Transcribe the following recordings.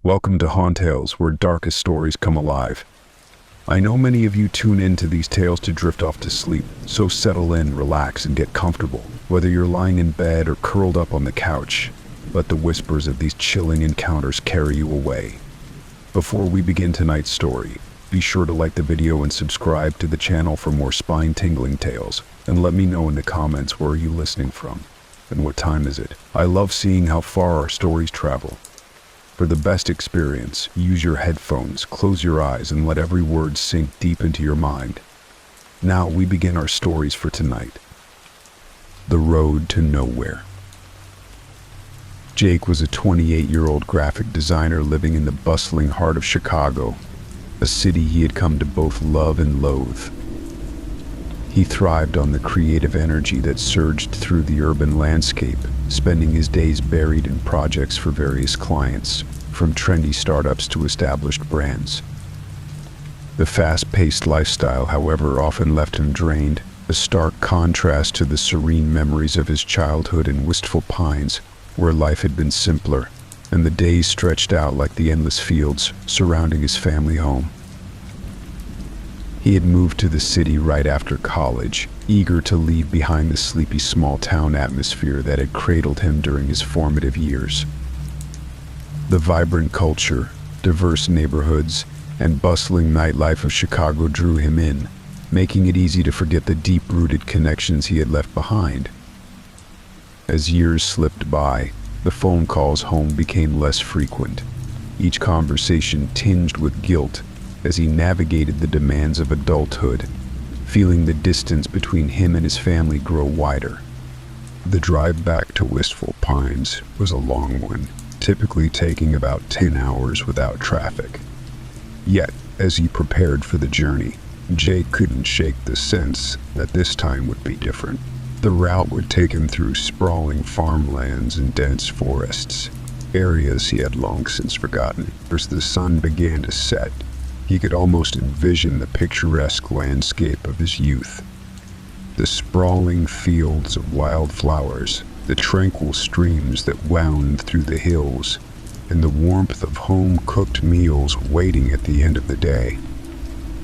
Welcome to Hauntales, where darkest stories come alive. I know many of you tune into these tales to drift off to sleep, so settle in, relax, and get comfortable. Whether you're lying in bed or curled up on the couch, let the whispers of these chilling encounters carry you away. Before we begin tonight's story, be sure to like the video and subscribe to the channel for more spine-tingling tales, and let me know in the comments where are you listening from, and what time is it. I love seeing how far our stories travel. For the best experience, use your headphones, close your eyes, and let every word sink deep into your mind. Now we begin our stories for tonight. The Road to Nowhere. Jake was a 28-year-old graphic designer living in the bustling heart of Chicago, a city he had come to both love and loathe. He thrived on the creative energy that surged through the urban landscape, spending his days buried in projects for various clients, from trendy startups to established brands. The fast-paced lifestyle, however, often left him drained, a stark contrast to the serene memories of his childhood in Wistful Pines, where life had been simpler, and the days stretched out like the endless fields surrounding his family home. He had moved to the city right after college, eager to leave behind the sleepy small-town atmosphere that had cradled him during his formative years. The vibrant culture, diverse neighborhoods, and bustling nightlife of Chicago drew him in, making it easy to forget the deep-rooted connections he had left behind. As years slipped by, the phone calls home became less frequent, each conversation tinged with guilt as he navigated the demands of adulthood, feeling the distance between him and his family grow wider. The drive back to Wistful Pines was a long one, typically taking about 10 hours without traffic. Yet, as he prepared for the journey, Jake couldn't shake the sense that this time would be different. The route would take him through sprawling farmlands and dense forests, areas he had long since forgotten. As the sun began to set, he could almost envision the picturesque landscape of his youth. The sprawling fields of wildflowers, the tranquil streams that wound through the hills, and the warmth of home-cooked meals waiting at the end of the day.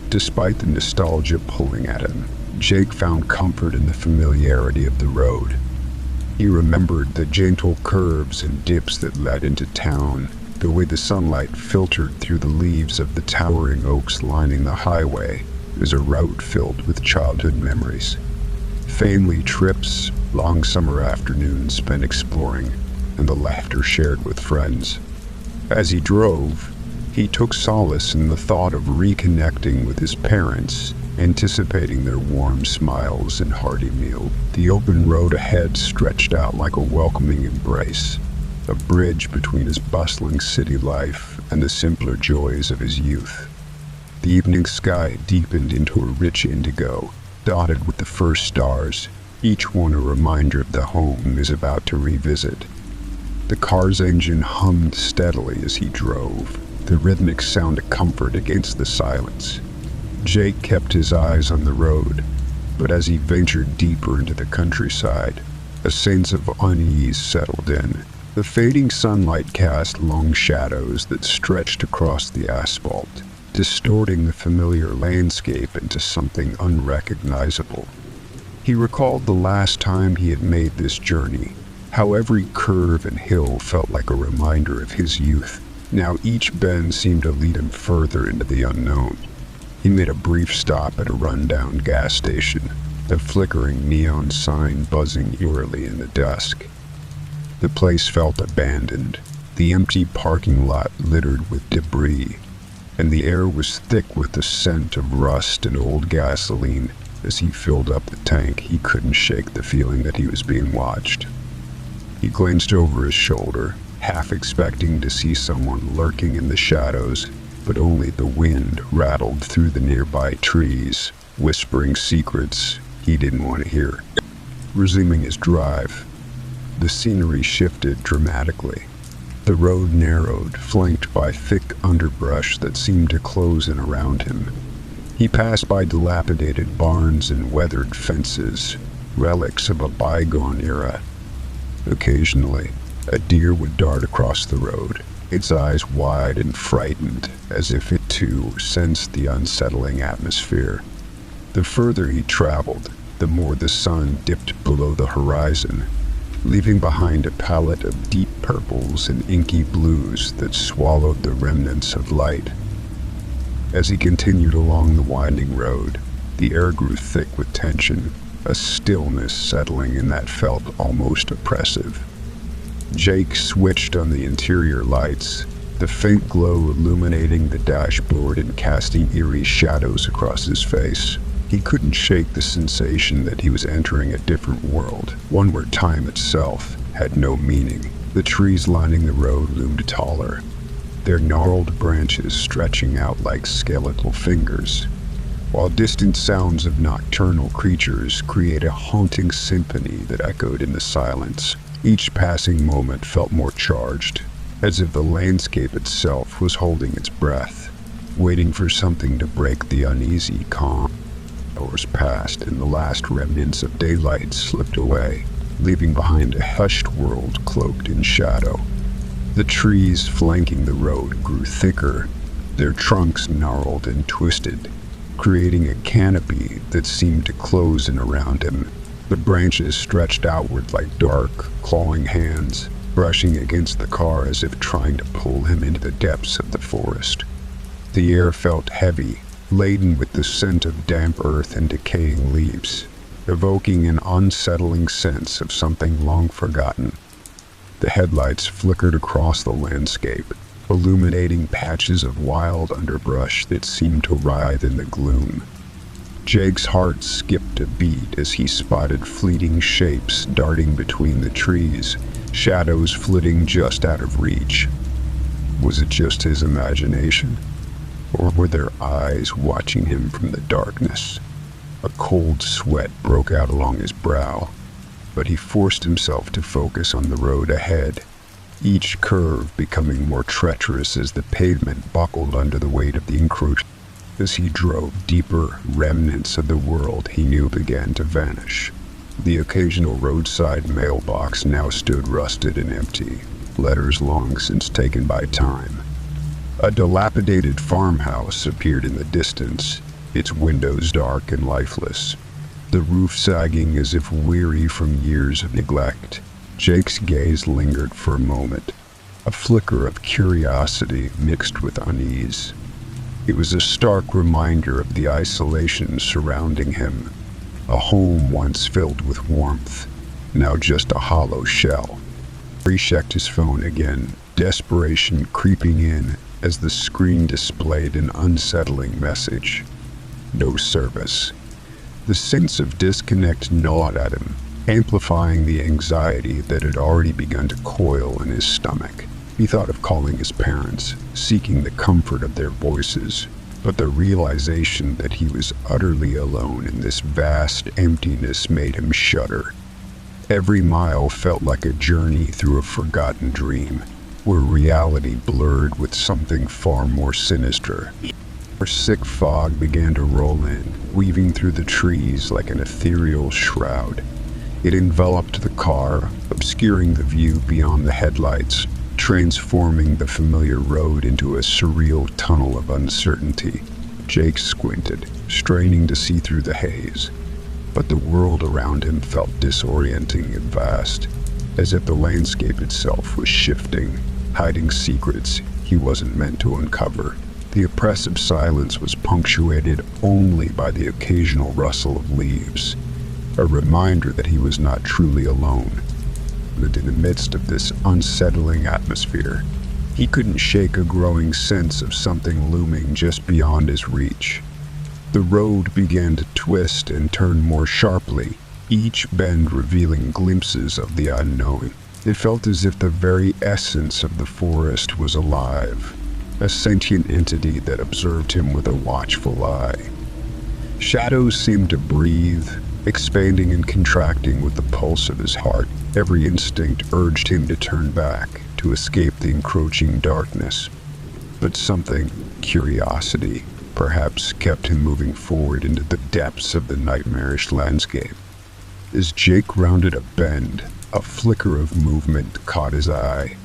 Despite the nostalgia pulling at him, Jake found comfort in the familiarity of the road. He remembered the gentle curves and dips that led into town, the way the sunlight filtered through the leaves of the towering oaks lining the highway was a route filled with childhood memories. Family trips, long summer afternoons spent exploring, and the laughter shared with friends. As he drove, he took solace in the thought of reconnecting with his parents, anticipating their warm smiles and hearty meal. The open road ahead stretched out like a welcoming embrace, a bridge between his bustling city life and the simpler joys of his youth. The evening sky deepened into a rich indigo, dotted with the first stars, each one a reminder of the home he was about to revisit. The car's engine hummed steadily as he drove, the rhythmic sound of comfort against the silence. Jake kept his eyes on the road, but as he ventured deeper into the countryside, a sense of unease settled in. The fading sunlight cast long shadows that stretched across the asphalt, distorting the familiar landscape into something unrecognizable. He recalled the last time he had made this journey, how every curve and hill felt like a reminder of his youth. Now each bend seemed to lead him further into the unknown. He made a brief stop at a rundown gas station, the flickering neon sign buzzing eerily in the dusk. The place felt abandoned, the empty parking lot littered with debris, and the air was thick with the scent of rust and old gasoline. As he filled up the tank, he couldn't shake the feeling that he was being watched. He glanced over his shoulder, half expecting to see someone lurking in the shadows, but only the wind rattled through the nearby trees, whispering secrets he didn't want to hear. Resuming his drive, the scenery shifted dramatically. The road narrowed, flanked by thick underbrush that seemed to close in around him. He passed by dilapidated barns and weathered fences, relics of a bygone era. Occasionally, a deer would dart across the road, its eyes wide and frightened, as if it too sensed the unsettling atmosphere. The further he traveled, the more the sun dipped below the horizon, leaving behind a palette of deep purples and inky blues that swallowed the remnants of light. As he continued along the winding road, the air grew thick with tension, a stillness settling in that felt almost oppressive. Jake switched on the interior lights, the faint glow illuminating the dashboard and casting eerie shadows across his face. He couldn't shake the sensation that he was entering a different world, one where time itself had no meaning. The trees lining the road loomed taller, their gnarled branches stretching out like skeletal fingers, while distant sounds of nocturnal creatures create a haunting symphony that echoed in the silence. Each passing moment felt more charged, as if the landscape itself was holding its breath, waiting for something to break the uneasy calm. Hours passed and the last remnants of daylight slipped away, leaving behind a hushed world cloaked in shadow. The trees flanking the road grew thicker, their trunks gnarled and twisted, creating a canopy that seemed to close in around him. The branches stretched outward like dark, clawing hands, brushing against the car as if trying to pull him into the depths of the forest. The air felt heavy, laden with the scent of damp earth and decaying leaves, evoking an unsettling sense of something long forgotten. The headlights flickered across the landscape, illuminating patches of wild underbrush that seemed to writhe in the gloom. Jake's heart skipped a beat as he spotted fleeting shapes darting between the trees, shadows flitting just out of reach. Was it just his imagination? Or were there eyes watching him from the darkness? A cold sweat broke out along his brow, but he forced himself to focus on the road ahead, each curve becoming more treacherous as the pavement buckled under the weight of the encroachment. As he drove deeper, remnants of the world he knew began to vanish. The occasional roadside mailbox now stood rusted and empty, letters long since taken by time. A dilapidated farmhouse appeared in the distance, its windows dark and lifeless, the roof sagging as if weary from years of neglect. Jake's gaze lingered for a moment, a flicker of curiosity mixed with unease. It was a stark reminder of the isolation surrounding him, a home once filled with warmth, now just a hollow shell. He checked his phone again, desperation creeping in as the screen displayed an unsettling message. No service. The sense of disconnect gnawed at him, amplifying the anxiety that had already begun to coil in his stomach. He thought of calling his parents, seeking the comfort of their voices, but the realization that he was utterly alone in this vast emptiness made him shudder. Every mile felt like a journey through a forgotten dream, where reality blurred with something far more sinister. A sick fog began to roll in, weaving through the trees like an ethereal shroud. It enveloped the car, obscuring the view beyond the headlights, transforming the familiar road into a surreal tunnel of uncertainty. Jake squinted, straining to see through the haze, but the world around him felt disorienting and vast, as if the landscape itself was shifting, hiding secrets he wasn't meant to uncover. The oppressive silence was punctuated only by the occasional rustle of leaves, a reminder that he was not truly alone. But in the midst of this unsettling atmosphere, he couldn't shake a growing sense of something looming just beyond his reach. The road began to twist and turn more sharply, each bend revealing glimpses of the unknown. It felt as if the very essence of the forest was alive, a sentient entity that observed him with a watchful eye. Shadows seemed to breathe, expanding and contracting with the pulse of his heart. Every instinct urged him to turn back, to escape the encroaching darkness. But something, curiosity, perhaps, kept him moving forward into the depths of the nightmarish landscape. As Jake rounded a bend, a flicker of movement caught his eye.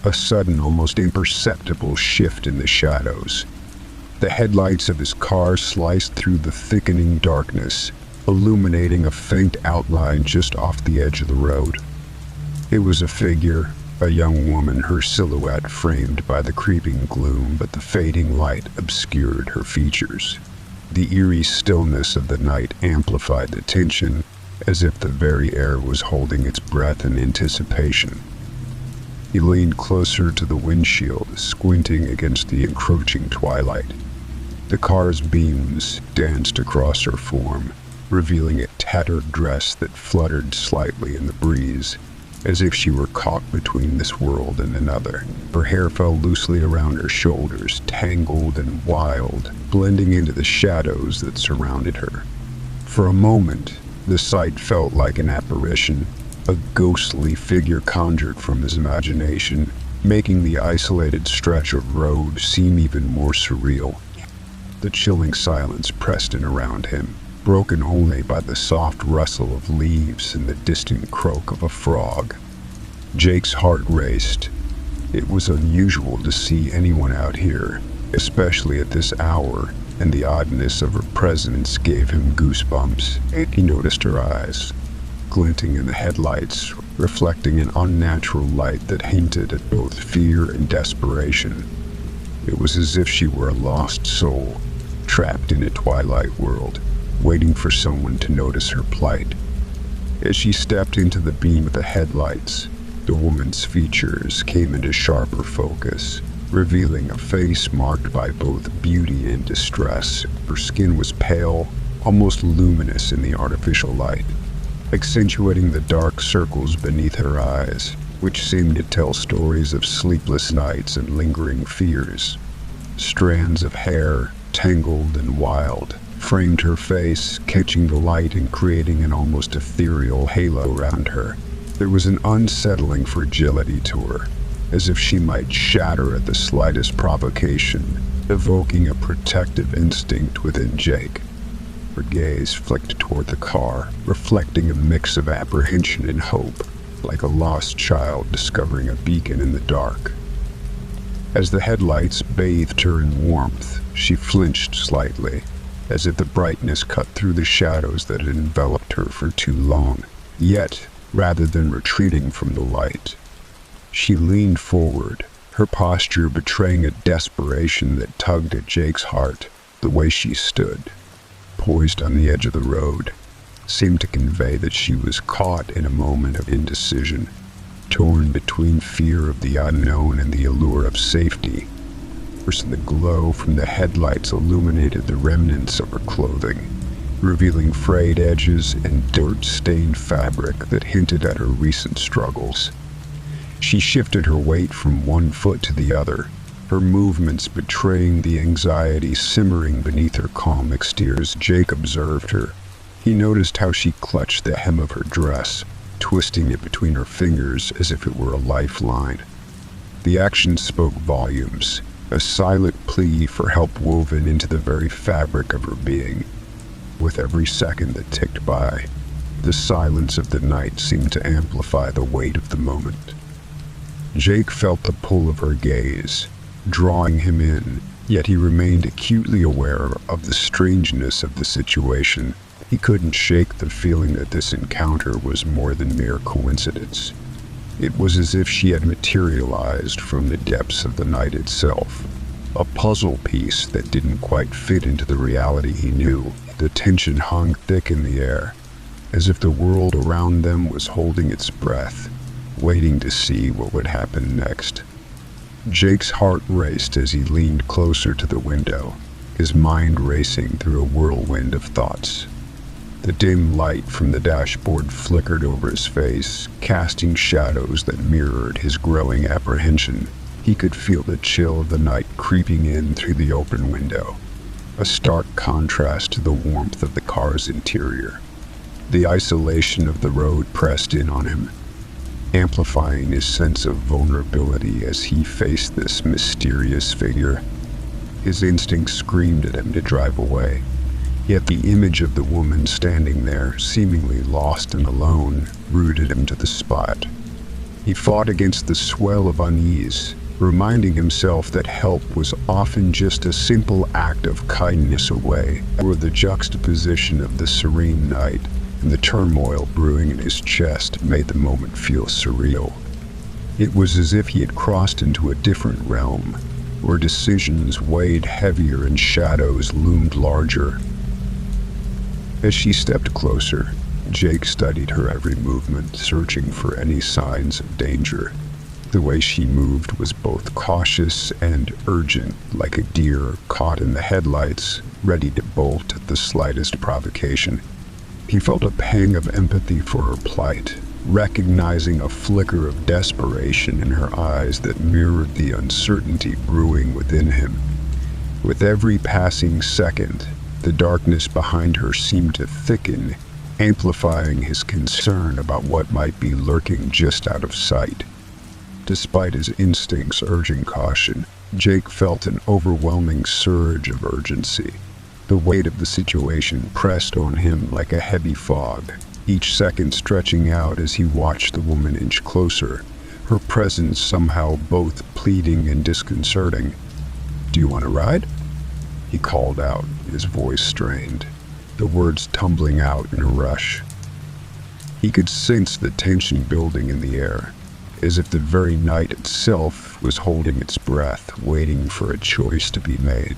A sudden, almost imperceptible shift in the shadows. The headlights of his car sliced through the thickening darkness, illuminating a faint outline just off the edge of the road. It was a figure, a young woman, her silhouette framed by the creeping gloom, but the fading light obscured her features. The eerie stillness of the night amplified the tension, as if the very air was holding its breath in anticipation. He leaned closer to the windshield, squinting against the encroaching twilight. The car's beams danced across her form, revealing a tattered dress that fluttered slightly in the breeze, as if she were caught between this world and another. Her hair fell loosely around her shoulders, tangled and wild, blending into the shadows that surrounded her. For a moment, the sight felt like an apparition, a ghostly figure conjured from his imagination, making the isolated stretch of road seem even more surreal. The chilling silence pressed in around him, broken only by the soft rustle of leaves and the distant croak of a frog. Jake's heart raced. It was unusual to see anyone out here, especially at this hour, and the oddness of her presence gave him goosebumps. He noticed her eyes, glinting in the headlights, reflecting an unnatural light that hinted at both fear and desperation. It was as if she were a lost soul, trapped in a twilight world, waiting for someone to notice her plight. As she stepped into the beam of the headlights, the woman's features came into sharper focus, revealing a face marked by both beauty and distress. Her skin was pale, almost luminous in the artificial light, accentuating the dark circles beneath her eyes, which seemed to tell stories of sleepless nights and lingering fears. Strands of hair, tangled and wild, framed her face, catching the light and creating an almost ethereal halo around her. There was an unsettling fragility to her, as if she might shatter at the slightest provocation, evoking a protective instinct within Jake. Her gaze flicked toward the car, reflecting a mix of apprehension and hope, like a lost child discovering a beacon in the dark. As the headlights bathed her in warmth, she flinched slightly, as if the brightness cut through the shadows that had enveloped her for too long. Yet, rather than retreating from the light, she leaned forward, her posture betraying a desperation that tugged at Jake's heart. The way she stood, poised on the edge of the road, seemed to convey that she was caught in a moment of indecision, torn between fear of the unknown and the allure of safety. The glow from the headlights illuminated the remnants of her clothing, revealing frayed edges and dirt-stained fabric that hinted at her recent struggles. She shifted her weight from one foot to the other, her movements betraying the anxiety simmering beneath her calm exterior. As Jake observed her, he noticed how she clutched the hem of her dress, twisting it between her fingers as if it were a lifeline. The action spoke volumes, a silent plea for help woven into the very fabric of her being. With every second that ticked by, the silence of the night seemed to amplify the weight of the moment. Jake felt the pull of her gaze, drawing him in, yet he remained acutely aware of the strangeness of the situation. He couldn't shake the feeling that this encounter was more than mere coincidence. It was as if she had materialized from the depths of the night itself, a puzzle piece that didn't quite fit into the reality he knew. The tension hung thick in the air, as if the world around them was holding its breath, waiting to see what would happen next. Jake's heart raced as he leaned closer to the window, his mind racing through a whirlwind of thoughts. The dim light from the dashboard flickered over his face, casting shadows that mirrored his growing apprehension. He could feel the chill of the night creeping in through the open window, a stark contrast to the warmth of the car's interior. The isolation of the road pressed in on him, amplifying his sense of vulnerability as he faced this mysterious figure. His instincts screamed at him to drive away, yet the image of the woman standing there, seemingly lost and alone, rooted him to the spot. He fought against the swell of unease, reminding himself that help was often just a simple act of kindness away, or the juxtaposition of the serene night and the turmoil brewing in his chest made the moment feel surreal. It was as if he had crossed into a different realm, where decisions weighed heavier and shadows loomed larger. As she stepped closer, Jake studied her every movement, searching for any signs of danger. The way she moved was both cautious and urgent, like a deer caught in the headlights, ready to bolt at the slightest provocation. He felt a pang of empathy for her plight, recognizing a flicker of desperation in her eyes that mirrored the uncertainty brewing within him. With every passing second, the darkness behind her seemed to thicken, amplifying his concern about what might be lurking just out of sight. Despite his instincts urging caution, Jake felt an overwhelming surge of urgency. The weight of the situation pressed on him like a heavy fog, each second stretching out as he watched the woman inch closer, her presence somehow both pleading and disconcerting. "Do you want to ride?" he called out, his voice strained, the words tumbling out in a rush. He could sense the tension building in the air, as if the very night itself was holding its breath, waiting for a choice to be made.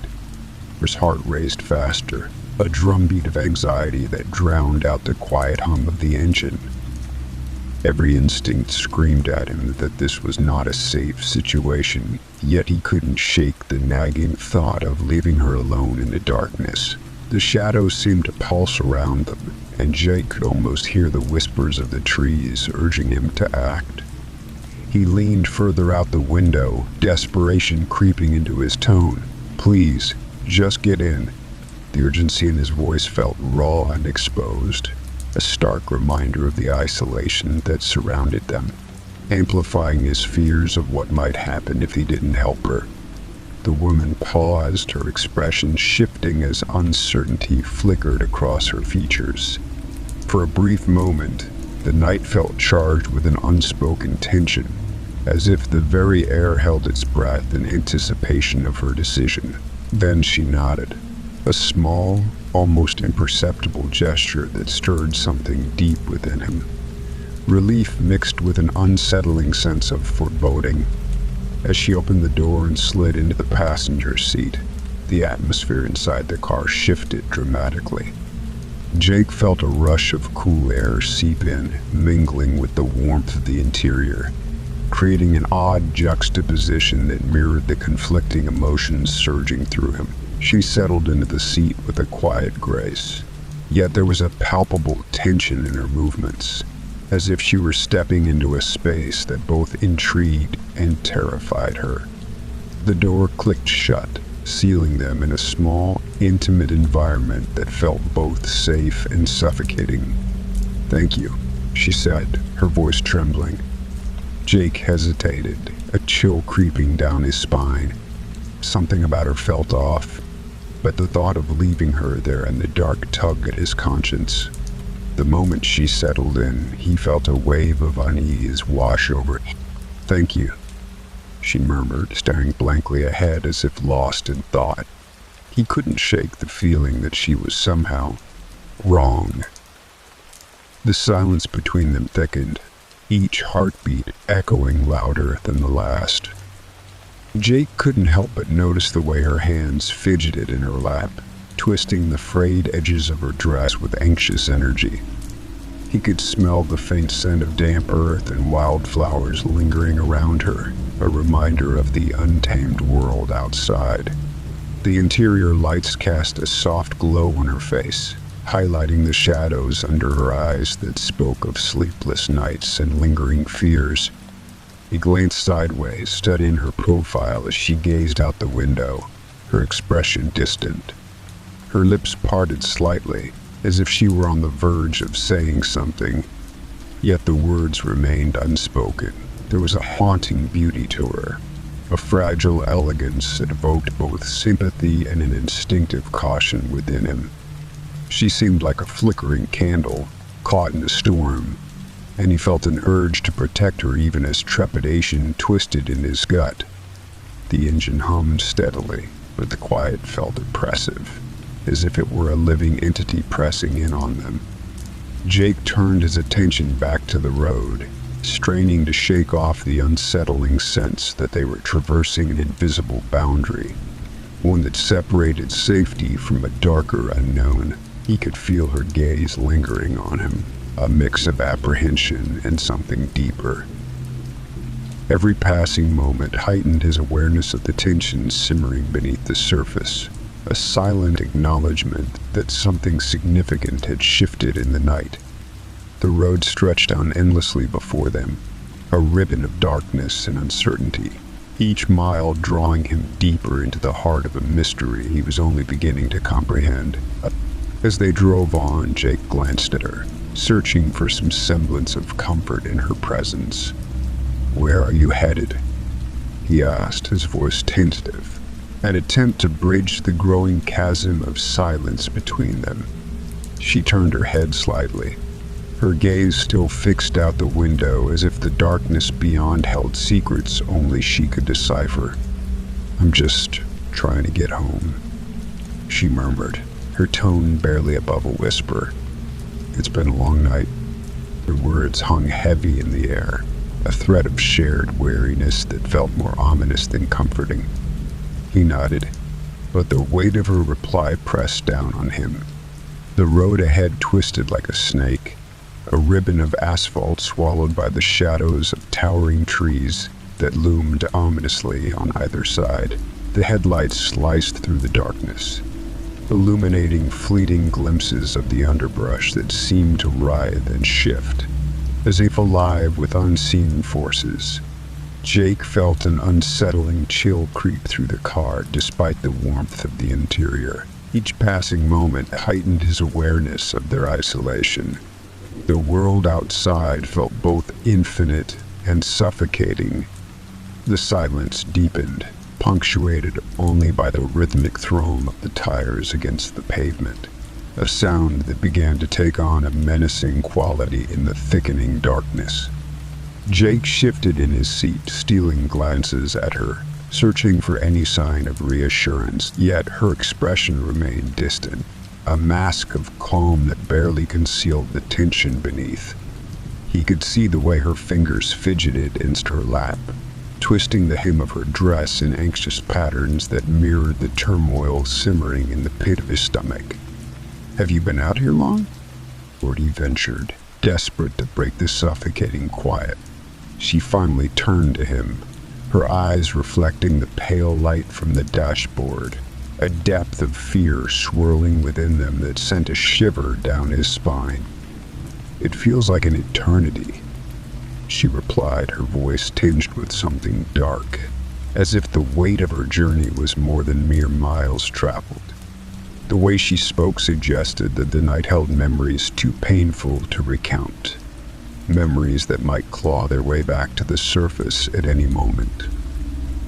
His heart raced faster, a drumbeat of anxiety that drowned out the quiet hum of the engine. Every instinct screamed at him that this was not a safe situation, yet he couldn't shake the nagging thought of leaving her alone in the darkness. The shadows seemed to pulse around them, and Jake could almost hear the whispers of the trees urging him to act. He leaned further out the window, desperation creeping into his tone. "Please, just get in." The urgency in his voice felt raw and exposed, a stark reminder of the isolation that surrounded them, amplifying his fears of what might happen if he didn't help her. The woman paused, her expression shifting as uncertainty flickered across her features. For a brief moment, the night felt charged with an unspoken tension, as if the very air held its breath in anticipation of her decision. Then she nodded, a small, almost imperceptible gesture that stirred something deep within him. Relief mixed with an unsettling sense of foreboding. As she opened the door and slid into the passenger seat, the atmosphere inside the car shifted dramatically. Jake felt a rush of cool air seep in, mingling with the warmth of the interior, creating an odd juxtaposition that mirrored the conflicting emotions surging through him. She settled into the seat with a quiet grace, yet there was a palpable tension in her movements, as if she were stepping into a space that both intrigued and terrified her. The door clicked shut, sealing them in a small, intimate environment that felt both safe and suffocating. "Thank you," she said, her voice trembling. Jake hesitated, a chill creeping down his spine. Something about her felt off, but the thought of leaving her there in the dark tugged at his conscience. The moment she settled in, he felt a wave of unease wash over him. "Thank you," she murmured, staring blankly ahead as if lost in thought. He couldn't shake the feeling that she was somehow wrong. The silence between them thickened, each heartbeat echoing louder than the last. Jake couldn't help but notice the way her hands fidgeted in her lap, twisting the frayed edges of her dress with anxious energy. He could smell the faint scent of damp earth and wildflowers lingering around her, a reminder of the untamed world outside. The interior lights cast a soft glow on her face, highlighting the shadows under her eyes that spoke of sleepless nights and lingering fears. He glanced sideways, studying her profile as she gazed out the window, her expression distant. Her lips parted slightly, as if she were on the verge of saying something, yet the words remained unspoken. There was a haunting beauty to her, a fragile elegance that evoked both sympathy and an instinctive caution within him. She seemed like a flickering candle, caught in a storm, and he felt an urge to protect her even as trepidation twisted in his gut. The engine hummed steadily, but the quiet felt oppressive, as if it were a living entity pressing in on them. Jake turned his attention back to the road, straining to shake off the unsettling sense that they were traversing an invisible boundary, one that separated safety from a darker unknown. He could feel her gaze lingering on him, a mix of apprehension and something deeper. Every passing moment heightened his awareness of the tension simmering beneath the surface, a silent acknowledgement that something significant had shifted in the night. The road stretched down endlessly before them, a ribbon of darkness and uncertainty, each mile drawing him deeper into the heart of a mystery he was only beginning to comprehend. As they drove on, Jake glanced at her, searching for some semblance of comfort in her presence. "Where are you headed?" he asked, his voice tentative, an attempt to bridge the growing chasm of silence between them. She turned her head slightly, her gaze still fixed out the window as if the darkness beyond held secrets only she could decipher. "I'm just trying to get home," she murmured, her tone barely above a whisper. "It's been a long night." Her words hung heavy in the air, a thread of shared weariness that felt more ominous than comforting. He nodded, but the weight of her reply pressed down on him. The road ahead twisted like a snake, a ribbon of asphalt swallowed by the shadows of towering trees that loomed ominously on either side. The headlights sliced through the darkness, illuminating fleeting glimpses of the underbrush that seemed to writhe and shift, as if alive with unseen forces. Jake felt an unsettling chill creep through the car despite the warmth of the interior. Each passing moment heightened his awareness of their isolation. The world outside felt both infinite and suffocating. The silence deepened, punctuated only by the rhythmic thrum of the tires against the pavement, a sound that began to take on a menacing quality in the thickening darkness. Jake shifted in his seat, stealing glances at her, searching for any sign of reassurance, yet her expression remained distant, a mask of calm that barely concealed the tension beneath. He could see the way her fingers fidgeted against her lap, twisting the hem of her dress in anxious patterns that mirrored the turmoil simmering in the pit of his stomach. "Have you been out here long?" Gordy ventured, desperate to break the suffocating quiet. She finally turned to him, her eyes reflecting the pale light from the dashboard, a depth of fear swirling within them that sent a shiver down his spine. "It feels like an eternity," she replied, her voice tinged with something dark, as if the weight of her journey was more than mere miles traveled. The way she spoke suggested that the night held memories too painful to recount, memories that might claw their way back to the surface at any moment.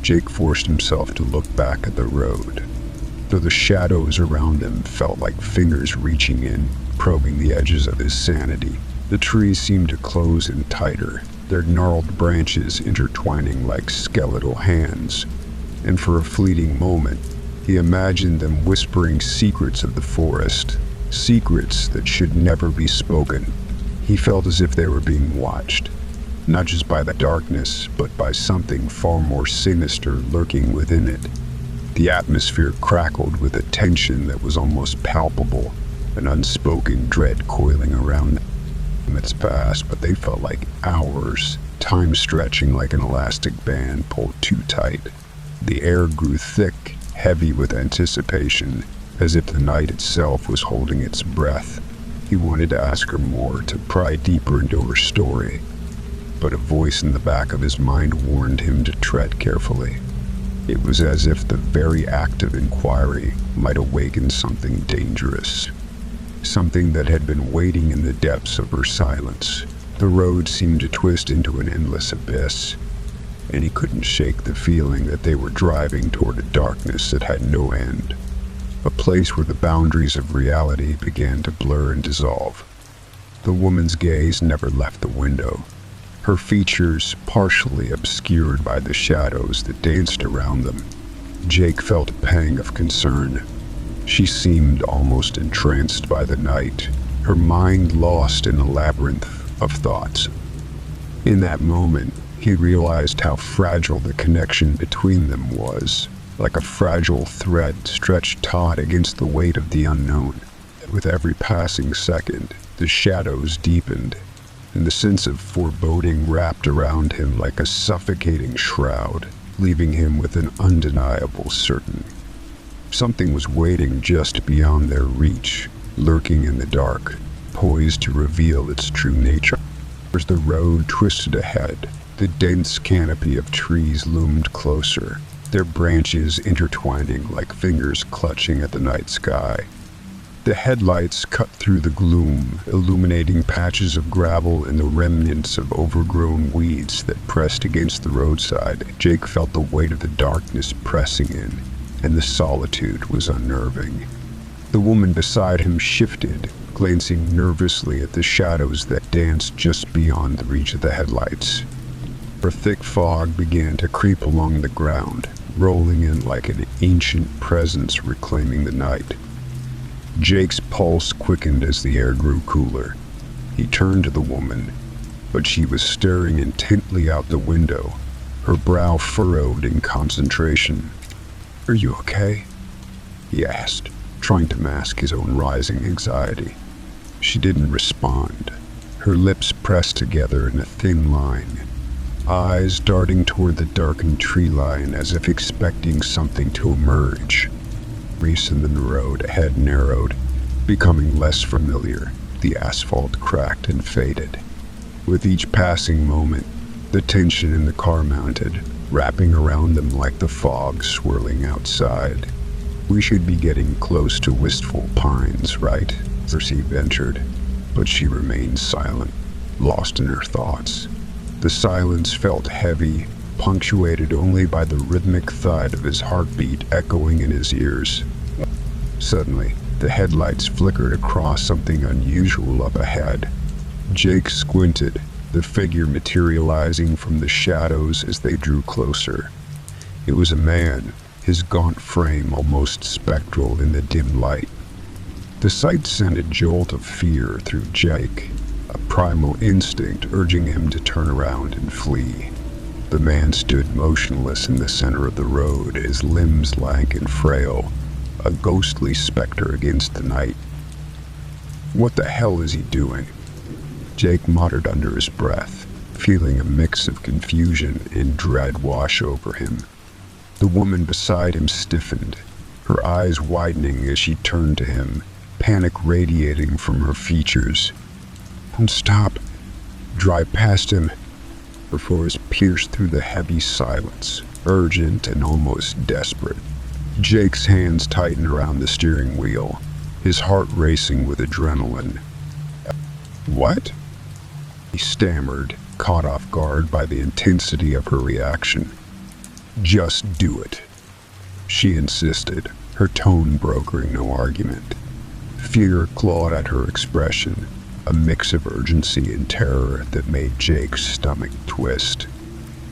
Jake forced himself to look back at the road, though the shadows around him felt like fingers reaching in, probing the edges of his sanity. The trees seemed to close in tighter, their gnarled branches intertwining like skeletal hands, and for a fleeting moment, he imagined them whispering secrets of the forest, secrets that should never be spoken. He felt as if they were being watched, not just by the darkness, but by something far more sinister lurking within it. The atmosphere crackled with a tension that was almost palpable, an unspoken dread coiling around them. Minutes passed, but they felt like hours, time stretching like an elastic band pulled too tight. The air grew thick, heavy with anticipation, as if the night itself was holding its breath. He wanted to ask her more, to pry deeper into her story, but a voice in the back of his mind warned him to tread carefully. It was as if the very act of inquiry might awaken something dangerous, something that had been waiting in the depths of her silence. The road seemed to twist into an endless abyss, and he couldn't shake the feeling that they were driving toward a darkness that had no end, a place where the boundaries of reality began to blur and dissolve. The woman's gaze never left the window, her features partially obscured by the shadows that danced around them. Jake felt a pang of concern. She seemed almost entranced by the night, her mind lost in a labyrinth of thoughts. In that moment, he realized how fragile the connection between them was, like a fragile thread stretched taut against the weight of the unknown. With every passing second, the shadows deepened, and the sense of foreboding wrapped around him like a suffocating shroud, leaving him with an undeniable certainty. Something was waiting just beyond their reach, lurking in the dark, poised to reveal its true nature. As the road twisted ahead, the dense canopy of trees loomed closer, their branches intertwining like fingers clutching at the night sky. The headlights cut through the gloom, illuminating patches of gravel and the remnants of overgrown weeds that pressed against the roadside. Jake felt the weight of the darkness pressing in, and the solitude was unnerving. The woman beside him shifted, glancing nervously at the shadows that danced just beyond the reach of the headlights. A thick fog began to creep along the ground, rolling in like an ancient presence reclaiming the night. Jake's pulse quickened as the air grew cooler. He turned to the woman, but she was staring intently out the window, her brow furrowed in concentration. "Are you okay?" he asked, trying to mask his own rising anxiety. She didn't respond, her lips pressed together in a thin line, eyes darting toward the darkened tree line as if expecting something to emerge. And then the road ahead narrowed, becoming less familiar. The asphalt cracked and faded. With each passing moment, the tension in the car mounted, wrapping around them like the fog swirling outside. "We should be getting close to Wistful Pines, right?" Percy ventured, but she remained silent, lost in her thoughts. The silence felt heavy, punctuated only by the rhythmic thud of his heartbeat echoing in his ears. Suddenly, the headlights flickered across something unusual up ahead. Jake squinted, the figure materializing from the shadows as they drew closer. It was a man, his gaunt frame almost spectral in the dim light. The sight sent a jolt of fear through Jake, a primal instinct urging him to turn around and flee. The man stood motionless in the center of the road, his limbs lank and frail, a ghostly specter against the night. "What the hell is he doing?" Jake muttered under his breath, feeling a mix of confusion and dread wash over him. The woman beside him stiffened, her eyes widening as she turned to him, panic radiating from her features. "Don't stop. Drive past him." Her voice pierced through the heavy silence, urgent and almost desperate. Jake's hands tightened around the steering wheel, his heart racing with adrenaline. "What?" he stammered, caught off guard by the intensity of her reaction. "Just do it," she insisted, her tone brokering no argument. Fear clawed at her expression, a mix of urgency and terror that made Jake's stomach twist.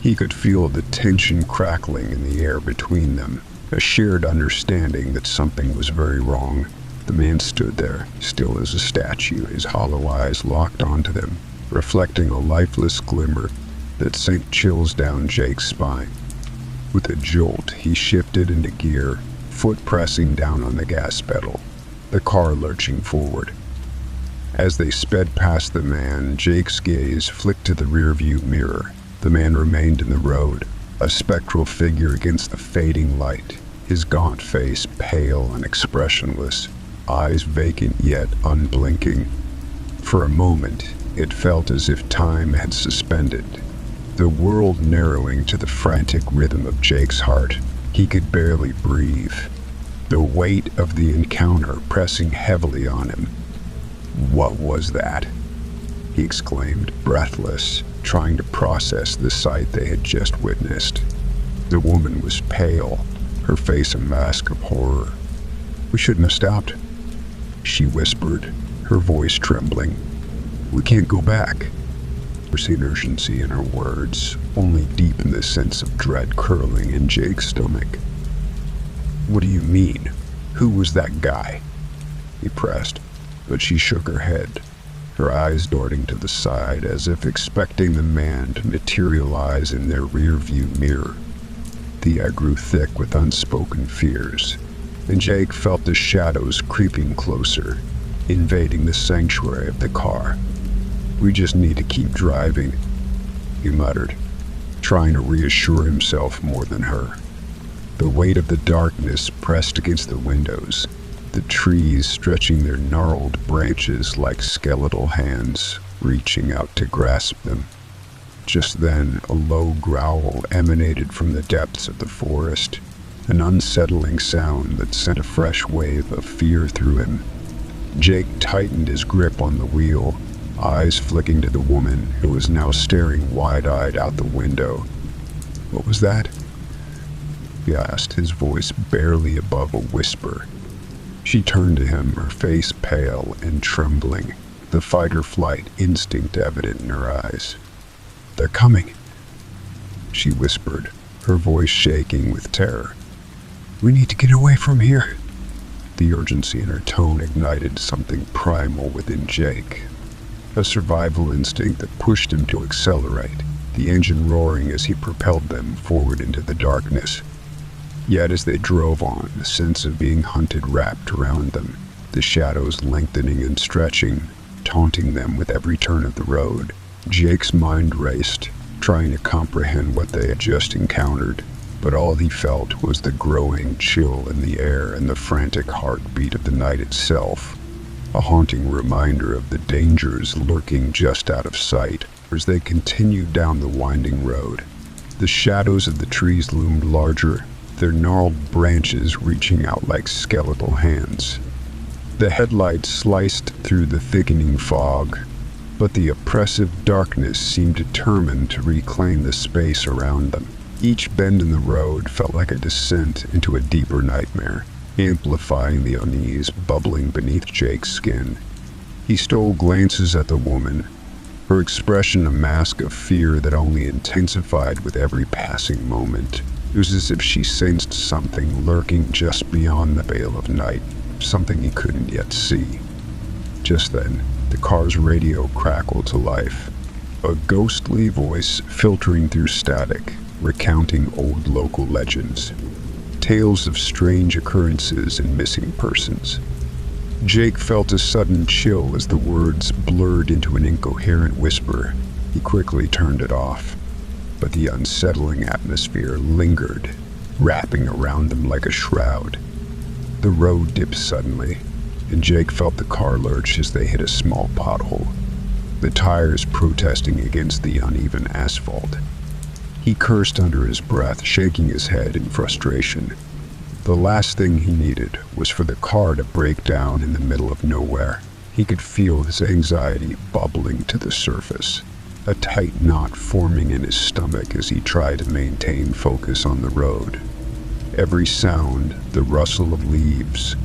He could feel the tension crackling in the air between them, a shared understanding that something was very wrong. The man stood there, still as a statue, his hollow eyes locked onto them, reflecting a lifeless glimmer that sent chills down Jake's spine. With a jolt, he shifted into gear, foot pressing down on the gas pedal, the car lurching forward. As they sped past the man, Jake's gaze flicked to the rearview mirror. The man remained in the road, a spectral figure against the fading light, his gaunt face pale and expressionless, eyes vacant yet unblinking. For a moment, it felt as if time had suspended, the world narrowing to the frantic rhythm of Jake's heart. He could barely breathe, the weight of the encounter pressing heavily on him. "What was that?" he exclaimed, breathless, trying to process the sight they had just witnessed. The woman was pale, her face a mask of horror. "We shouldn't have stopped," she whispered, her voice trembling. We can't go back. There's an urgency in her words, only deepened the sense of dread curling in Jake's stomach. What do you mean? Who was that guy? He pressed, but she shook her head, her eyes darting to the side as if expecting the man to materialize in their rearview mirror. The air grew thick with unspoken fears, and Jake felt the shadows creeping closer, invading the sanctuary of the car. We just need to keep driving, he muttered, trying to reassure himself more than her. The weight of the darkness pressed against the windows, the trees stretching their gnarled branches like skeletal hands, reaching out to grasp them. Just then, a low growl emanated from the depths of the forest, an unsettling sound that sent a fresh wave of fear through him. Jake tightened his grip on the wheel, eyes flicking to the woman who was now staring wide-eyed out the window. What was that? He asked, his voice barely above a whisper. She turned to him, her face pale and trembling, the fight-or-flight instinct evident in her eyes. They're coming, she whispered, her voice shaking with terror. We need to get away from here. The urgency in her tone ignited something primal within Jake, a survival instinct that pushed him to accelerate, the engine roaring as he propelled them forward into the darkness. Yet as they drove on, a sense of being hunted wrapped around them, the shadows lengthening and stretching, taunting them with every turn of the road. Jake's mind raced, trying to comprehend what they had just encountered, but all he felt was the growing chill in the air and the frantic heartbeat of the night itself, a haunting reminder of the dangers lurking just out of sight. As they continued down the winding road, the shadows of the trees loomed larger, their gnarled branches reaching out like skeletal hands. The headlights sliced through the thickening fog, but the oppressive darkness seemed determined to reclaim the space around them. Each bend in the road felt like a descent into a deeper nightmare, amplifying the unease bubbling beneath Jake's skin. He stole glances at the woman, her expression a mask of fear that only intensified with every passing moment. It was as if she sensed something lurking just beyond the veil of night, something he couldn't yet see. Just then, the car's radio crackled to life, a ghostly voice filtering through static, recounting old local legends, tales of strange occurrences and missing persons. Jake felt a sudden chill as the words blurred into an incoherent whisper. He quickly turned it off, but the unsettling atmosphere lingered, wrapping around them like a shroud. The road dipped suddenly, and Jake felt the car lurch as they hit a small pothole, the tires protesting against the uneven asphalt. He cursed under his breath, shaking his head in frustration. The last thing he needed was for the car to break down in the middle of nowhere. He could feel his anxiety bubbling to the surface, a tight knot forming in his stomach as he tried to maintain focus on the road. Every sound, the rustle of leaves,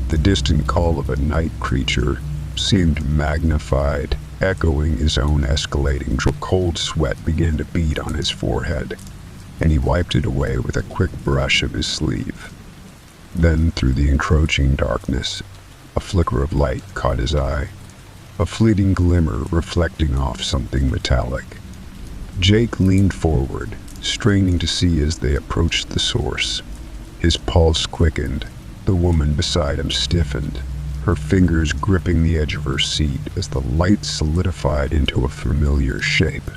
the distant call of a night creature, seemed magnified, echoing his own escalating drawl. Cold sweat began to bead on his forehead, and he wiped it away with a quick brush of his sleeve. Then, through the encroaching darkness, a flicker of light caught his eye, a fleeting glimmer reflecting off something metallic. Jake leaned forward, straining to see as they approached the source. His pulse quickened, the woman beside him stiffened, her fingers gripping the edge of her seat as the light solidified into a familiar shape.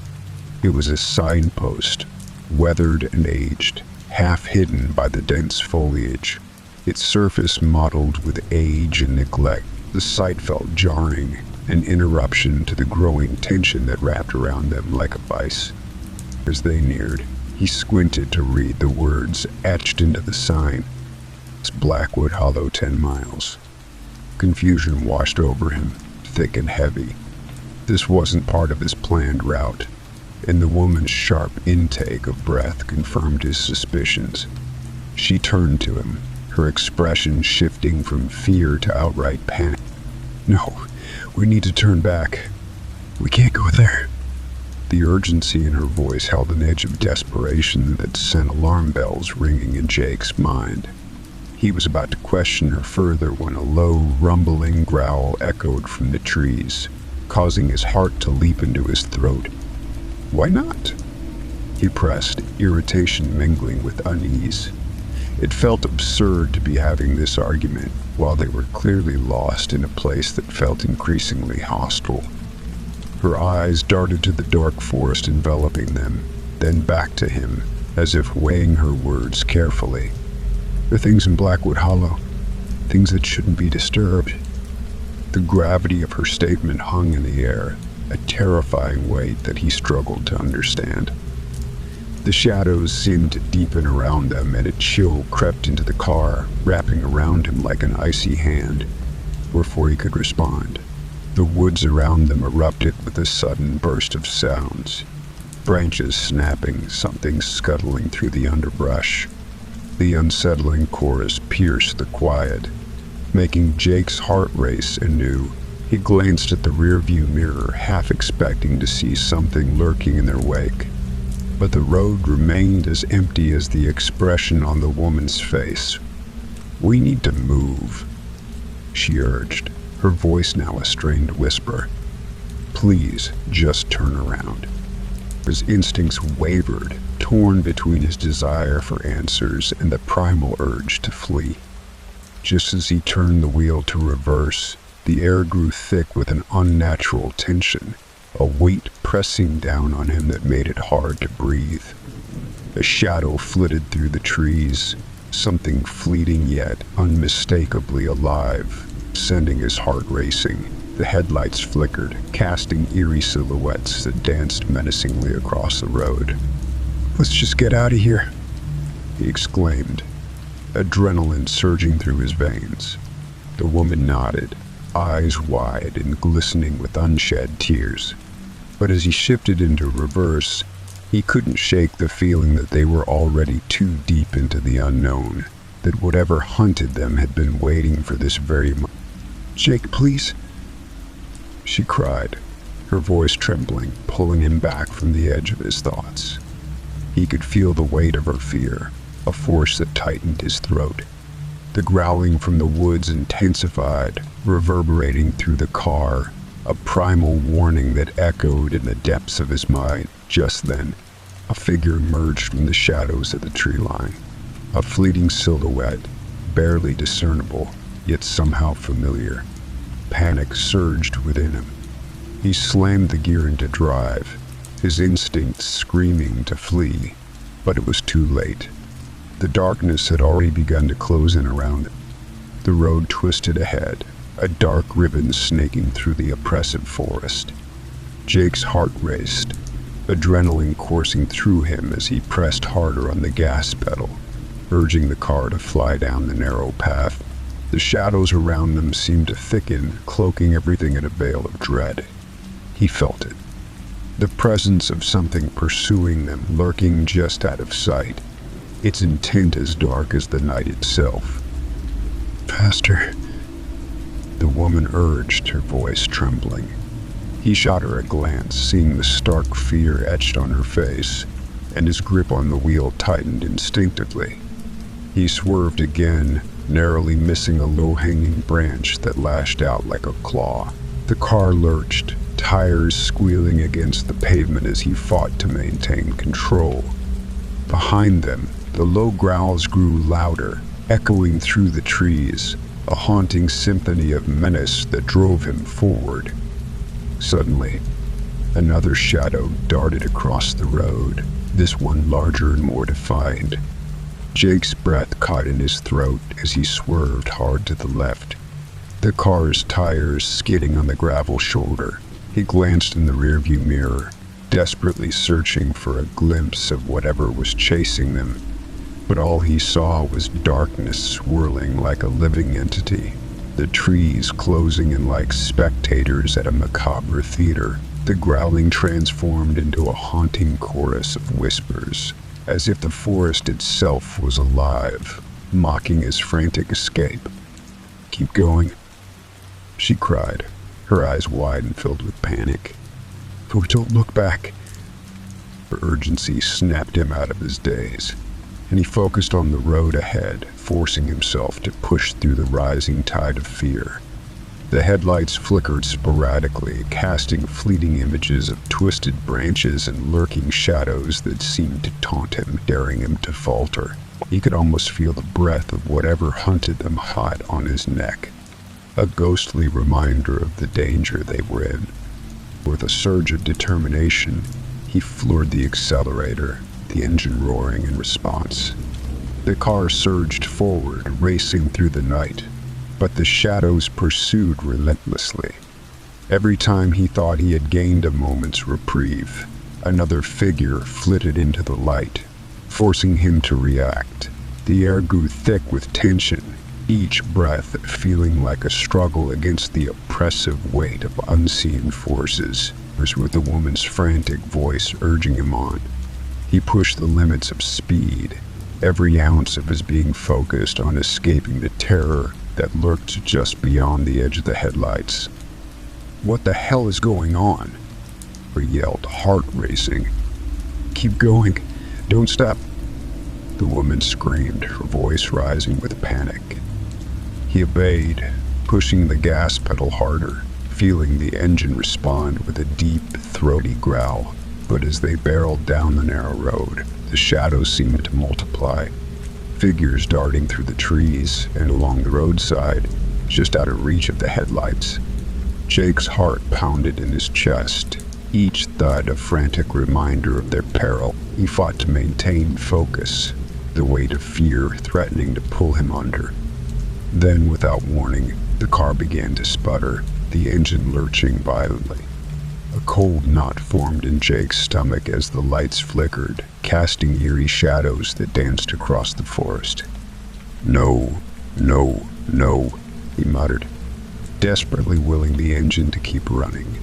It was a signpost, weathered and aged, half hidden by the dense foliage, its surface mottled with age and neglect. The sight felt jarring, an interruption to the growing tension that wrapped around them like a vice. As they neared, he squinted to read the words etched into the sign. It's Blackwood Hollow 10 miles. Confusion washed over him, thick and heavy. This wasn't part of his planned route, and the woman's sharp intake of breath confirmed his suspicions. She turned to him, her expression shifting from fear to outright panic. No, we need to turn back. We can't go there. The urgency in her voice held an edge of desperation that sent alarm bells ringing in Jake's mind. He was about to question her further when a low, rumbling growl echoed from the trees, causing his heart to leap into his throat. Why not? He pressed, irritation mingling with unease. It felt absurd to be having this argument while they were clearly lost in a place that felt increasingly hostile. Her eyes darted to the dark forest enveloping them, then back to him, as if weighing her words carefully. There are things in Blackwood Hollow, things that shouldn't be disturbed. The gravity of her statement hung in the air, a terrifying weight that he struggled to understand. The shadows seemed to deepen around them, and a chill crept into the car, wrapping around him like an icy hand. Before he could respond, the woods around them erupted with a sudden burst of sounds. Branches snapping, something scuttling through the underbrush. The unsettling chorus pierced the quiet, making Jake's heart race anew. He glanced at the rearview mirror, half expecting to see something lurking in their wake. But the road remained as empty as the expression on the woman's face. "We need to move," she urged, her voice now a strained whisper. "Please, just turn around." His instincts wavered, torn between his desire for answers and the primal urge to flee. Just as he turned the wheel to reverse, the air grew thick with an unnatural tension, a weight pressing down on him that made it hard to breathe. A shadow flitted through the trees, something fleeting yet unmistakably alive, sending his heart racing. The headlights flickered, casting eerie silhouettes that danced menacingly across the road. "Let's just get out of here," he exclaimed, adrenaline surging through his veins. The woman nodded, eyes wide and glistening with unshed tears. But as he shifted into reverse, he couldn't shake the feeling that they were already too deep into the unknown, that whatever hunted them had been waiting for this very moment. "Jake, please," she cried, her voice trembling, pulling him back from the edge of his thoughts. He could feel the weight of her fear, a force that tightened his throat. The growling from the woods intensified, reverberating through the car, a primal warning that echoed in the depths of his mind. Just then, a figure emerged from the shadows of the tree line, a fleeting silhouette, barely discernible, yet somehow familiar. Panic surged within him. He slammed the gear into drive, his instincts screaming to flee, but it was too late. The darkness had already begun to close in around him. The road twisted ahead, a dark ribbon snaking through the oppressive forest. Jake's heart raced, adrenaline coursing through him as he pressed harder on the gas pedal, urging the car to fly down the narrow path. The shadows around them seemed to thicken, cloaking everything in a veil of dread. He felt it. The presence of something pursuing them, lurking just out of sight, its intent as dark as the night itself. "Faster," the woman urged, her voice trembling. He shot her a glance, seeing the stark fear etched on her face, and his grip on the wheel tightened instinctively. He swerved again, narrowly missing a low-hanging branch that lashed out like a claw. The car lurched, tires squealing against the pavement as he fought to maintain control. Behind them, the low growls grew louder, echoing through the trees, a haunting symphony of menace that drove him forward. Suddenly, another shadow darted across the road, this one larger and more defined. Jake's breath caught in his throat as he swerved hard to the left, the car's tires skidding on the gravel shoulder. He glanced in the rearview mirror, desperately searching for a glimpse of whatever was chasing them. But all he saw was darkness swirling like a living entity, the trees closing in like spectators at a macabre theater. The growling transformed into a haunting chorus of whispers, as if the forest itself was alive, mocking his frantic escape. "Keep going," she cried, her eyes wide and filled with panic. Oh, don't look back. Her urgency snapped him out of his daze, and he focused on the road ahead, forcing himself to push through the rising tide of fear. The headlights flickered sporadically, casting fleeting images of twisted branches and lurking shadows that seemed to taunt him, daring him to falter. He could almost feel the breath of whatever hunted them hot on his neck, a ghostly reminder of the danger they were in. With a surge of determination, he floored the accelerator, the engine roaring in response. The car surged forward, racing through the night, but the shadows pursued relentlessly. Every time he thought he had gained a moment's reprieve, another figure flitted into the light, forcing him to react. The air grew thick with tension, each breath feeling like a struggle against the oppressive weight of unseen forces, with the woman's frantic voice urging him on. He pushed the limits of speed, every ounce of his being focused on escaping the terror that lurked just beyond the edge of the headlights. "What the hell is going on?" he yelled, heart racing. "Keep going. Don't stop." The woman screamed, her voice rising with panic. He obeyed, pushing the gas pedal harder, feeling the engine respond with a deep, throaty growl. But as they barreled down the narrow road, the shadows seemed to multiply. Figures darting through the trees and along the roadside, just out of reach of the headlights. Jake's heart pounded in his chest, each thud a frantic reminder of their peril. He fought to maintain focus, the weight of fear threatening to pull him under. Then, without warning, the car began to sputter, the engine lurching violently. A cold knot formed in Jake's stomach as the lights flickered, casting eerie shadows that danced across the forest. "No, no, no," he muttered, desperately willing the engine to keep running.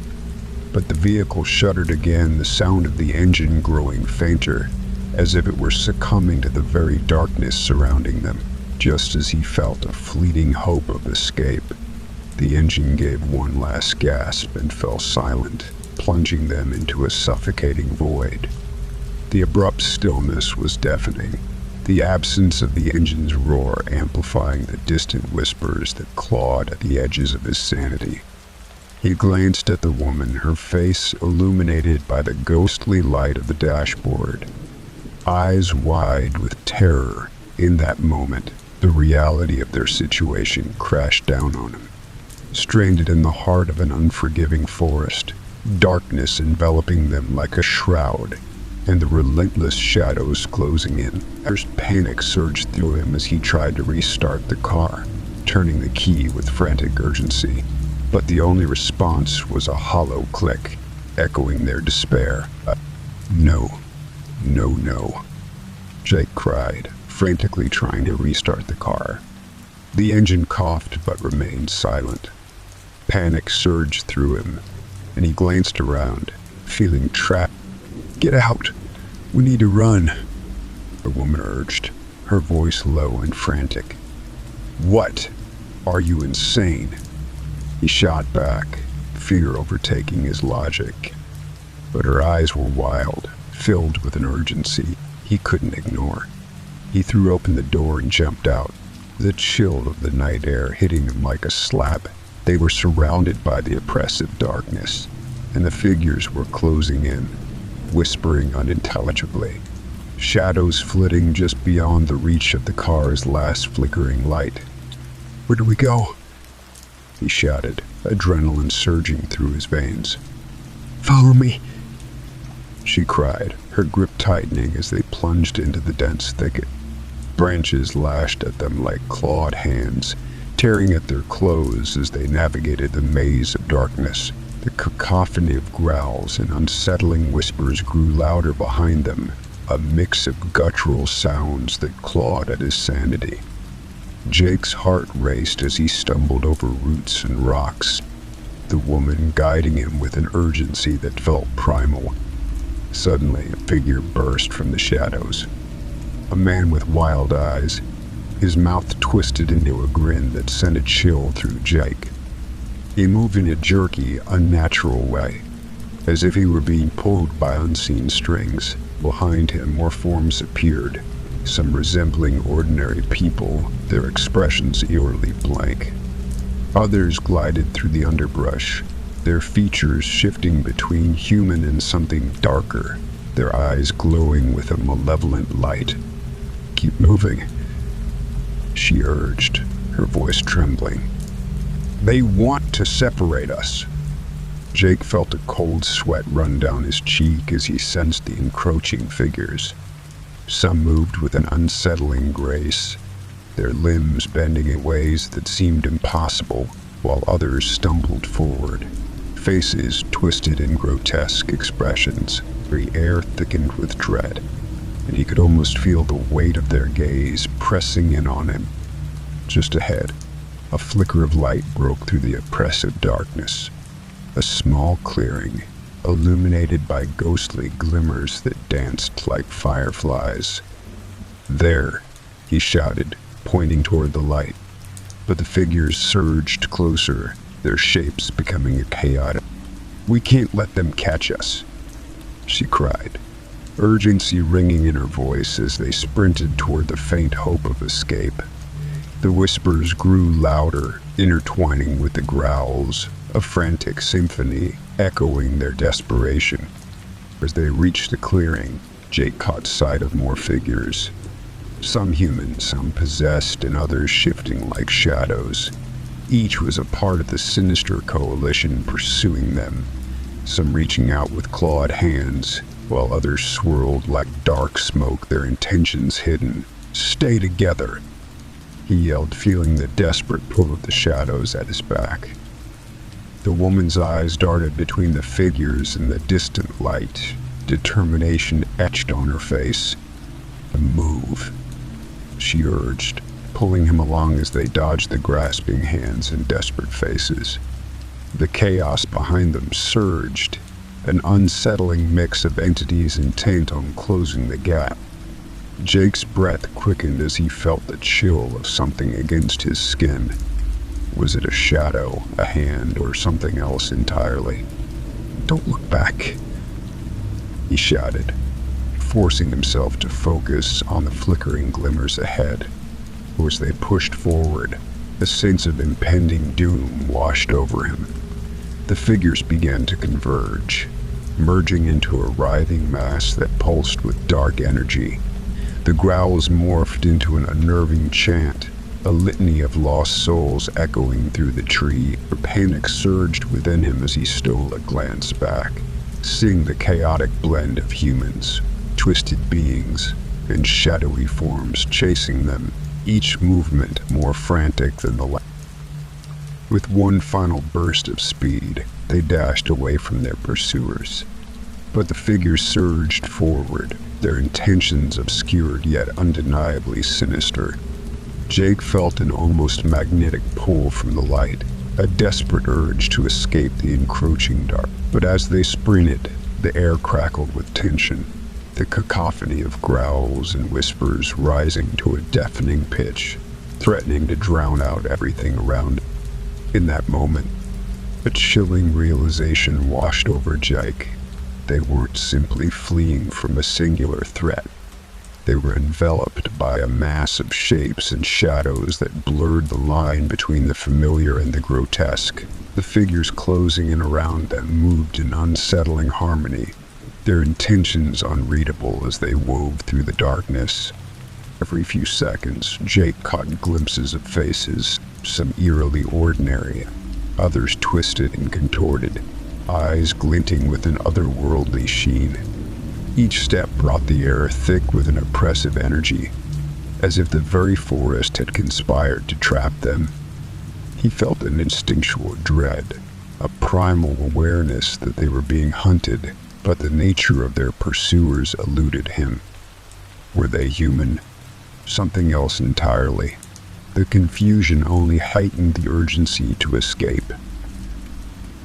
But the vehicle shuddered again, the sound of the engine growing fainter, as if it were succumbing to the very darkness surrounding them. Just as he felt a fleeting hope of escape, the engine gave one last gasp and fell silent, plunging them into a suffocating void. The abrupt stillness was deafening, the absence of the engine's roar amplifying the distant whispers that clawed at the edges of his sanity. He glanced at the woman, her face illuminated by the ghostly light of the dashboard, eyes wide with terror. In that moment, the reality of their situation crashed down on him. Stranded in the heart of an unforgiving forest, darkness enveloping them like a shroud, and the relentless shadows closing in. There's panic surged through him as he tried to restart the car, turning the key with frantic urgency. But the only response was a hollow click, echoing their despair. No, no, no," Jake cried, frantically trying to restart the car. The engine coughed but remained silent. Panic surged through him, and he glanced around, feeling trapped. "Get out! We need to run," the woman urged, her voice low and frantic. "What? Are you insane?" He shot back, fear overtaking his logic. But her eyes were wild, filled with an urgency he couldn't ignore. He threw open the door and jumped out, the chill of the night air hitting him like a slap. They were surrounded by the oppressive darkness, and the figures were closing in, whispering unintelligibly, shadows flitting just beyond the reach of the car's last flickering light. "Where do we go?" he shouted, adrenaline surging through his veins. "Follow me," she cried, her grip tightening as they plunged into the dense thicket. Branches lashed at them like clawed hands, tearing at their clothes as they navigated the maze of darkness. The cacophony of growls and unsettling whispers grew louder behind them, a mix of guttural sounds that clawed at his sanity. Jake's heart raced as he stumbled over roots and rocks, the woman guiding him with an urgency that felt primal. Suddenly, a figure burst from the shadows. A man with wild eyes, his mouth twisted into a grin that sent a chill through Jake. He moved in a jerky, unnatural way, As if he were being pulled by unseen strings, behind him more forms appeared, some resembling ordinary people, their expressions eerily blank. Others glided through the underbrush, their features shifting between human and something darker, their eyes glowing with a malevolent light. "Keep moving," she urged, her voice trembling. "They want to separate us." Jake felt a cold sweat run down his cheek as he sensed the encroaching figures. Some moved with an unsettling grace, their limbs bending in ways that seemed impossible, while others stumbled forward, faces twisted in grotesque expressions. The air thickened with dread, and he could almost feel the weight of their gaze pressing in on him. Just ahead, a flicker of light broke through the oppressive darkness. A small clearing, illuminated by ghostly glimmers that danced like fireflies. "There," he shouted, pointing toward the light. But the figures surged closer, their shapes becoming chaotic. "We can't let them catch us," she cried, urgency ringing in her voice as they sprinted toward the faint hope of escape. The whispers grew louder, intertwining with the growls, a frantic symphony echoing their desperation. As they reached the clearing, Jake caught sight of more figures. Some human, some possessed, and others shifting like shadows. Each was a part of the sinister coalition pursuing them, some reaching out with clawed hands, while others swirled like dark smoke, their intentions hidden. "Stay together," he yelled, feeling the desperate pull of the shadows at his back. The woman's eyes darted between the figures and the distant light, determination etched on her face. "Move," she urged, pulling him along as they dodged the grasping hands and desperate faces. The chaos behind them surged, an unsettling mix of entities intent on closing the gap. Jake's breath quickened as he felt the chill of something against his skin. Was it a shadow, a hand, or something else entirely? "Don't look back," he shouted, forcing himself to focus on the flickering glimmers ahead. As they pushed forward, a sense of impending doom washed over him. The figures began to converge, merging into a writhing mass that pulsed with dark energy. The growls morphed into an unnerving chant, a litany of lost souls echoing through the tree. Panic surged within him as he stole a glance back, seeing the chaotic blend of humans, twisted beings, and shadowy forms chasing them, each movement more frantic than the last. With one final burst of speed, they dashed away from their pursuers. But the figures surged forward, their intentions obscured yet undeniably sinister. Jake felt an almost magnetic pull from the light, a desperate urge to escape the encroaching dark. But as they sprinted, the air crackled with tension, the cacophony of growls and whispers rising to a deafening pitch, threatening to drown out everything around. In that moment, a chilling realization washed over Jake. They weren't simply fleeing from a singular threat. They were enveloped by a mass of shapes and shadows that blurred the line between the familiar and the grotesque. The figures closing in around them moved in unsettling harmony, their intentions unreadable as they wove through the darkness. Every few seconds, Jake caught glimpses of faces, some eerily ordinary, others twisted and contorted, eyes glinting with an otherworldly sheen. Each step brought the air thick with an oppressive energy, as if the very forest had conspired to trap them. He felt an instinctual dread, a primal awareness that they were being hunted, but the nature of their pursuers eluded him. Were they human? Something else entirely. The confusion only heightened the urgency to escape.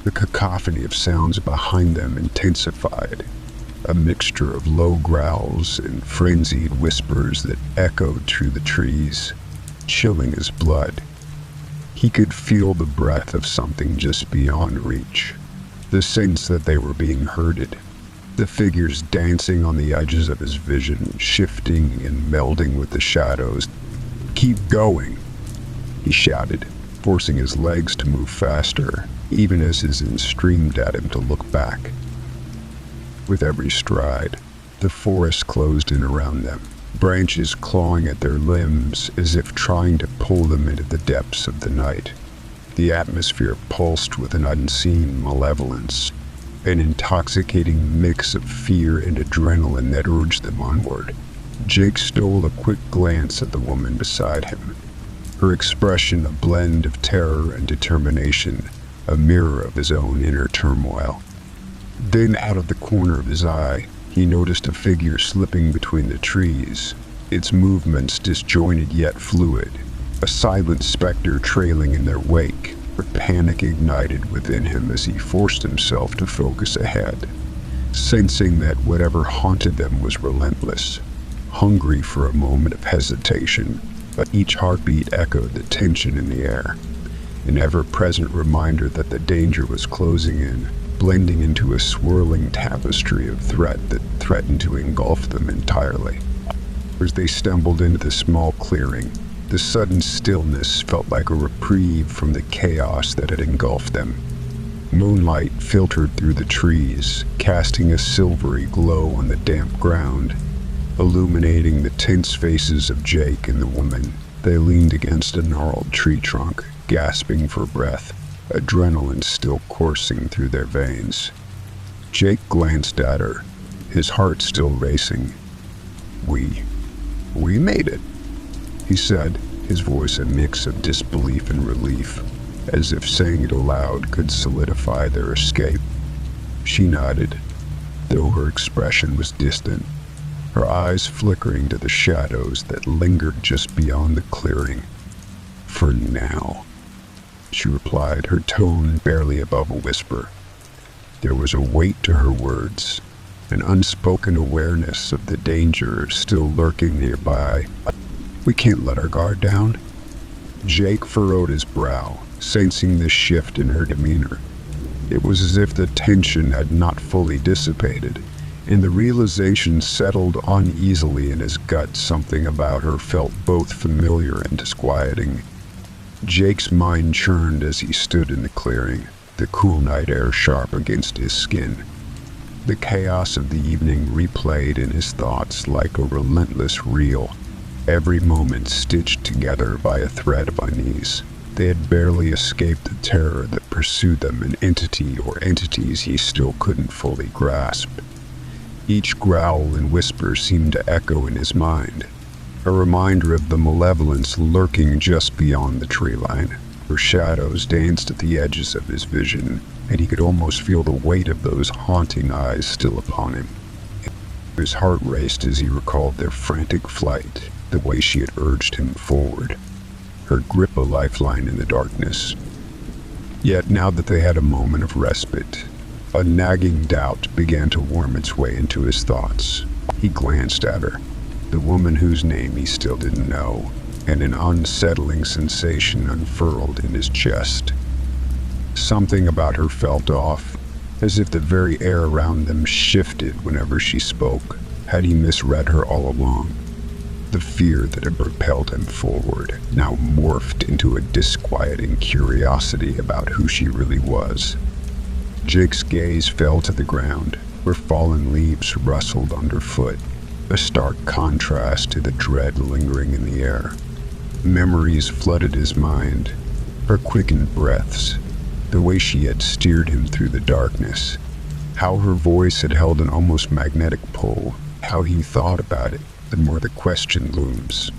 The cacophony of sounds behind them intensified, a mixture of low growls and frenzied whispers that echoed through the trees, chilling his blood. He could feel the breath of something just beyond reach, the sense that they were being herded. The figures dancing on the edges of his vision, shifting and melding with the shadows. "Keep going," he shouted, forcing his legs to move faster, even as his ins streamed at him to look back. With every stride, the forest closed in around them, branches clawing at their limbs as if trying to pull them into the depths of the night. The atmosphere pulsed with an unseen malevolence, an intoxicating mix of fear and adrenaline that urged them onward. Jake stole a quick glance at the woman beside him, her expression a blend of terror and determination, a mirror of his own inner turmoil. Then, out of the corner of his eye, he noticed a figure slipping between the trees, its movements disjointed yet fluid, a silent specter trailing in their wake. Panic ignited within him as he forced himself to focus ahead, sensing that whatever haunted them was relentless, hungry for a moment of hesitation, but each heartbeat echoed the tension in the air, an ever-present reminder that the danger was closing in, blending into a swirling tapestry of threat that threatened to engulf them entirely. As they stumbled into the small clearing, the sudden stillness felt like a reprieve from the chaos that had engulfed them. Moonlight filtered through the trees, casting a silvery glow on the damp ground, illuminating the tense faces of Jake and the woman. They leaned against a gnarled tree trunk, gasping for breath, adrenaline still coursing through their veins. Jake glanced at her, his heart still racing. We made it," he said, his voice a mix of disbelief and relief, as if saying it aloud could solidify their escape. She nodded, though her expression was distant, her eyes flickering to the shadows that lingered just beyond the clearing. "For now," she replied, her tone barely above a whisper. There was a weight to her words, an unspoken awareness of the danger still lurking nearby. "We can't let our guard down." Jake furrowed his brow, sensing the shift in her demeanor. It was as if the tension had not fully dissipated, and the realization settled uneasily in his gut. Something about her felt both familiar and disquieting. Jake's mind churned as he stood in the clearing, the cool night air sharp against his skin. The chaos of the evening replayed in his thoughts like a relentless reel, every moment stitched together by a thread of unease. They had barely escaped the terror that pursued them, an entity or entities he still couldn't fully grasp. Each growl and whisper seemed to echo in his mind, a reminder of the malevolence lurking just beyond the tree line. Her shadows danced at the edges of his vision, and he could almost feel the weight of those haunting eyes still upon him. His heart raced as he recalled their frantic flight, the way she had urged him forward, her grip a lifeline in the darkness. Yet now that they had a moment of respite, a nagging doubt began to worm its way into his thoughts. He glanced at her, the woman whose name he still didn't know, and an unsettling sensation unfurled in his chest. Something about her felt off, as if the very air around them shifted whenever she spoke. Had he misread her all along? The fear that had propelled him forward now morphed into a disquieting curiosity about who she really was. Jake's gaze fell to the ground, where fallen leaves rustled underfoot, a stark contrast to the dread lingering in the air. Memories flooded his mind, her quickened breaths, the way she had steered him through the darkness, how her voice had held an almost magnetic pull, how he thought about it, the more the question looms.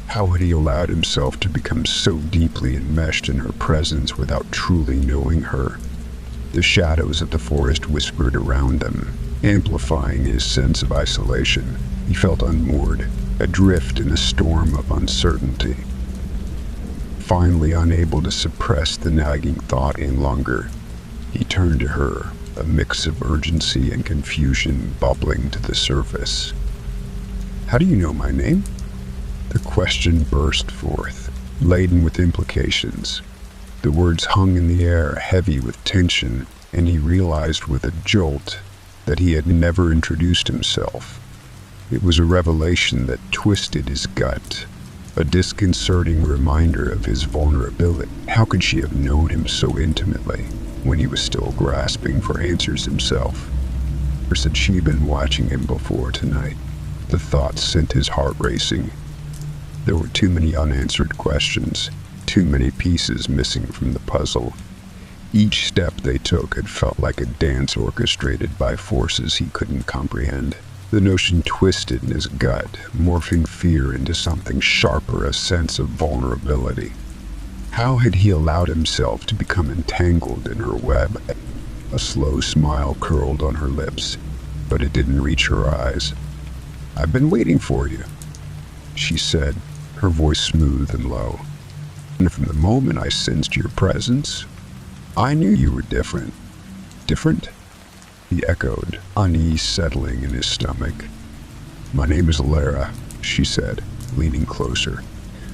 How had he allowed himself to become so deeply enmeshed in her presence without truly knowing her? The shadows of the forest whispered around them, amplifying his sense of isolation. He felt unmoored, adrift in a storm of uncertainty. Finally unable to suppress the nagging thought any longer, he turned to her, a mix of urgency and confusion bubbling to the surface. "How do you know my name?" The question burst forth, laden with implications. The words hung in the air, heavy with tension, and he realized with a jolt that he had never introduced himself. It was a revelation that twisted his gut, a disconcerting reminder of his vulnerability. How could she have known him so intimately when he was still grasping for answers himself? Or had she been watching him before tonight? The thought sent his heart racing. There were too many unanswered questions, too many pieces missing from the puzzle. Each step they took had felt like a dance orchestrated by forces he couldn't comprehend. The notion twisted in his gut, morphing fear into something sharper, a sense of vulnerability. How had he allowed himself to become entangled in her web? A slow smile curled on her lips, but it didn't reach her eyes. "I've been waiting for you," she said, her voice smooth and low. "And from the moment I sensed your presence, I knew you were different." "Different?" he echoed, unease settling in his stomach. "My name is Lara," she said, leaning closer,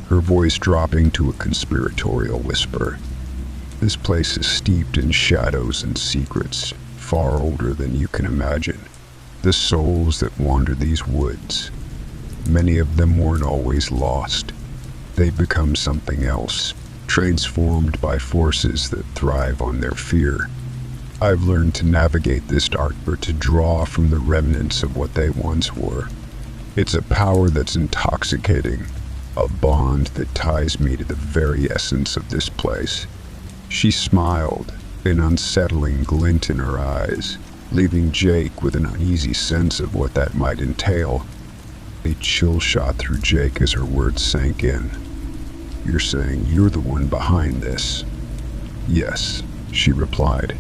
her voice dropping to a conspiratorial whisper. "This place is steeped in shadows and secrets, far older than you can imagine. The souls that wander these woods, many of them weren't always lost. They become something else, transformed by forces that thrive on their fear. I've learned to navigate this dark, or to draw from the remnants of what they once were. It's a power that's intoxicating, a bond that ties me to the very essence of this place." She smiled, an unsettling glint in her eyes, leaving Jake with an uneasy sense of what that might entail. A chill shot through Jake as her words sank in. "You're saying you're the one behind this?" "Yes," she replied,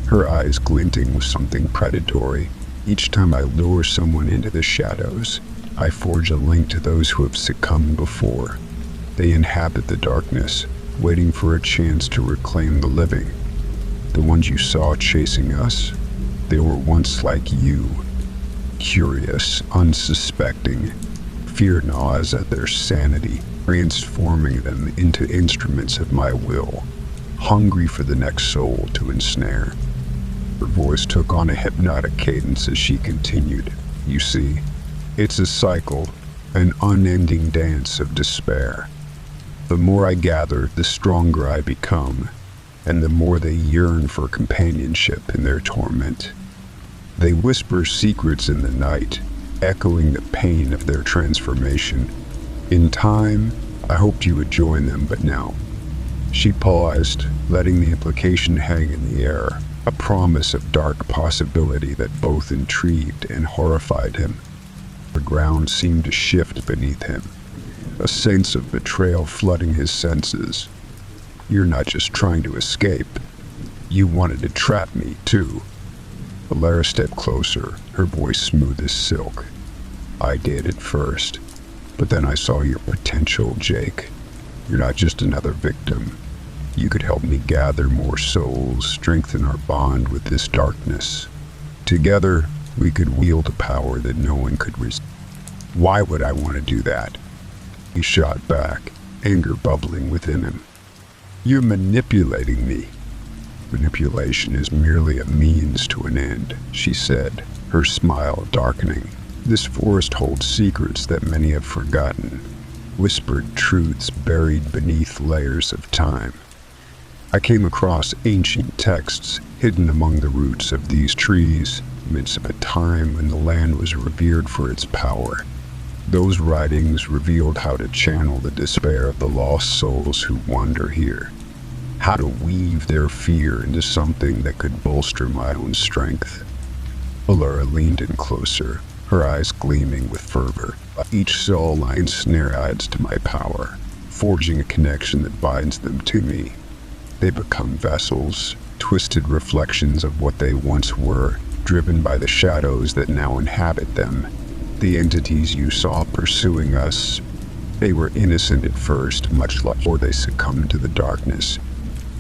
her eyes glinting with something predatory. "Each time I lure someone into the shadows, I forge a link to those who have succumbed before. They inhabit the darkness, waiting for a chance to reclaim the living. The ones you saw chasing us, they were once like you. Curious, unsuspecting. Fear gnaws at their sanity, transforming them into instruments of my will, hungry for the next soul to ensnare." Her voice took on a hypnotic cadence as she continued. "You see, it's a cycle, an unending dance of despair. The more I gather, the stronger I become, and the more they yearn for companionship in their torment. They whisper secrets in the night, echoing the pain of their transformation. In time, I hoped you would join them, but now." She paused, letting the implication hang in the air, a promise of dark possibility that both intrigued and horrified him. The ground seemed to shift beneath him, a sense of betrayal flooding his senses. "You're not just trying to escape. You wanted to trap me, too." Lara stepped closer, her voice smooth as silk. "I did at first, but then I saw your potential, Jake. You're not just another victim. You could help me gather more souls, strengthen our bond with this darkness. Together, we could wield a power that no one could resist." "Why would I want to do that?" He shot back, anger bubbling within him. "You're manipulating me." "Manipulation is merely a means to an end," she said, her smile darkening. "This forest holds secrets that many have forgotten, whispered truths buried beneath layers of time. I came across ancient texts hidden among the roots of these trees, amidst of a time when the land was revered for its power. Those writings revealed how to channel the despair of the lost souls who wander here, how to weave their fear into something that could bolster my own strength." Laura leaned in closer, her eyes gleaming with fervor. "Each soul line snare adds to my power, forging a connection that binds them to me. They become vessels, twisted reflections of what they once were, driven by the shadows that now inhabit them. The entities you saw pursuing us, they were innocent at first, much like before they succumbed to the darkness.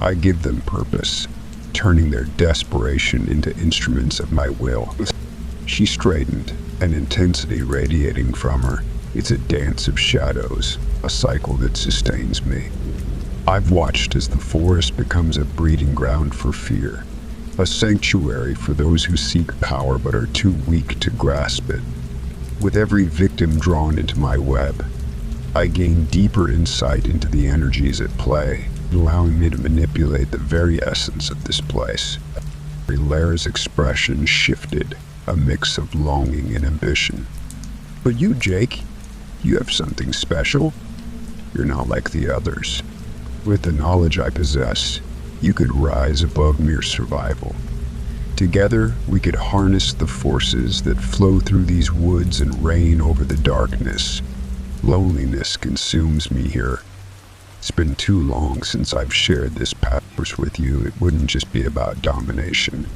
I give them purpose, turning their desperation into instruments of my will." She straightened, an intensity radiating from her. "It's a dance of shadows, a cycle that sustains me. I've watched as the forest becomes a breeding ground for fear, a sanctuary for those who seek power but are too weak to grasp it. With every victim drawn into my web, I gain deeper insight into the energies at play, allowing me to manipulate the very essence of this place. Lara's expression shifted, a mix of longing and ambition. But you, Jake, you have something special. You're not like the others. With the knowledge I possess, you could rise above mere survival. Together, we could harness the forces that flow through these woods and reign over the darkness. Loneliness consumes me here. It's been too long since I've shared this purpose with you. It wouldn't just be about domination.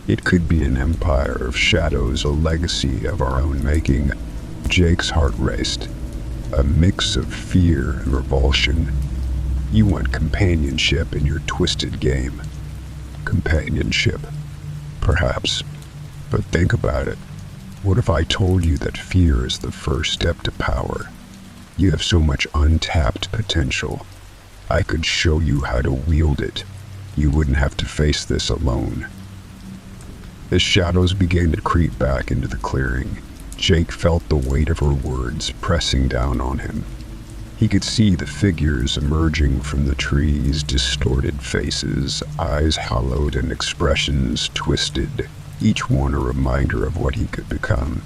It could be an empire of shadows, a legacy of our own making. Jake's heart raced, a mix of fear and revulsion. You want companionship in your twisted game. Companionship, perhaps. But think about it. What if I told you that fear is the first step to power? You have so much untapped potential. I could show you how to wield it. You wouldn't have to face this alone. As shadows began to creep back into the clearing, Jake felt the weight of her words pressing down on him. He could see the figures emerging from the trees, distorted faces, eyes hollowed and expressions twisted, each one a reminder of what he could become.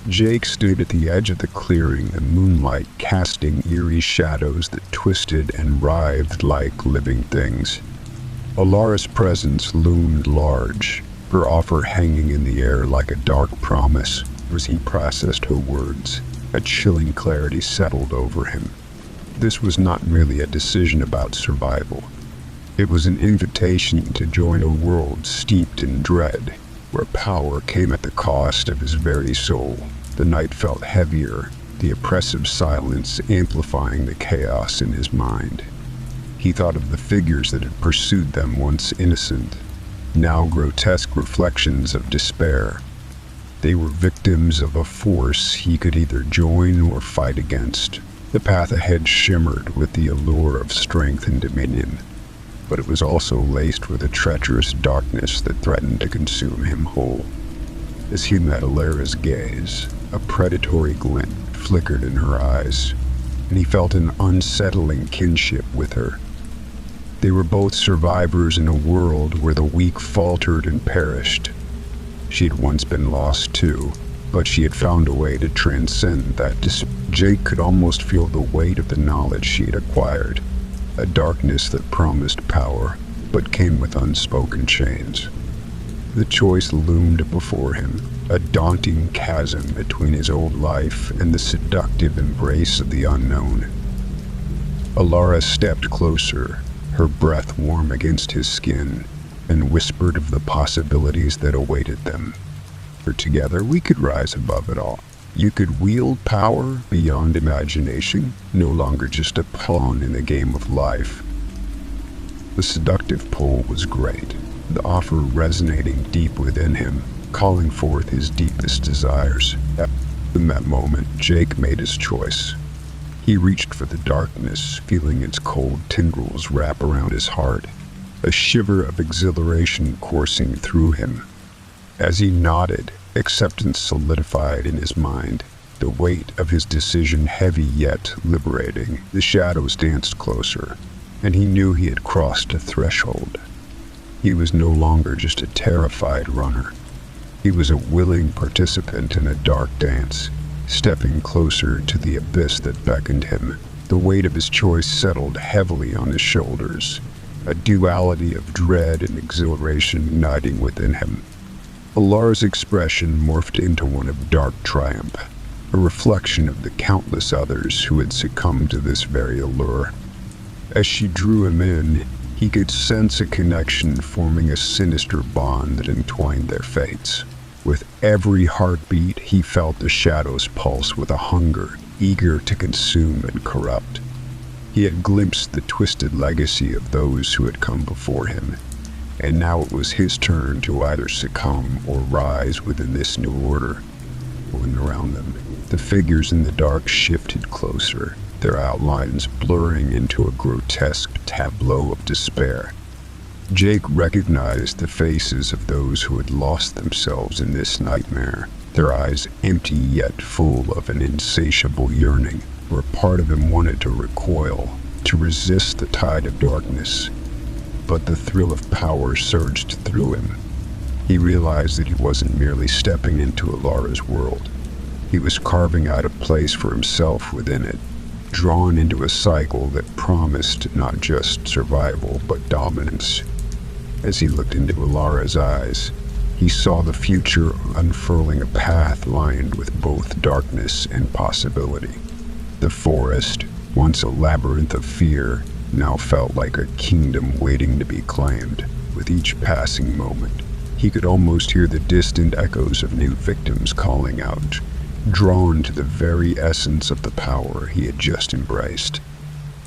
Jake stood at the edge of the clearing, the moonlight casting eerie shadows that twisted and writhed like living things. Alara's presence loomed large, her offer hanging in the air like a dark promise. As he processed her words, a chilling clarity settled over him. This was not merely a decision about survival. It was an invitation to join a world steeped in dread, where power came at the cost of his very soul. The night felt heavier, the oppressive silence amplifying the chaos in his mind. He thought of the figures that had pursued them once innocent, now grotesque reflections of despair. They were victims of a force he could either join or fight against. The path ahead shimmered with the allure of strength and dominion, but it was also laced with a treacherous darkness that threatened to consume him whole. As he met Alara's gaze, a predatory glint flickered in her eyes, and he felt an unsettling kinship with her. They were both survivors in a world where the weak faltered and perished. She had once been lost too, but she had found a way to transcend that. Jake could almost feel the weight of the knowledge she had acquired, a darkness that promised power, but came with unspoken chains. The choice loomed before him, a daunting chasm between his old life and the seductive embrace of the unknown. Alara stepped closer, her breath warm against his skin, and whispered of the possibilities that awaited them. For together we could rise above it all. You could wield power beyond imagination, no longer just a pawn in the game of life. The seductive pull was great, the offer resonating deep within him, calling forth his deepest desires. In that moment, Jake made his choice. He reached for the darkness, feeling its cold tendrils wrap around his heart, a shiver of exhilaration coursing through him. As he nodded, acceptance solidified in his mind, the weight of his decision heavy yet liberating. The shadows danced closer, and he knew he had crossed a threshold. He was no longer just a terrified runner. He was a willing participant in a dark dance, stepping closer to the abyss that beckoned him. The weight of his choice settled heavily on his shoulders, a duality of dread and exhilaration igniting within him. Alara's expression morphed into one of dark triumph, a reflection of the countless others who had succumbed to this very allure. As she drew him in, he could sense a connection forming a sinister bond that entwined their fates. With every heartbeat, he felt the shadows pulse with a hunger, eager to consume and corrupt. He had glimpsed the twisted legacy of those who had come before him, and now it was his turn to either succumb or rise within this new order. When around them, the figures in the dark shifted closer, their outlines blurring into a grotesque tableau of despair. Jake recognized the faces of those who had lost themselves in this nightmare, their eyes empty yet full of an insatiable yearning, where a part of him wanted to recoil, to resist the tide of darkness. But the thrill of power surged through him. He realized that he wasn't merely stepping into Alara's world. He was carving out a place for himself within it, drawn into a cycle that promised not just survival but dominance. As he looked into Alara's eyes, he saw the future unfurling a path lined with both darkness and possibility. The forest, once a labyrinth of fear, now felt like a kingdom waiting to be claimed. With each passing moment, he could almost hear the distant echoes of new victims calling out, drawn to the very essence of the power he had just embraced.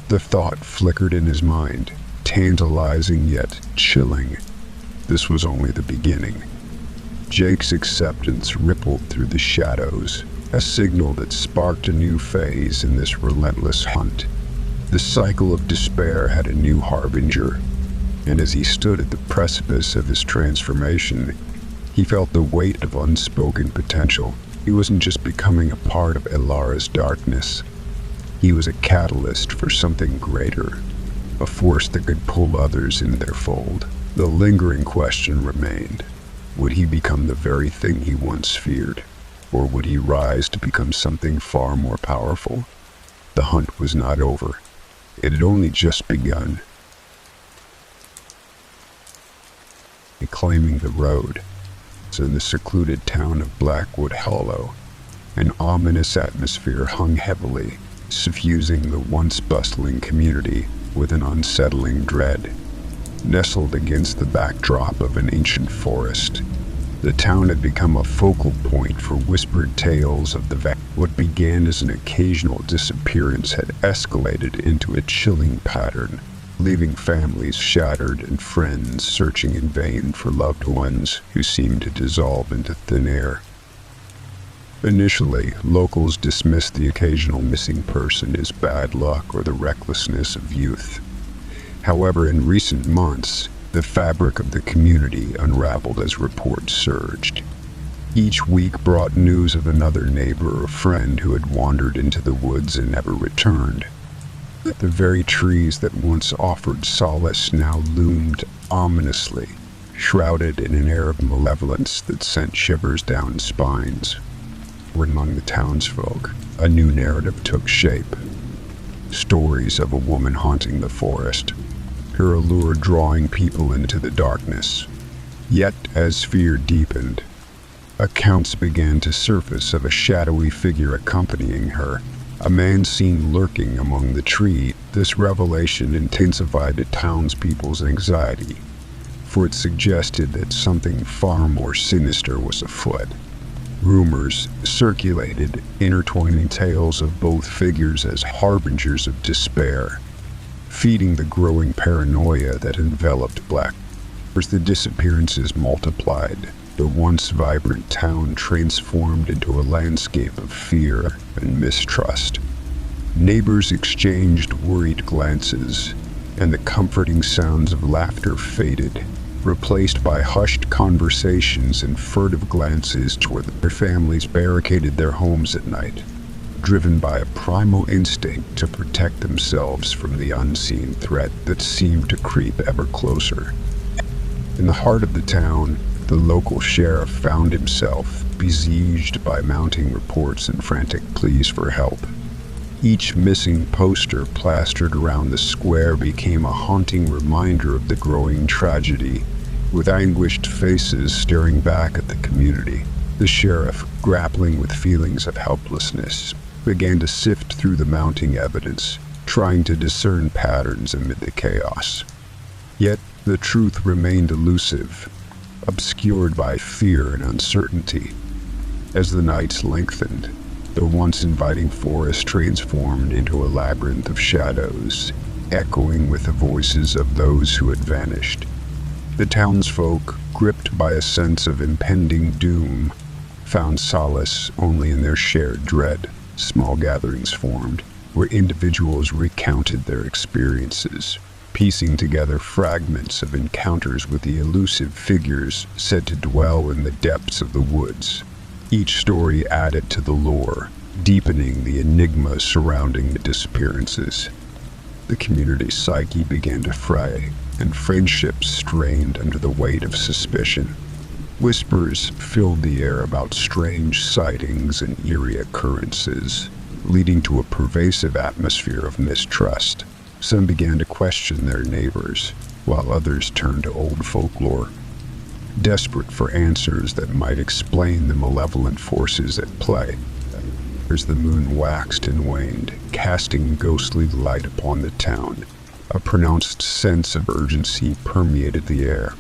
The thought flickered in his mind, tantalizing yet chilling. This was only the beginning. Jake's acceptance rippled through the shadows, a signal that sparked a new phase in this relentless hunt. The cycle of despair had a new harbinger, and as he stood at the precipice of his transformation, he felt the weight of unspoken potential. He wasn't just becoming a part of Alara's darkness. He was a catalyst for something greater, a force that could pull others into their fold. The lingering question remained. Would he become the very thing he once feared, or would he rise to become something far more powerful? The hunt was not over. It had only just begun. Claiming the road, in the secluded town of Blackwood Hollow, an ominous atmosphere hung heavily, suffusing the once bustling community with an unsettling dread. Nestled against the backdrop of an ancient forest, the town had become a focal point for whispered tales of the What began as an occasional disappearance had escalated into a chilling pattern, leaving families shattered and friends searching in vain for loved ones who seemed to dissolve into thin air. Initially, locals dismissed the occasional missing person as bad luck or the recklessness of youth. However, in recent months, the fabric of the community unraveled as reports surged. Each week brought news of another neighbor or friend who had wandered into the woods and never returned. The very trees that once offered solace now loomed ominously, shrouded in an air of malevolence that sent shivers down spines. Among the townsfolk, a new narrative took shape. Stories of a woman haunting the forest, her allure drawing people into the darkness. Yet, as fear deepened, accounts began to surface of a shadowy figure accompanying her, a man seen lurking among the trees. This revelation intensified the townspeople's anxiety, for it suggested that something far more sinister was afoot. Rumors circulated, intertwining tales of both figures as harbingers of despair, feeding the growing paranoia that enveloped Black. As the disappearances multiplied, the once vibrant town transformed into a landscape of fear and mistrust. Neighbors exchanged worried glances, and the comforting sounds of laughter faded, replaced by hushed conversations and furtive glances toward their families barricaded their homes at night, driven by a primal instinct to protect themselves from the unseen threat that seemed to creep ever closer. In the heart of the town, the local sheriff found himself besieged by mounting reports and frantic pleas for help. Each missing poster plastered around the square became a haunting reminder of the growing tragedy, with anguished faces staring back at the community. The sheriff, grappling with feelings of helplessness, began to sift through the mounting evidence, trying to discern patterns amid the chaos. Yet, the truth remained elusive, obscured by fear and uncertainty. As the nights lengthened, the once inviting forest transformed into a labyrinth of shadows, echoing with the voices of those who had vanished. The townsfolk, gripped by a sense of impending doom, found solace only in their shared dread. Small gatherings formed, where individuals recounted their experiences, piecing together fragments of encounters with the elusive figures said to dwell in the depths of the woods. Each story added to the lore, deepening the enigma surrounding the disappearances. The community's psyche began to fray, and friendships strained under the weight of suspicion. Whispers filled the air about strange sightings and eerie occurrences, leading to a pervasive atmosphere of mistrust. Some began to question their neighbors, while others turned to old folklore, desperate for answers that might explain the malevolent forces at play. As the moon waxed and waned, casting ghostly light upon the town, a pronounced sense of urgency permeated the air.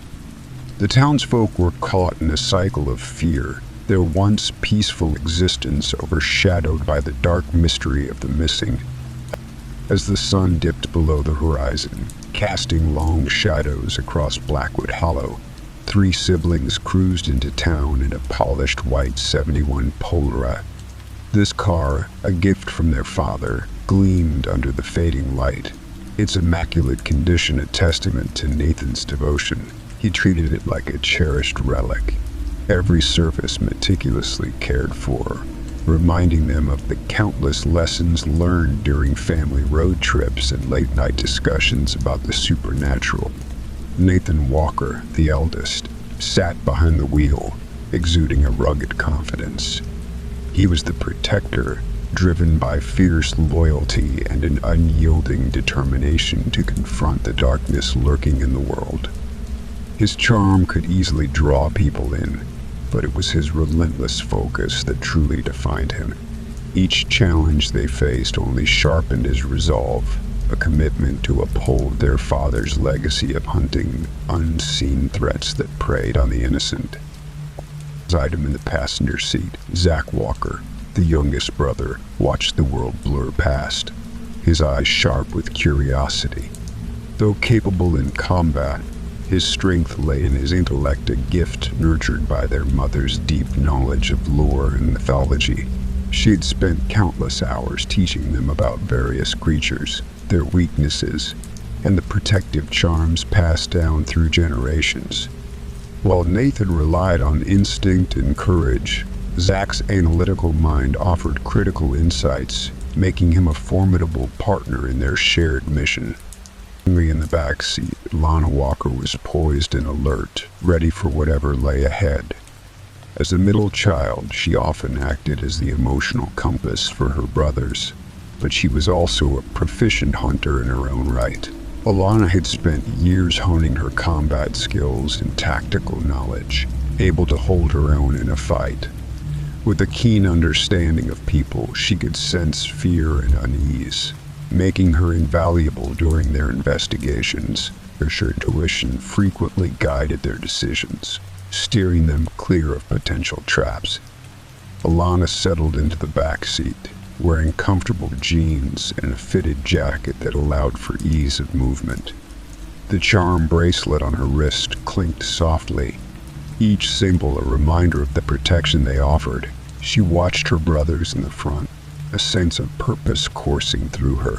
The townsfolk were caught in a cycle of fear, their once peaceful existence overshadowed by the dark mystery of the missing. As the sun dipped below the horizon, casting long shadows across Blackwood Hollow, 3 siblings cruised into town in a polished white '71 Polaroid. This car, a gift from their father, gleamed under the fading light, its immaculate condition a testament to Nathan's devotion. He treated it like a cherished relic, every surface meticulously cared for, reminding them of the countless lessons learned during family road trips and late-night discussions about the supernatural. Nathan Walker, the eldest, sat behind the wheel, exuding a rugged confidence. He was the protector, driven by fierce loyalty and an unyielding determination to confront the darkness lurking in the world. His charm could easily draw people in, but it was his relentless focus that truly defined him. Each challenge they faced only sharpened his resolve, a commitment to uphold their father's legacy of hunting unseen threats that preyed on the innocent. Beside him in the passenger seat, Zach Walker, the youngest brother, watched the world blur past, his eyes sharp with curiosity. Though capable in combat, his strength lay in his intellect, a gift nurtured by their mother's deep knowledge of lore and mythology. She had spent countless hours teaching them about various creatures, their weaknesses, and the protective charms passed down through generations. While Nathan relied on instinct and courage, Zach's analytical mind offered critical insights, making him a formidable partner in their shared mission. In the back seat, Lana Walker was poised and alert, ready for whatever lay ahead. As a middle child, she often acted as the emotional compass for her brothers, but she was also a proficient hunter in her own right. Alana had spent years honing her combat skills and tactical knowledge, able to hold her own in a fight. With a keen understanding of people, she could sense fear and unease, making her invaluable during their investigations. Her intuition frequently guided their decisions, steering them clear of potential traps. Alana settled into the back seat, wearing comfortable jeans and a fitted jacket that allowed for ease of movement. The charm bracelet on her wrist clinked softly, each symbol a reminder of the protection they offered. She watched her brothers in the front, a sense of purpose coursing through her.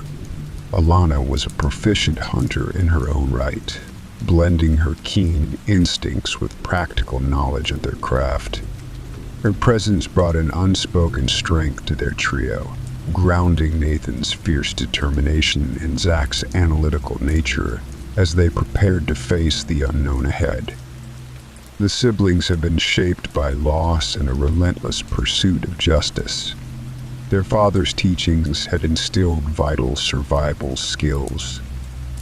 Alana was a proficient hunter in her own right, blending her keen instincts with practical knowledge of their craft. Her presence brought an unspoken strength to their trio, grounding Nathan's fierce determination and Zach's analytical nature as they prepared to face the unknown ahead. The siblings had been shaped by loss and a relentless pursuit of justice. Their father's teachings had instilled vital survival skills,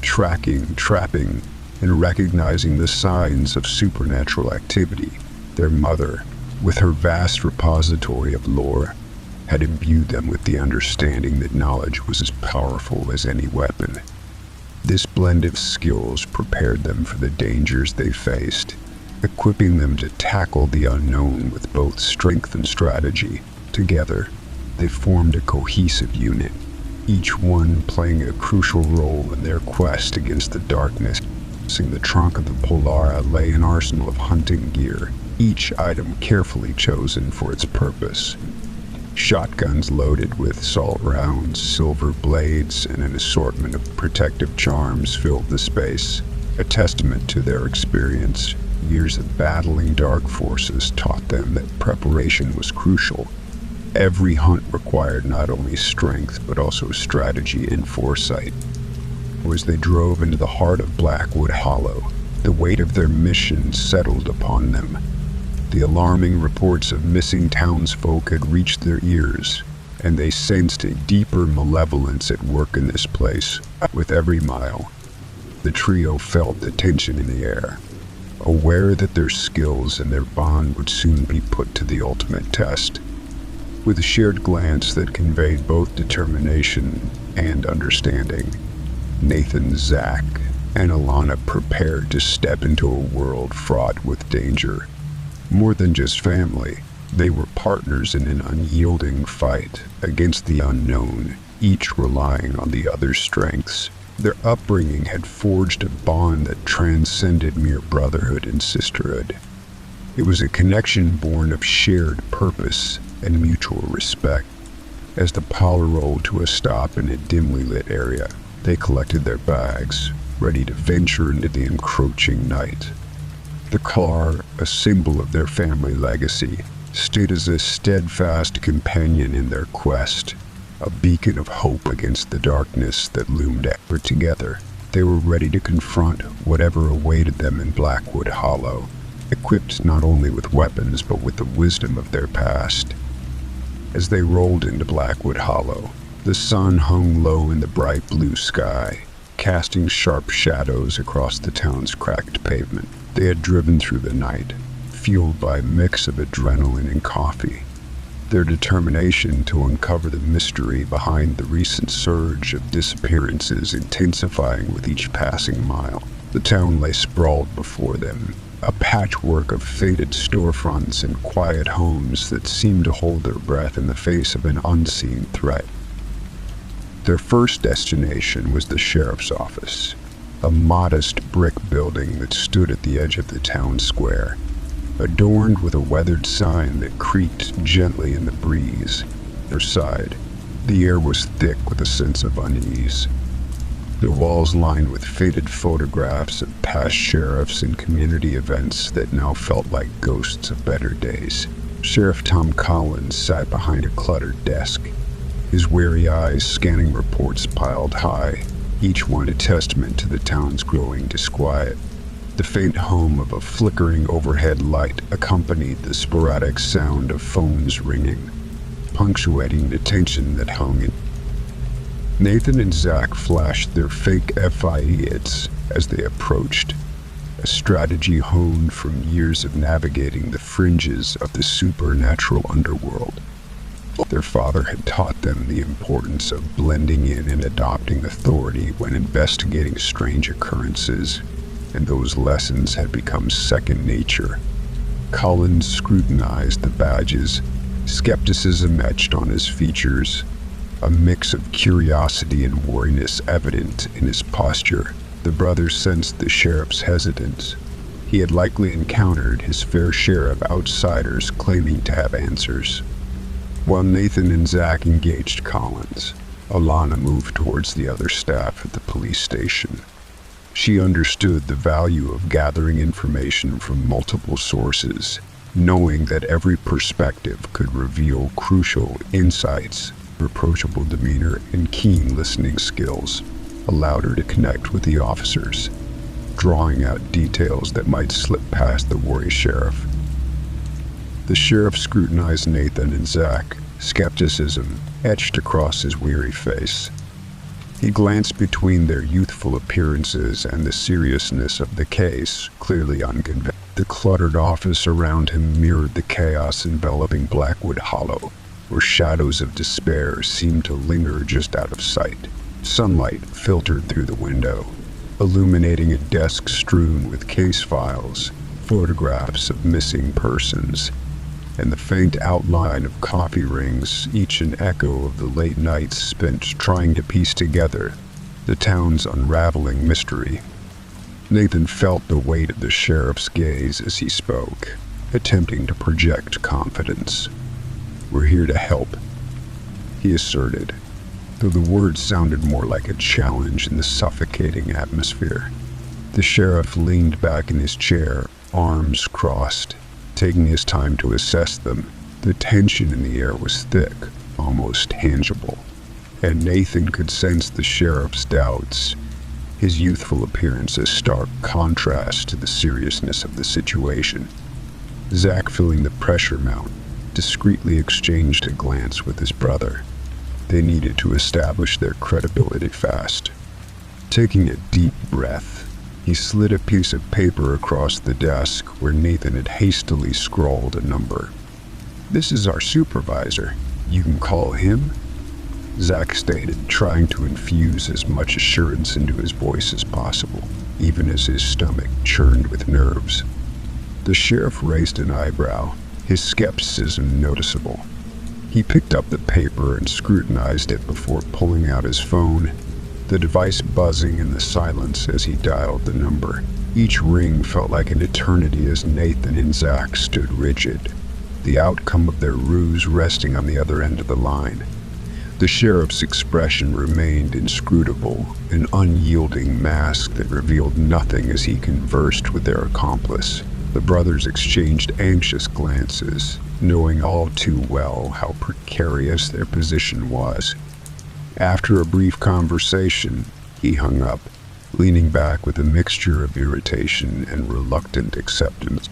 tracking, trapping, and recognizing the signs of supernatural activity. Their mother, with her vast repository of lore, had imbued them with the understanding that knowledge was as powerful as any weapon. This blend of skills prepared them for the dangers they faced, equipping them to tackle the unknown with both strength and strategy. Together, they formed a cohesive unit, each one playing a crucial role in their quest against the darkness. In the trunk of the Polara lay an arsenal of hunting gear, each item carefully chosen for its purpose. Shotguns loaded with assault rounds, silver blades, and an assortment of protective charms filled the space, a testament to their experience. Years of battling dark forces taught them that preparation was crucial. Every hunt required not only strength but also strategy and foresight. As they drove into the heart of Blackwood Hollow, the weight of their mission settled upon them. The alarming reports of missing townsfolk had reached their ears, and they sensed a deeper malevolence at work in this place. With every mile, the trio felt the tension in the air, aware that their skills and their bond would soon be put to the ultimate test. With a shared glance that conveyed both determination and understanding, Nathan, Zach, and Alana prepared to step into a world fraught with danger. More than just family, they were partners in an unyielding fight against the unknown, each relying on the other's strengths. Their upbringing had forged a bond that transcended mere brotherhood and sisterhood. It was a connection born of shared purpose and mutual respect. As the Power rolled to a stop in a dimly lit area, they collected their bags, ready to venture into the encroaching night. The car, a symbol of their family legacy, stood as a steadfast companion in their quest, a beacon of hope against the darkness that loomed ever together. They were ready to confront whatever awaited them in Blackwood Hollow, equipped not only with weapons but with the wisdom of their past. As they rolled into Blackwood Hollow, the sun hung low in the bright blue sky, casting sharp shadows across the town's cracked pavement. They had driven through the night, fueled by a mix of adrenaline and coffee, their determination to uncover the mystery behind the recent surge of disappearances intensifying with each passing mile. The town lay sprawled before them, a patchwork of faded storefronts and quiet homes that seemed to hold their breath in the face of an unseen threat. Their first destination was the sheriff's office, a modest brick building that stood at the edge of the town square, adorned with a weathered sign that creaked gently in the breeze. On their side, the air was thick with a sense of unease. The walls lined with faded photographs of past sheriffs and community events that now felt like ghosts of better days. Sheriff Tom Collins sat behind a cluttered desk, his weary eyes scanning reports piled high, each one a testament to the town's growing disquiet. The faint hum of a flickering overhead light accompanied the sporadic sound of phones ringing, punctuating the tension that hung in. Nathan and Zach flashed their fake FIEs as they approached, a strategy honed from years of navigating the fringes of the supernatural underworld. Their father had taught them the importance of blending in and adopting authority when investigating strange occurrences, and those lessons had become second nature. Collins scrutinized the badges, skepticism etched on his features, a mix of curiosity and wariness evident in his posture. The brothers sensed the sheriff's hesitance. He had likely encountered his fair share of outsiders claiming to have answers. While Nathan and Zach engaged Collins, Alana moved towards the other staff at the police station. She understood the value of gathering information from multiple sources, knowing that every perspective could reveal crucial insights. Approachable demeanor and keen listening skills allowed her to connect with the officers, drawing out details that might slip past the wary sheriff. The sheriff scrutinized Nathan and Zach, skepticism etched across his weary face. He glanced between their youthful appearances and the seriousness of the case, clearly unconvinced. The cluttered office around him mirrored the chaos enveloping Blackwood Hollow, where shadows of despair seemed to linger just out of sight. Sunlight filtered through the window, illuminating a desk strewn with case files, photographs of missing persons, and the faint outline of coffee rings, each an echo of the late nights spent trying to piece together the town's unraveling mystery. Nathan felt the weight of the sheriff's gaze as he spoke, attempting to project confidence. "We're here to help," he asserted, though the words sounded more like a challenge in the suffocating atmosphere. The sheriff leaned back in his chair, arms crossed, taking his time to assess them. The tension in the air was thick, almost tangible, and Nathan could sense the sheriff's doubts, his youthful appearance a stark contrast to the seriousness of the situation. Zach, feeling the pressure mount, discreetly exchanged a glance with his brother. They needed to establish their credibility fast. Taking a deep breath, he slid a piece of paper across the desk where Nathan had hastily scrawled a number. "This is our supervisor. You can call him," Zach stated, trying to infuse as much assurance into his voice as possible, even as his stomach churned with nerves. The sheriff raised an eyebrow, his skepticism noticeable. He picked up the paper and scrutinized it before pulling out his phone, the device buzzing in the silence as he dialed the number. Each ring felt like an eternity as Nathan and Zach stood rigid, the outcome of their ruse resting on the other end of the line. The sheriff's expression remained inscrutable, an unyielding mask that revealed nothing as he conversed with their accomplice. The brothers exchanged anxious glances, knowing all too well how precarious their position was. After a brief conversation, he hung up, leaning back with a mixture of irritation and reluctant acceptance.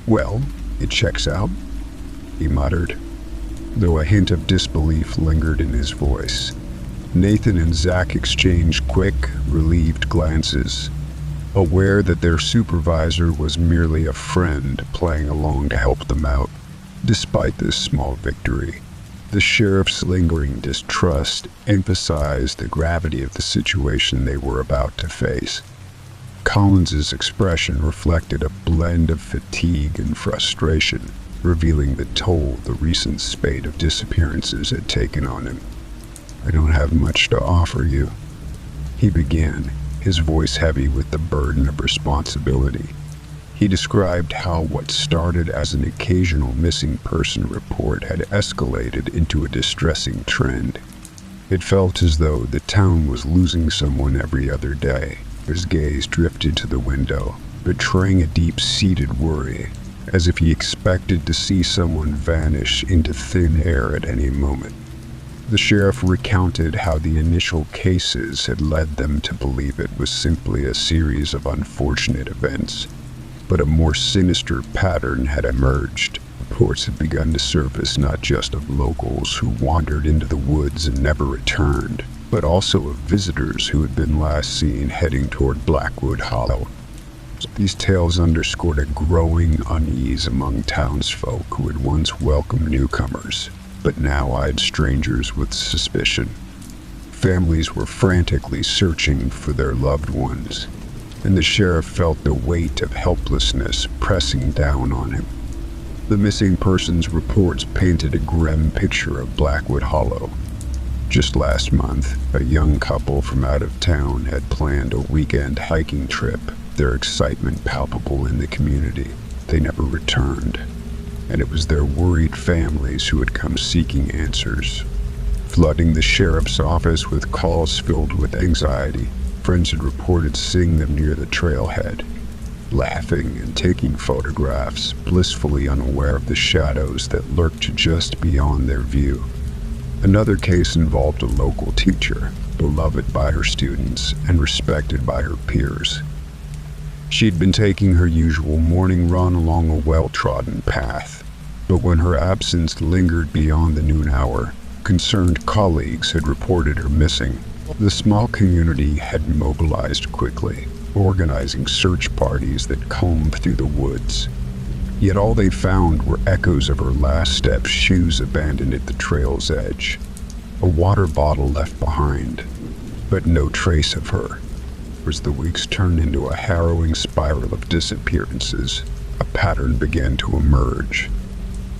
"Well, it checks out," he muttered, though a hint of disbelief lingered in his voice. Nathan and Zach exchanged quick, relieved glances, aware that their supervisor was merely a friend playing along to help them out. Despite this small victory, the sheriff's lingering distrust emphasized the gravity of the situation they were about to face. Collins's expression reflected a blend of fatigue and frustration, revealing the toll the recent spate of disappearances had taken on him. "I don't have much to offer you," he began, his voice heavy with the burden of responsibility. He described how what started as an occasional missing person report had escalated into a distressing trend. It felt as though the town was losing someone every other day. His gaze drifted to the window, betraying a deep-seated worry, as if he expected to see someone vanish into thin air at any moment. The sheriff recounted how the initial cases had led them to believe it was simply a series of unfortunate events, but a more sinister pattern had emerged. Reports had begun to surface not just of locals who wandered into the woods and never returned, but also of visitors who had been last seen heading toward Blackwood Hollow. These tales underscored a growing unease among townsfolk who had once welcomed newcomers, but now eyed strangers with suspicion. Families were frantically searching for their loved ones, and the sheriff felt the weight of helplessness pressing down on him. The missing persons reports painted a grim picture of Blackwood Hollow. Just last month, a young couple from out of town had planned a weekend hiking trip, their excitement palpable in the community. They never returned, and it was their worried families who had come seeking answers. Flooding the sheriff's office with calls filled with anxiety, friends had reported seeing them near the trailhead, laughing and taking photographs, blissfully unaware of the shadows that lurked just beyond their view. Another case involved a local teacher, beloved by her students and respected by her peers. She'd been taking her usual morning run along a well-trodden path, but when her absence lingered beyond the noon hour, concerned colleagues had reported her missing. The small community had mobilized quickly, organizing search parties that combed through the woods. Yet all they found were echoes of her last steps, shoes abandoned at the trail's edge, a water bottle left behind, but no trace of her. As the weeks turned into a harrowing spiral of disappearances, a pattern began to emerge.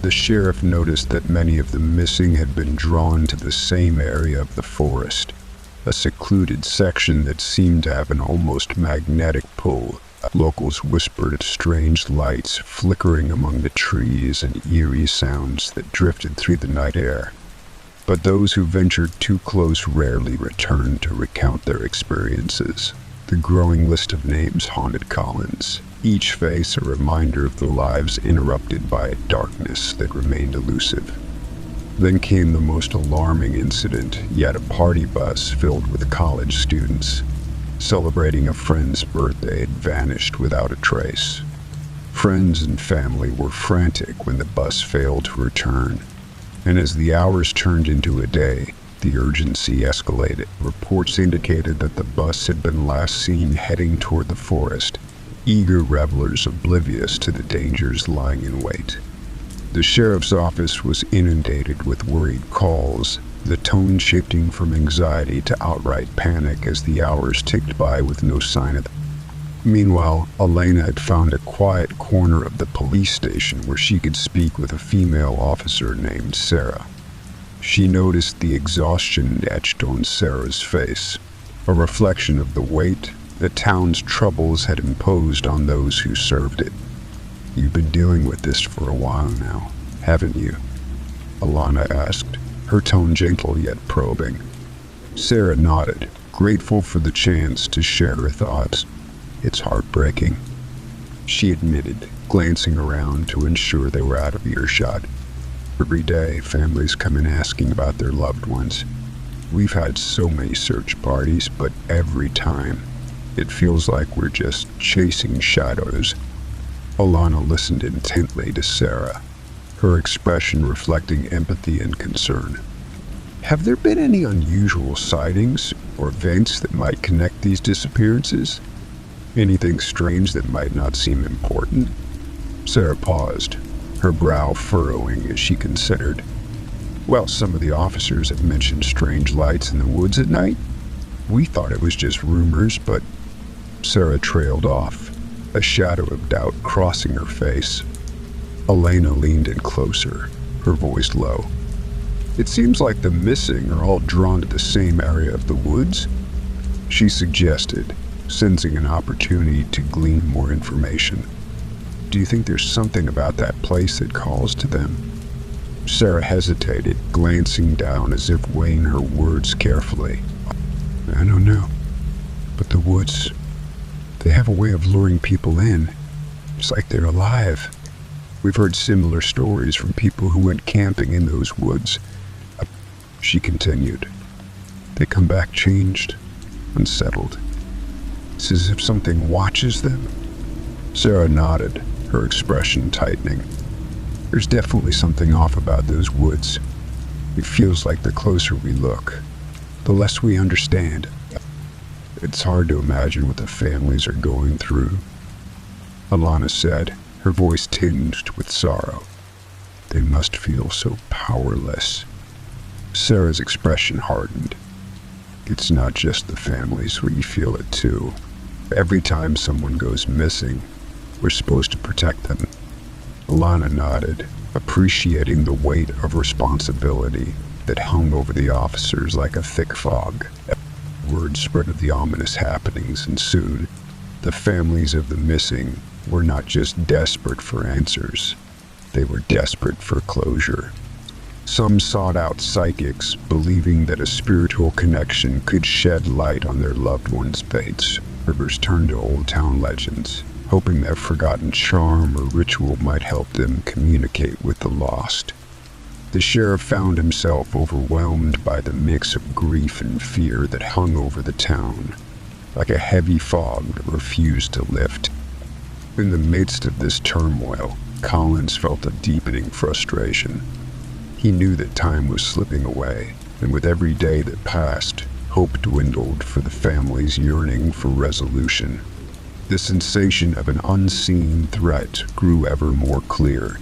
The sheriff noticed that many of the missing had been drawn to the same area of the forest, a secluded section that seemed to have an almost magnetic pull, Locals whispered of strange lights flickering among the trees and eerie sounds that drifted through the night air. But those who ventured too close rarely returned to recount their experiences. The growing list of names haunted Collins, each face a reminder of the lives interrupted by a darkness that remained elusive. Then came the most alarming incident, yet a party bus filled with college students celebrating a friend's birthday had vanished without a trace. Friends and family were frantic when the bus failed to return, and as the hours turned into a day, the urgency escalated. Reports indicated that the bus had been last seen heading toward the forest, eager revelers oblivious to the dangers lying in wait. The sheriff's office was inundated with worried calls, the tone shifting from anxiety to outright panic as the hours ticked by with no sign of them. Meanwhile, Elena had found a quiet corner of the police station where she could speak with a female officer named Sarah. She noticed the exhaustion etched on Sarah's face, a reflection of the weight the town's troubles had imposed on those who served it. "You've been dealing with this for a while now, haven't you?" Alana asked, her tone gentle yet probing. Sarah nodded, grateful for the chance to share her thoughts. "It's heartbreaking," she admitted, glancing around to ensure they were out of earshot. "Every day, families come in asking about their loved ones. We've had so many search parties, but every time, it feels like we're just chasing shadows." Alana listened intently to Sarah, her expression reflecting empathy and concern. "Have there been any unusual sightings or events that might connect these disappearances? Anything strange that might not seem important?" Sarah paused, her brow furrowing as she considered. "Well, some of the officers have mentioned strange lights in the woods at night. We thought it was just rumors, but..." Sarah trailed off, a shadow of doubt crossing her face. Elena leaned in closer, her voice low. "It seems like the missing are all drawn to the same area of the woods," she suggested, sensing an opportunity to glean more information. "Do you think there's something about that place that calls to them?" Sarah hesitated, glancing down as if weighing her words carefully. "I don't know, but the woods, they have a way of luring people in. It's like they're alive. We've heard similar stories from people who went camping in those woods," she continued. "They come back changed, unsettled. It's as if something watches them." Sarah nodded, her expression tightening. "There's definitely something off about those woods. It feels like the closer we look, the less we understand. It's hard to imagine what the families are going through," Alana said, her voice tinged with sorrow. "They must feel so powerless." Sarah's expression hardened. "It's not just the families, we feel it too. Every time someone goes missing, we're supposed to protect them." Alana nodded, appreciating the weight of responsibility that hung over the officers like a thick fog. Word spread of the ominous happenings ensued. The families of the missing were not just desperate for answers, they were desperate for closure. Some sought out psychics, believing that a spiritual connection could shed light on their loved ones' fates. Others turned to old town legends, hoping that forgotten charm or ritual might help them communicate with the lost. The sheriff found himself overwhelmed by the mix of grief and fear that hung over the town, like a heavy fog that refused to lift. In the midst of this turmoil, Collins felt a deepening frustration. He knew that time was slipping away, and with every day that passed, hope dwindled for the family's yearning for resolution. The sensation of an unseen threat grew ever more clear.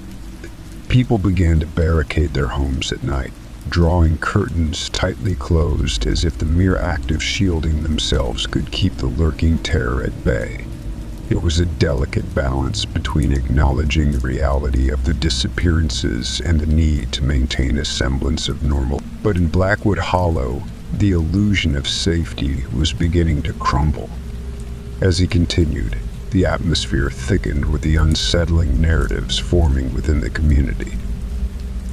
People began to barricade their homes at night, drawing curtains tightly closed as if the mere act of shielding themselves could keep the lurking terror at bay. It was a delicate balance between acknowledging the reality of the disappearances and the need to maintain a semblance of normal. But in Blackwood Hollow, the illusion of safety was beginning to crumble. As he continued, The atmosphere thickened with the unsettling narratives forming within the community.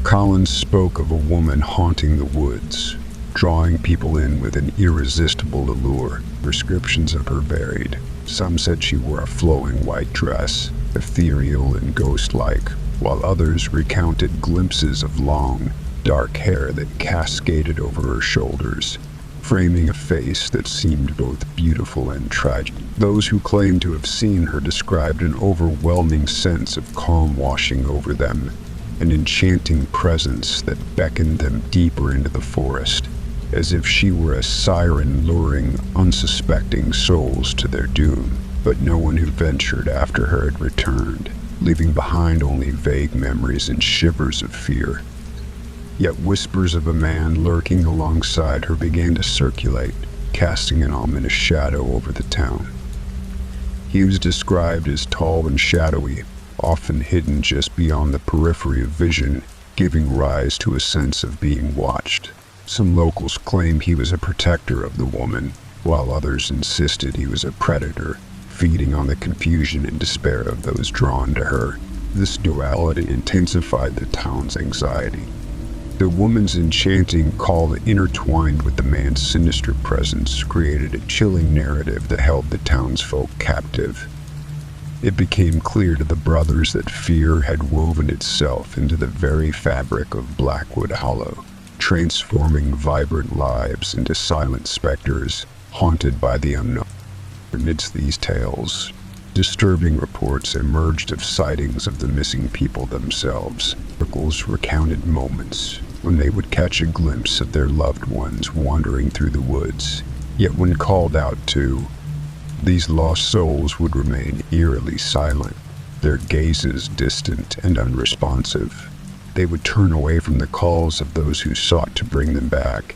Collins spoke of a woman haunting the woods, drawing people in with an irresistible allure. Descriptions of her varied. Some said she wore a flowing white dress, ethereal and ghost-like, while others recounted glimpses of long, dark hair that cascaded over her shoulders, framing a face that seemed both beautiful and tragic. Those who claimed to have seen her described an overwhelming sense of calm washing over them, an enchanting presence that beckoned them deeper into the forest, as if she were a siren luring unsuspecting souls to their doom. But no one who ventured after her had returned, leaving behind only vague memories and shivers of fear. Yet whispers of a man lurking alongside her began to circulate, casting an ominous shadow over the town. He was described as tall and shadowy, often hidden just beyond the periphery of vision, giving rise to a sense of being watched. Some locals claimed he was a protector of the woman, while others insisted he was a predator, feeding on the confusion and despair of those drawn to her. This duality intensified the town's anxiety. The woman's enchanting call, intertwined with the man's sinister presence, created a chilling narrative that held the townsfolk captive. It became clear to the brothers that fear had woven itself into the very fabric of Blackwood Hollow, transforming vibrant lives into silent specters, haunted by the unknown. Amidst these tales, disturbing reports emerged of sightings of the missing people themselves. Locals recounted moments when they would catch a glimpse of their loved ones wandering through the woods, yet when called out to, these lost souls would remain eerily silent, their gazes distant and unresponsive. They would turn away from the calls of those who sought to bring them back,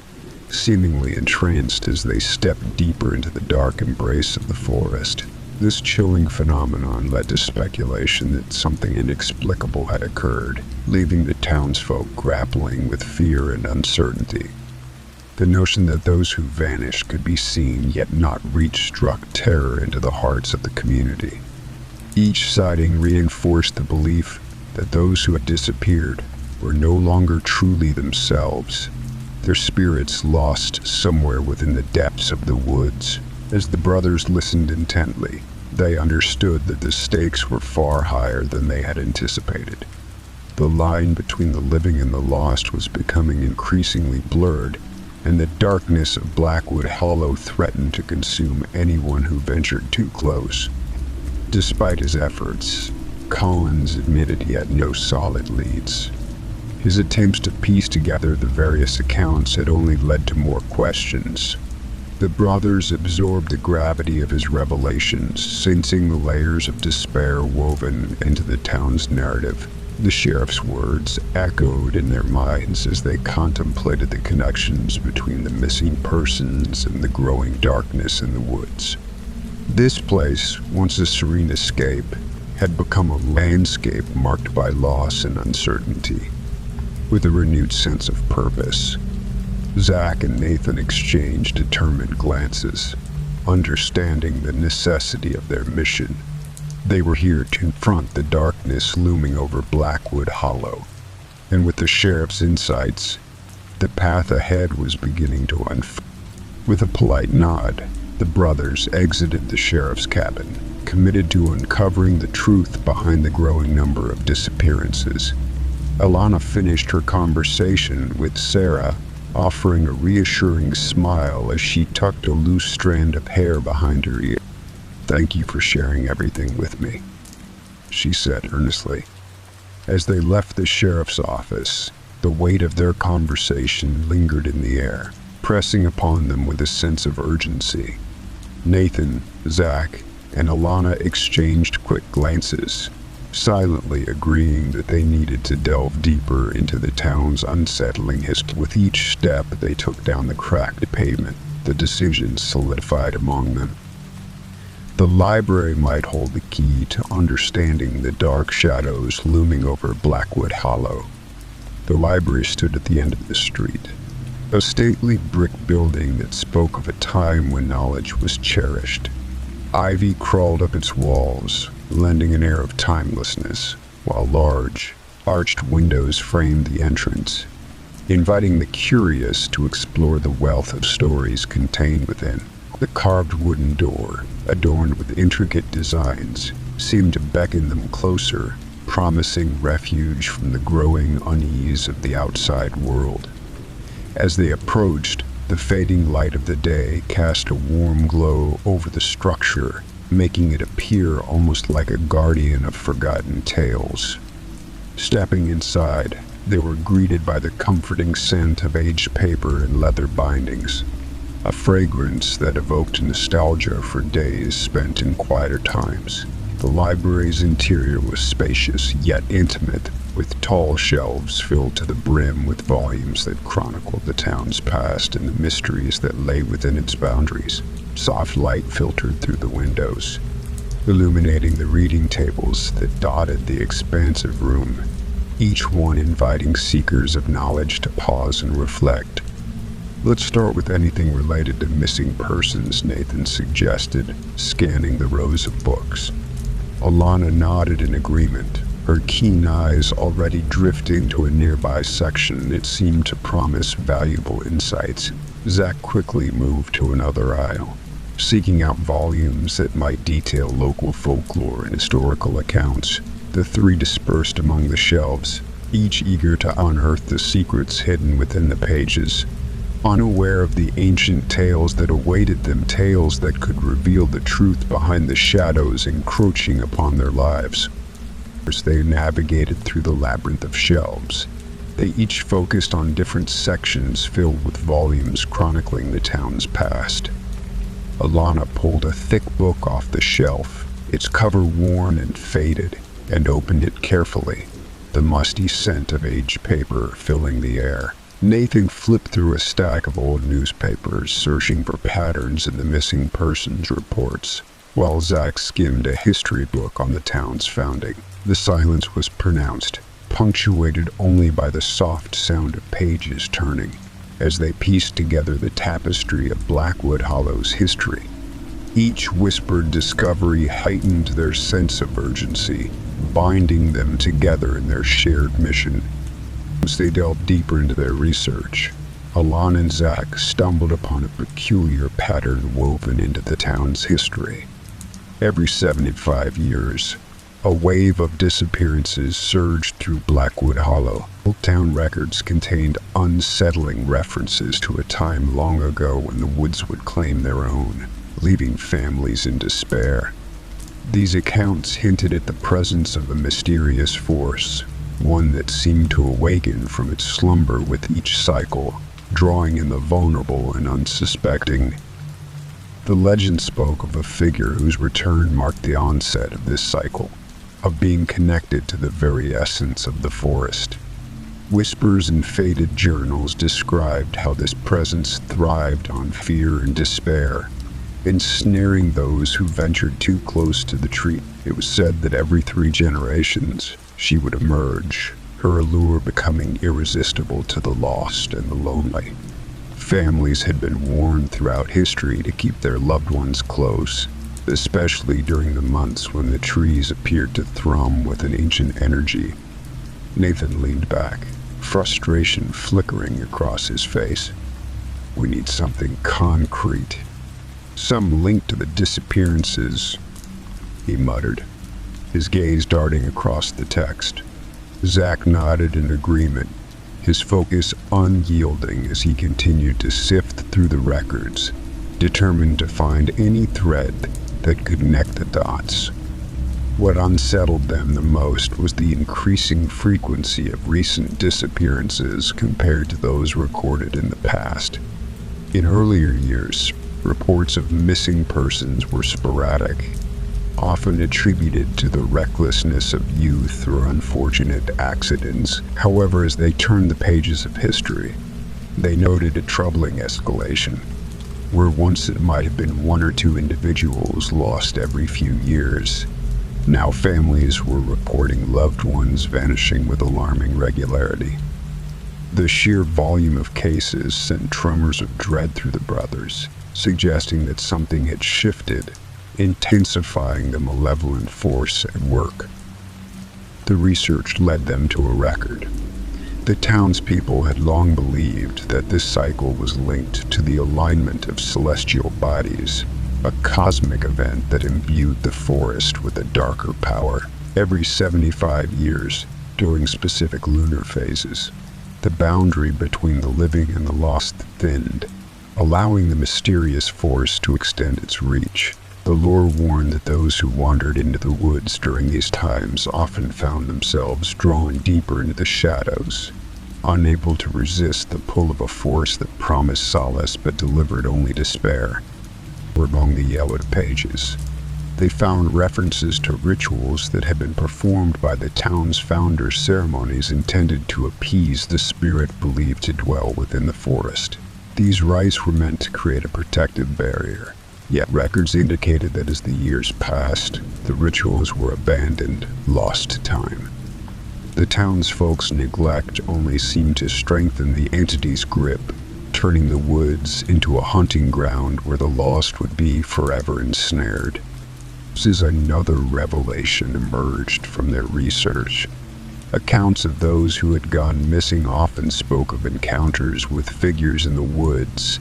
seemingly entranced as they stepped deeper into the dark embrace of the forest. This chilling phenomenon led to speculation that something inexplicable had occurred, leaving the townsfolk grappling with fear and uncertainty. The notion that those who vanished could be seen yet not reached struck terror into the hearts of the community. Each sighting reinforced the belief that those who had disappeared were no longer truly themselves, their spirits lost somewhere within the depths of the woods. As the brothers listened intently, they understood that the stakes were far higher than they had anticipated. The line between the living and the lost was becoming increasingly blurred, and the darkness of Blackwood Hollow threatened to consume anyone who ventured too close. Despite his efforts, Collins admitted he had no solid leads. His attempts to piece together the various accounts had only led to more questions. The brothers absorbed the gravity of his revelations, sensing the layers of despair woven into the town's narrative. The sheriff's words echoed in their minds as they contemplated the connections between the missing persons and the growing darkness in the woods. This place, once a serene escape, had become a landscape marked by loss and uncertainty. With a renewed sense of purpose, Zach and Nathan exchanged determined glances, understanding the necessity of their mission. They were here to confront the darkness looming over Blackwood Hollow, and with the sheriff's insights, the path ahead was beginning to unfold. With a polite nod, the brothers exited the sheriff's cabin, committed to uncovering the truth behind the growing number of disappearances. Alana finished her conversation with Sarah, offering a reassuring smile as she tucked a loose strand of hair behind her ear. "Thank you for sharing everything with me," she said earnestly. As they left the sheriff's office, the weight of their conversation lingered in the air, pressing upon them with a sense of urgency. Nathan, Zach, and Alana exchanged quick glances, silently agreeing that they needed to delve deeper into the town's unsettling history. With each step they took down the cracked pavement, the decision solidified among them. The library might hold the key to understanding the dark shadows looming over Blackwood Hollow. The library stood at the end of the street, a stately brick building that spoke of a time when knowledge was cherished. Ivy crawled up its walls, lending an air of timelessness, while large, arched windows framed the entrance, inviting the curious to explore the wealth of stories contained within. The carved wooden door, adorned with intricate designs, seemed to beckon them closer, promising refuge from the growing unease of the outside world. As they approached, the fading light of the day cast a warm glow over the structure, making it appear almost like a guardian of forgotten tales. Stepping inside, they were greeted by the comforting scent of aged paper and leather bindings, a fragrance that evoked nostalgia for days spent in quieter times. The library's interior was spacious yet intimate, with tall shelves filled to the brim with volumes that chronicled the town's past and the mysteries that lay within its boundaries. Soft light filtered through the windows, illuminating the reading tables that dotted the expansive room, each one inviting seekers of knowledge to pause and reflect. "Let's start with anything related to missing persons," Nathan suggested, scanning the rows of books. Alana nodded in agreement, her keen eyes already drifting to a nearby section that seemed to promise valuable insights. Zach quickly moved to another aisle, seeking out volumes that might detail local folklore and historical accounts. The three dispersed among the shelves, each eager to unearth the secrets hidden within the pages, unaware of the ancient tales that awaited them, tales that could reveal the truth behind the shadows encroaching upon their lives. As they navigated through the labyrinth of shelves, they each focused on different sections filled with volumes chronicling the town's past. Alana pulled a thick book off the shelf, its cover worn and faded, and opened it carefully, the musty scent of aged paper filling the air. Nathan flipped through a stack of old newspapers, searching for patterns in the missing persons reports, while Zach skimmed a history book on the town's founding. The silence was pronounced, punctuated only by the soft sound of pages turning, as they pieced together the tapestry of Blackwood Hollow's history. Each whispered discovery heightened their sense of urgency, binding them together in their shared mission. As they delved deeper into their research, Alana and Zach stumbled upon a peculiar pattern woven into the town's history. Every 75 years, a wave of disappearances surged through Blackwood Hollow. Old town records contained unsettling references to a time long ago when the woods would claim their own, leaving families in despair. These accounts hinted at the presence of a mysterious force, one that seemed to awaken from its slumber with each cycle, drawing in the vulnerable and unsuspecting. The legend spoke of a figure whose return marked the onset of this cycle, of being connected to the very essence of the forest. Whispers in faded journals described how this presence thrived on fear and despair, ensnaring those who ventured too close to the tree. It was said that every 3 generations, she would emerge, her allure becoming irresistible to the lost and the lonely. Families had been warned throughout history to keep their loved ones close, especially during the months when the trees appeared to thrum with an ancient energy. Nathan leaned back, frustration flickering across his face. "We need something concrete. Some link to the disappearances," he muttered, his gaze darting across the text. Zach nodded in agreement, his focus unyielding as he continued to sift through the records, determined to find any thread that could connect the dots. What unsettled them the most was the increasing frequency of recent disappearances compared to those recorded in the past. In earlier years, reports of missing persons were sporadic, often attributed to the recklessness of youth or unfortunate accidents. However, as they turned the pages of history, they noted a troubling escalation. Where once it might have been 1 or 2 individuals lost every few years, now families were reporting loved ones vanishing with alarming regularity. The sheer volume of cases sent tremors of dread through the brothers, suggesting that something had shifted, intensifying the malevolent force at work. The research led them to a record. The townspeople had long believed that this cycle was linked to the alignment of celestial bodies, a cosmic event that imbued the forest with a darker power. Every 75 years, during specific lunar phases, the boundary between the living and the lost thinned, allowing the mysterious force to extend its reach. The lore warned that those who wandered into the woods during these times often found themselves drawn deeper into the shadows, unable to resist the pull of a force that promised solace but delivered only despair. Among the yellowed pages, they found references to rituals that had been performed by the town's founders, ceremonies intended to appease the spirit believed to dwell within the forest. These rites were meant to create a protective barrier, yet records indicated that as the years passed, the rituals were abandoned, lost to time. The townsfolk's neglect only seemed to strengthen the entity's grip, turning the woods into a hunting ground where the lost would be forever ensnared. As another revelation emerged from their research. Accounts of those who had gone missing often spoke of encounters with figures in the woods,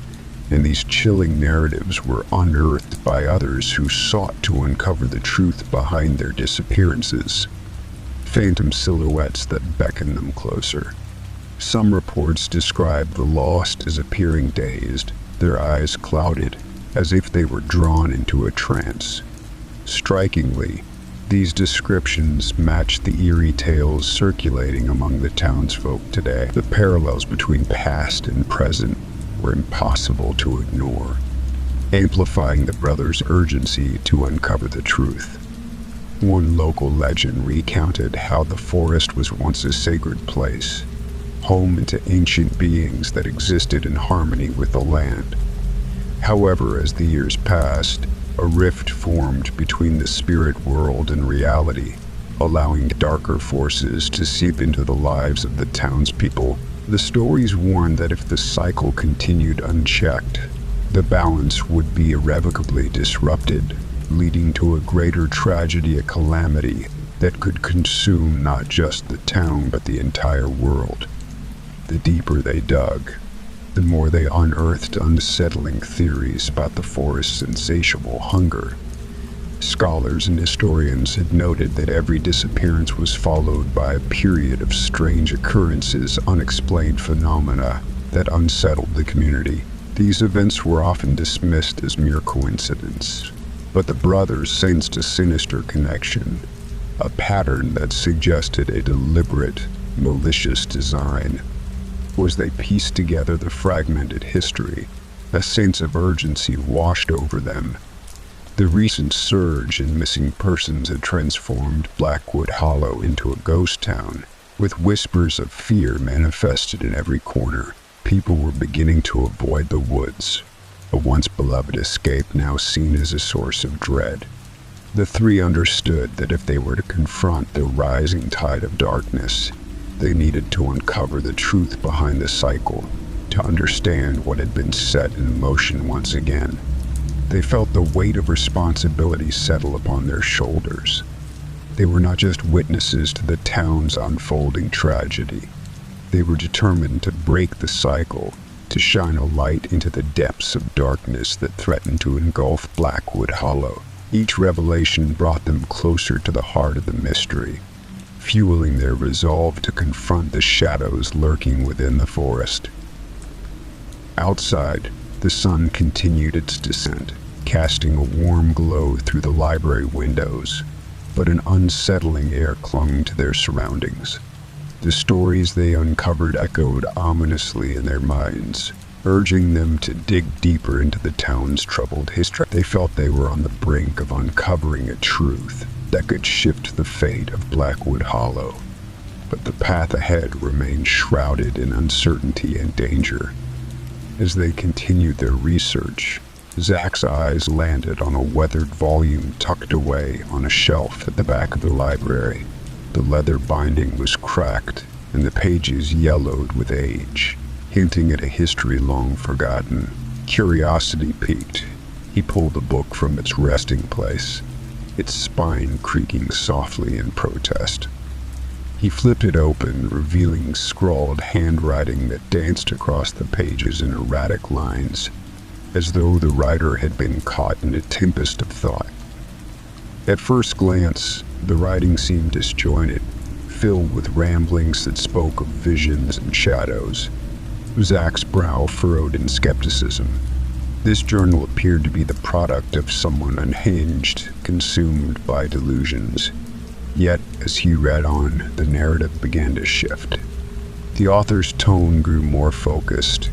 and these chilling narratives were unearthed by others who sought to uncover the truth behind their disappearances. Phantom silhouettes that beckoned them closer. Some reports described the lost as appearing dazed, their eyes clouded, as if they were drawn into a trance. Strikingly, these descriptions matched the eerie tales circulating among the townsfolk today. The parallels between past and present were impossible to ignore, amplifying the brothers' urgency to uncover the truth. One local legend recounted how the forest was once a sacred place, home to ancient beings that existed in harmony with the land. However, as the years passed, a rift formed between the spirit world and reality, allowing darker forces to seep into the lives of the townspeople. The stories warned that if the cycle continued unchecked, the balance would be irrevocably disrupted, leading to a greater tragedy, a calamity that could consume not just the town but the entire world. The deeper they dug, the more they unearthed unsettling theories about the forest's insatiable hunger. Scholars and historians had noted that every disappearance was followed by a period of strange occurrences, unexplained phenomena that unsettled the community. These events were often dismissed as mere coincidence, but the brothers sensed a sinister connection, a pattern that suggested a deliberate, malicious design. As they pieced together the fragmented history, a sense of urgency washed over them. The recent surge in missing persons had transformed Blackwood Hollow into a ghost town, with whispers of fear manifested in every corner. People were beginning to avoid the woods, a once beloved escape now seen as a source of dread. The three understood that if they were to confront the rising tide of darkness, they needed to uncover the truth behind the cycle, to understand what had been set in motion once again. They felt the weight of responsibility settle upon their shoulders. They were not just witnesses to the town's unfolding tragedy. They were determined to break the cycle, to shine a light into the depths of darkness that threatened to engulf Blackwood Hollow. Each revelation brought them closer to the heart of the mystery, fueling their resolve to confront the shadows lurking within the forest. Outside, the sun continued its descent, casting a warm glow through the library windows, but an unsettling air clung to their surroundings. The stories they uncovered echoed ominously in their minds, urging them to dig deeper into the town's troubled history. They felt they were on the brink of uncovering a truth that could shift the fate of Blackwood Hollow, but the path ahead remained shrouded in uncertainty and danger. As they continued their research, Zach's eyes landed on a weathered volume tucked away on a shelf at the back of the library. The leather binding was cracked, and the pages yellowed with age, hinting at a history long forgotten. Curiosity piqued, He pulled the book from its resting place, its spine creaking softly in protest. He flipped it open, revealing scrawled handwriting that danced across the pages in erratic lines, as though the writer had been caught in a tempest of thought. At first glance, the writing seemed disjointed, filled with ramblings that spoke of visions and shadows. Zach's brow furrowed in skepticism. This journal appeared to be the product of someone unhinged, consumed by delusions. Yet, as he read on, the narrative began to shift. The author's tone grew more focused,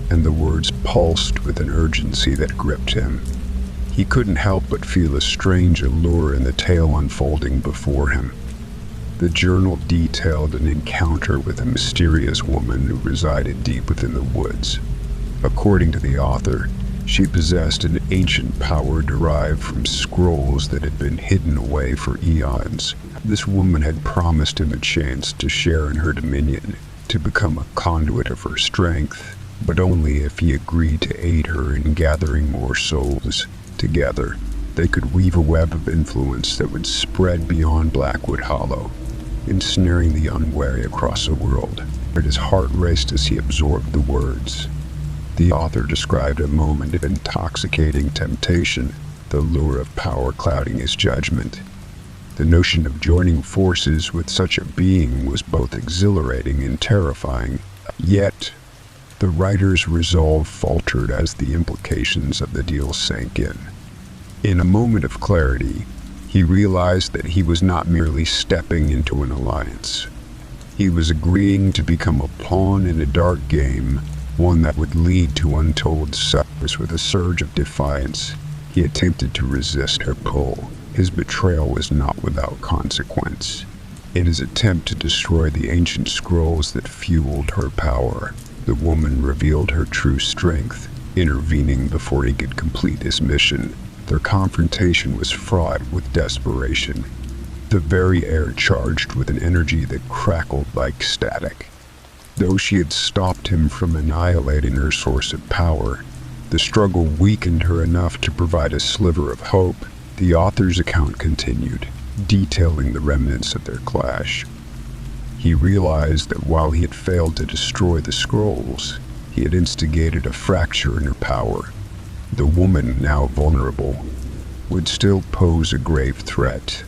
and the words pulsed with an urgency that gripped him. He couldn't help but feel a strange allure in the tale unfolding before him. The journal detailed an encounter with a mysterious woman who resided deep within the woods. According to the author, she possessed an ancient power derived from scrolls that had been hidden away for eons. This woman had promised him a chance to share in her dominion, to become a conduit of her strength, but only if he agreed to aid her in gathering more souls. Together, they could weave a web of influence that would spread beyond Blackwood Hollow, ensnaring the unwary across a world. But his heart raced as he absorbed the words. The author described a moment of intoxicating temptation, the lure of power clouding his judgment. The notion of joining forces with such a being was both exhilarating and terrifying. Yet, the writer's resolve faltered as the implications of the deal sank in. In a moment of clarity, he realized that he was not merely stepping into an alliance. He was agreeing to become a pawn in a dark game, one that would lead to untold suffers. With a surge of defiance, he attempted to resist her pull. His betrayal was not without consequence. In his attempt to destroy the ancient scrolls that fueled her power, the woman revealed her true strength, intervening before he could complete his mission. Their confrontation was fraught with desperation, the very air charged with an energy that crackled like static. Though she had stopped him from annihilating her source of power, the struggle weakened her enough to provide a sliver of hope. The author's account continued, detailing the remnants of their clash. He realized that while he had failed to destroy the scrolls, he had instigated a fracture in her power. The woman, now vulnerable, would still pose a grave threat,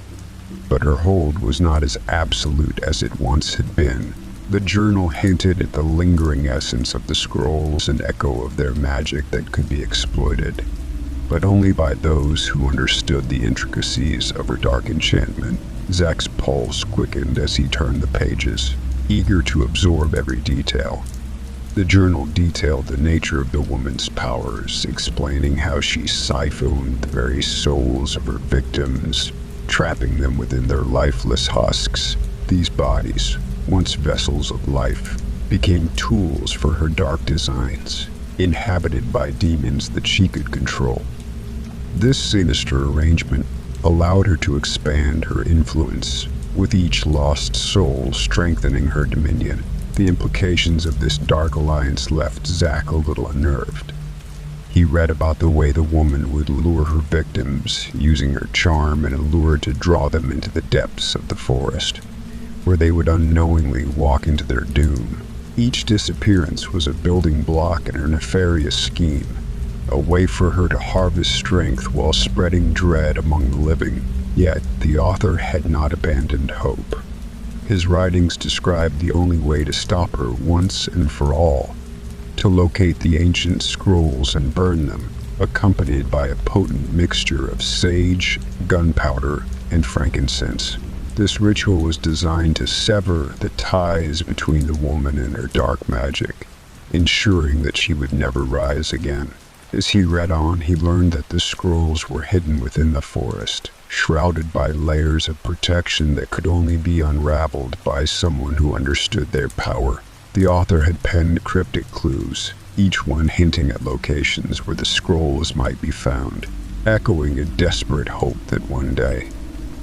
but her hold was not as absolute as it once had been. The journal hinted at the lingering essence of the scrolls, an echo of their magic that could be exploited, but only by those who understood the intricacies of her dark enchantment. Zach's pulse quickened as he turned the pages, eager to absorb every detail. The journal detailed the nature of the woman's powers, explaining how she siphoned the very souls of her victims, trapping them within their lifeless husks. These bodies, once vessels of life, became tools for her dark designs, inhabited by demons that she could control. This sinister arrangement allowed her to expand her influence, with each lost soul strengthening her dominion. The implications of this dark alliance left Zach a little unnerved. He read about the way the woman would lure her victims, using her charm and allure to draw them into the depths of the forest, where they would unknowingly walk into their doom. Each disappearance was a building block in her nefarious scheme, a way for her to harvest strength while spreading dread among the living. Yet, the author had not abandoned hope. His writings described the only way to stop her once and for all: to locate the ancient scrolls and burn them, accompanied by a potent mixture of sage, gunpowder, and frankincense. This ritual was designed to sever the ties between the woman and her dark magic, ensuring that she would never rise again. As he read on, he learned that the scrolls were hidden within the forest, shrouded by layers of protection that could only be unraveled by someone who understood their power. The author had penned cryptic clues, each one hinting at locations where the scrolls might be found, echoing a desperate hope that one day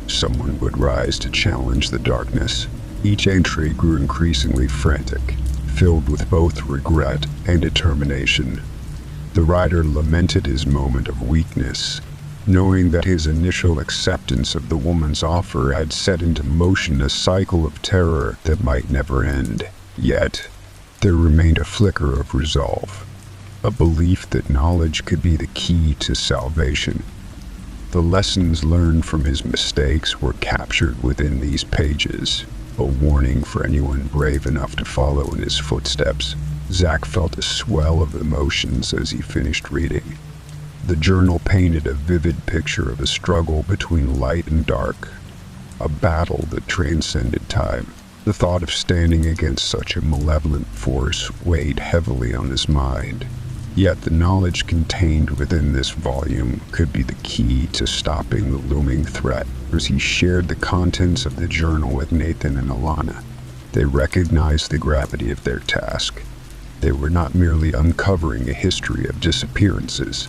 someone would rise to challenge the darkness. Each entry grew increasingly frantic, filled with both regret and determination. The writer lamented his moment of weakness, knowing that his initial acceptance of the woman's offer had set into motion a cycle of terror that might never end. Yet, there remained a flicker of resolve, a belief that knowledge could be the key to salvation. The lessons learned from his mistakes were captured within these pages, a warning for anyone brave enough to follow in his footsteps. Zach felt a swell of emotions as he finished reading. The journal painted a vivid picture of a struggle between light and dark, a battle that transcended time. The thought of standing against such a malevolent force weighed heavily on his mind. Yet the knowledge contained within this volume could be the key to stopping the looming threat. As he shared the contents of the journal with Nathan and Alana, they recognized the gravity of their task. They were not merely uncovering a history of disappearances.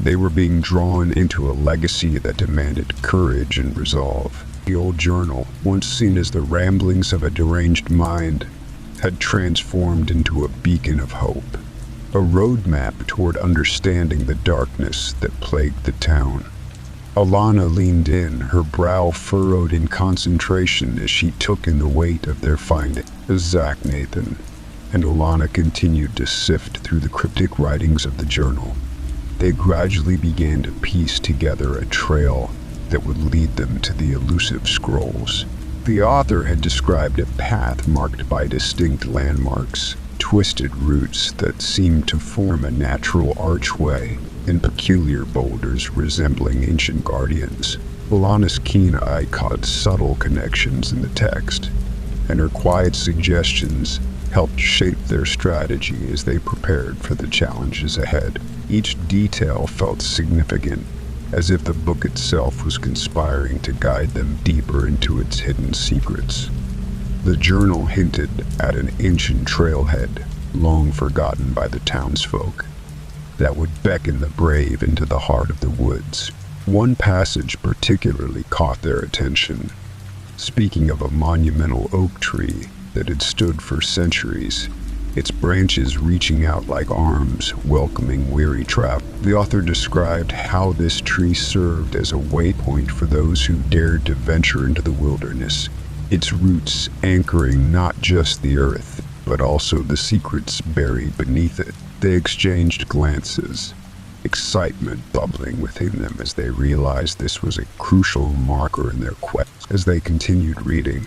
They were being drawn into a legacy that demanded courage and resolve. The old journal, once seen as the ramblings of a deranged mind, had transformed into a beacon of hope, a roadmap toward understanding the darkness that plagued the town. Alana leaned in, her brow furrowed in concentration as she took in the weight of their finding. As Zach, Nathan, and Alana continued to sift through the cryptic writings of the journal, they gradually began to piece together a trail that would lead them to the elusive scrolls. The author had described a path marked by distinct landmarks, twisted roots that seemed to form a natural archway, and peculiar boulders resembling ancient guardians. Alana's keen eye caught subtle connections in the text, and her quiet suggestions helped shape their strategy as they prepared for the challenges ahead. Each detail felt significant, as if the book itself was conspiring to guide them deeper into its hidden secrets. The journal hinted at an ancient trailhead, long forgotten by the townsfolk, that would beckon the brave into the heart of the woods. One passage particularly caught their attention, speaking of a monumental oak tree that had stood for centuries, its branches reaching out like arms, welcoming weary travel. The author described how this tree served as a waypoint for those who dared to venture into the wilderness, its roots anchoring not just the earth, but also the secrets buried beneath it. They exchanged glances, excitement bubbling within them as they realized this was a crucial marker in their quest. As they continued reading,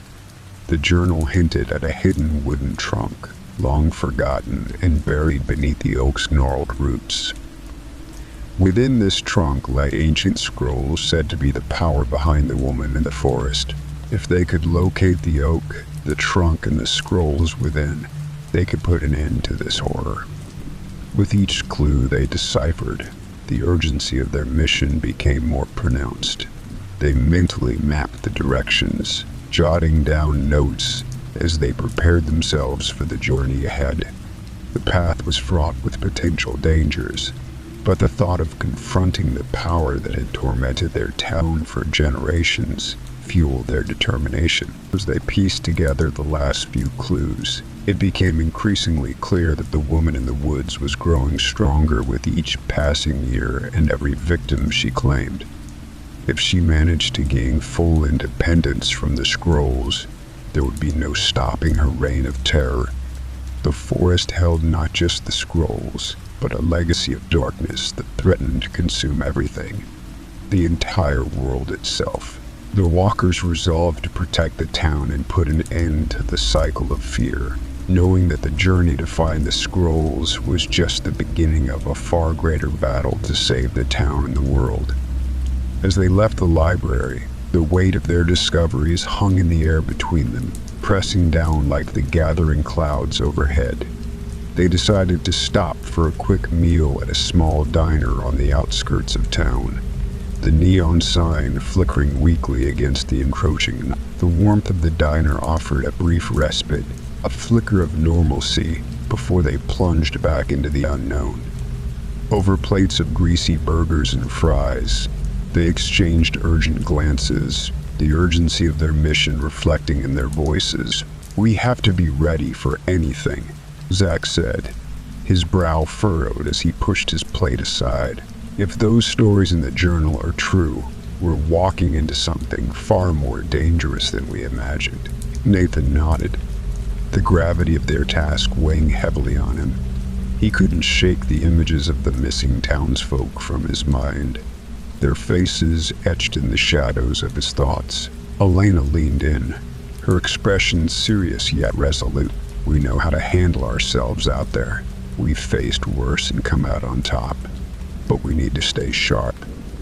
the journal hinted at a hidden wooden trunk, long forgotten and buried beneath the oak's gnarled roots. Within this trunk lay ancient scrolls said to be the power behind the woman in the forest. If they could locate the oak, the trunk, and the scrolls within, they could put an end to this horror. With each clue they deciphered, the urgency of their mission became more pronounced. They mentally mapped the directions, jotting down notes as they prepared themselves for the journey ahead. The path was fraught with potential dangers, but the thought of confronting the power that had tormented their town for generations fueled their determination. As they pieced together the last few clues, it became increasingly clear that the woman in the woods was growing stronger with each passing year and every victim she claimed. If she managed to gain full independence from the scrolls, there would be no stopping her reign of terror. The forest held not just the scrolls, but a legacy of darkness that threatened to consume everything, the entire world itself. The walkers resolved to protect the town and put an end to the cycle of fear, knowing that the journey to find the scrolls was just the beginning of a far greater battle to save the town and the world. As they left the library, the weight of their discoveries hung in the air between them, pressing down like the gathering clouds overhead. They decided to stop for a quick meal at a small diner on the outskirts of town, the neon sign flickering weakly against the encroaching night. The warmth of the diner offered a brief respite, a flicker of normalcy before they plunged back into the unknown. Over plates of greasy burgers and fries, they exchanged urgent glances, the urgency of their mission reflecting in their voices. "We have to be ready for anything," Zach said, His brow furrowed as he pushed his plate aside. If those stories in the journal are true, we're walking into something far more dangerous than we imagined. Nathan nodded, the gravity of their task weighing heavily on him. He couldn't shake the images of the missing townsfolk from his mind, their faces etched in the shadows of his thoughts. Elena leaned in, her expression serious yet resolute. We know how to handle ourselves out there. We've faced worse and come out on top. But we need to stay sharp,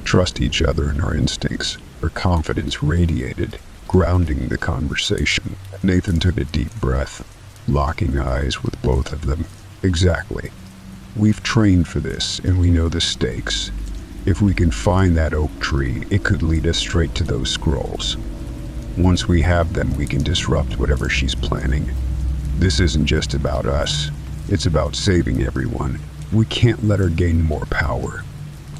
trust each other and our instincts. Her confidence radiated, grounding the conversation. Nathan took a deep breath, locking eyes with both of them. Exactly. We've trained for this, and we know the stakes. If we can find that oak tree, it could lead us straight to those scrolls. Once we have them, we can disrupt whatever she's planning. This isn't just about us. It's about saving everyone. We can't let her gain more power.